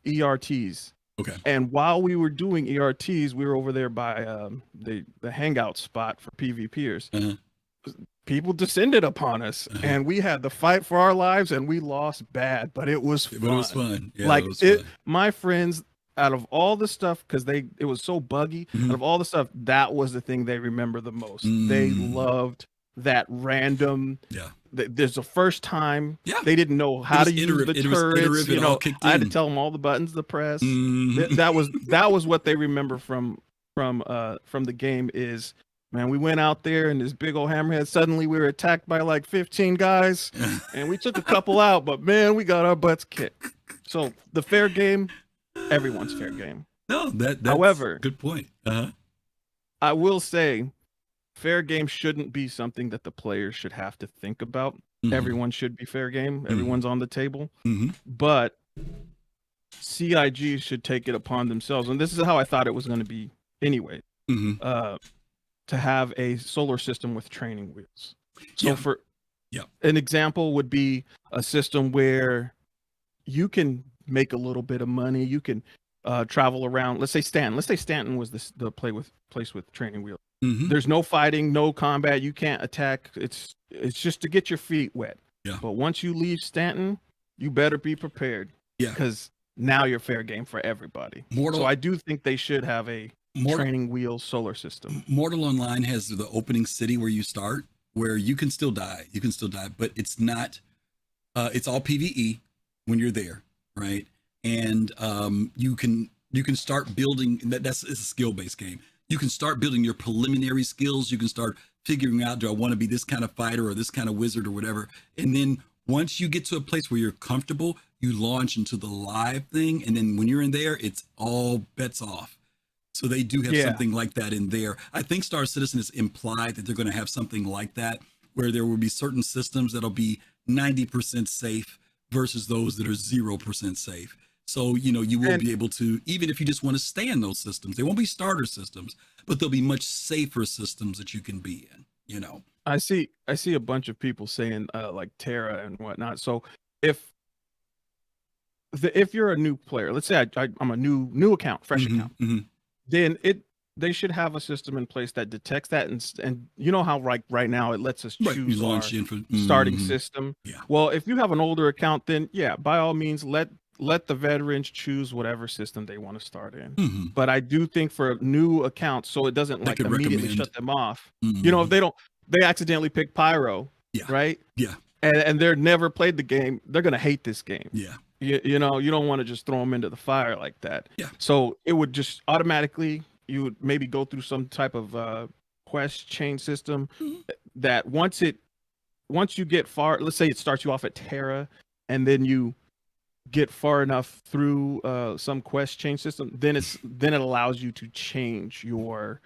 ERTs. Okay. And while we were doing ERTs, we were over there by the hangout spot for PvPers. People descended upon us, and we had to fight for our lives, and we lost bad, but it was fun. But it was fun. Yeah, like it was fun. My friends, out of all the stuff, because it was so buggy, out of all the stuff, that was the thing they remember the most. They loved that random. Yeah. There's the first time they didn't know how to use the turrets. I had to tell them all the buttons to press. That was what they remember from the game is, man, we went out there and this big old hammerhead. Suddenly we were attacked by like 15 guys, and we took a couple out, but man, we got our butts kicked. So the fair game, everyone's fair game. No, that's however, good point. I will say, fair game shouldn't be something that the players should have to think about. Everyone should be fair game. Everyone's on the table. But CIG should take it upon themselves, and this is how I thought it was going to be anyway, to have a solar system with training wheels. So an example would be a system where you can make a little bit of money. You can travel around. Let's say Stanton was the place with training wheels. There's no fighting, no combat. You can't attack. It's just to get your feet wet. Yeah. But once you leave Stanton, you better be prepared. Yeah. Because now you're fair game for everybody. So I do think they should have a training wheel solar system. Mortal Online has the opening city where you start, where you can still die. But it's not. It's all PvE when you're there, right? And you can start building. It's a skill-based game. You can start building your preliminary skills. You can start figuring out, do I want to be this kind of fighter or this kind of wizard or whatever? And then once you get to a place where you're comfortable, you launch into the live thing. And then when you're in there, it's all bets off. So they do have something like that in there. I think Star Citizen has implied that they're going to have something like that, where there will be certain systems that'll be 90% safe versus those that are 0% safe. So, you know, you will be able to, even if you just want to stay in those systems, they won't be starter systems, but they'll be much safer systems that you can be in, you know. I see a bunch of people saying like Terra and whatnot. So if you're a new player, let's say I'm a new account, fresh account, then they should have a system in place that detects that, and you know how right now it lets us choose our starting system. Yeah. Well, if you have an older account, then yeah, by all means let the veterans choose whatever system they want to start in. But I do think for new accounts, so it doesn't like immediately shut them off. You know, if they accidentally pick Pyro, right? Yeah. And they're never played the game, they're gonna hate this game. Yeah. You know, you don't want to just throw them into the fire like that. Yeah. So it would just automatically, you would maybe go through some type of quest chain system that once you get far, let's say it starts you off at Terra, and then you get far enough through some quest chain system, then it allows you to change your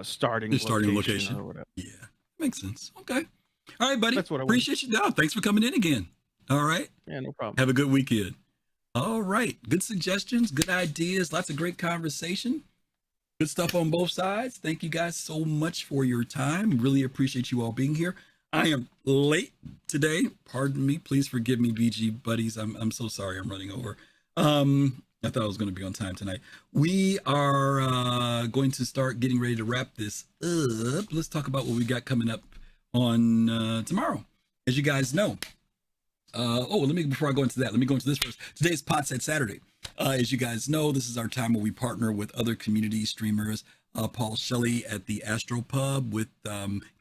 starting location or whatever. Yeah, makes sense. Okay. All right, buddy. That's what I appreciate you. Down. Thanks for coming in again. All right. Yeah, no problem. Have a good weekend. All right. Good suggestions, good ideas, lots of great conversation. Good stuff on both sides. Thank you guys so much for your time. Really appreciate you all being here. I am late today. Pardon me. Please forgive me, BG buddies. I'm so sorry I'm running over. I thought I was going to be on time tonight. We are going to start getting ready to wrap this up. Let's talk about what we got coming up on tomorrow. As you guys know, before I go into that, let me go into this first. Today's Podset Saturday. As you guys know, this is our time where we partner with other community streamers. Paul Shelley at the Astro Pub with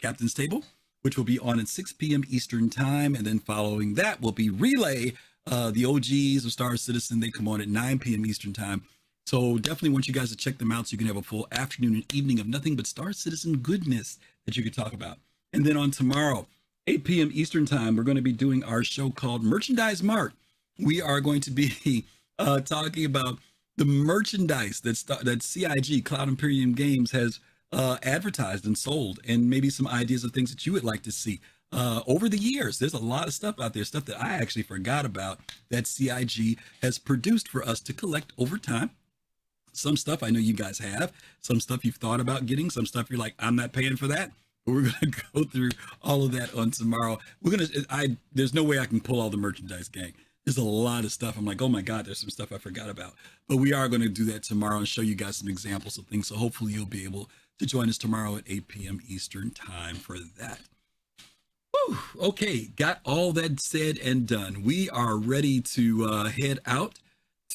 Captain's Table, which will be on at 6 p.m. Eastern time. And then following that will be Relay, the OGs of Star Citizen. They come on at 9 p.m. Eastern time. So definitely want you guys to check them out so you can have a full afternoon and evening of nothing but Star Citizen goodness that you could talk about. And then on tomorrow, 8 p.m. Eastern time, we're going to be doing our show called Merchandise Mart. We are going to be talking about the merchandise that CIG, Cloud Imperium Games, has advertised and sold, and maybe some ideas of things that you would like to see. Over the years, there's a lot of stuff out there, stuff that I actually forgot about that CIG has produced for us to collect over time. Some stuff I know you guys have, some stuff you've thought about getting, some stuff you're like, I'm not paying for that. But we're going to go through all of that on tomorrow. There's no way I can pull all the merchandise, gang. There's a lot of stuff. I'm like, oh my God, there's some stuff I forgot about. But we are going to do that tomorrow and show you guys some examples of things. So hopefully you'll be able to join us tomorrow at 8 p.m. Eastern time for that. Whew. Okay, got all that said and done. We are ready to head out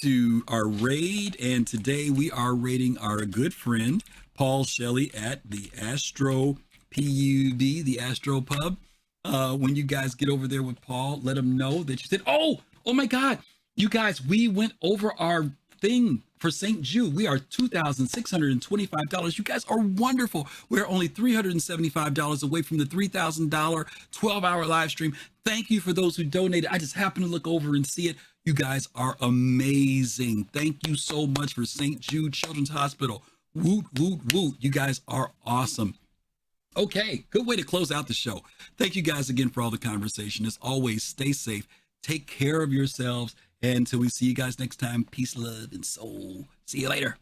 to our raid. And today we are raiding our good friend, Paul Shelley at the Astro PUB, the Astro Pub. When you guys get over there with Paul, let him know that you said, oh my God, you guys, we went over our thing for St. Jude. We are $2,625. You guys are wonderful. We're only $375 away from the $3,000 12-hour live stream. Thank you for those who donated. I just happened to look over and see it. You guys are amazing. Thank you so much for St. Jude Children's Hospital. Woot, woot, woot. You guys are awesome. Okay, good way to close out the show. Thank you guys again for all the conversation. As always, stay safe, take care of yourselves, and until we see you guys next time, peace, love, and soul. See you later.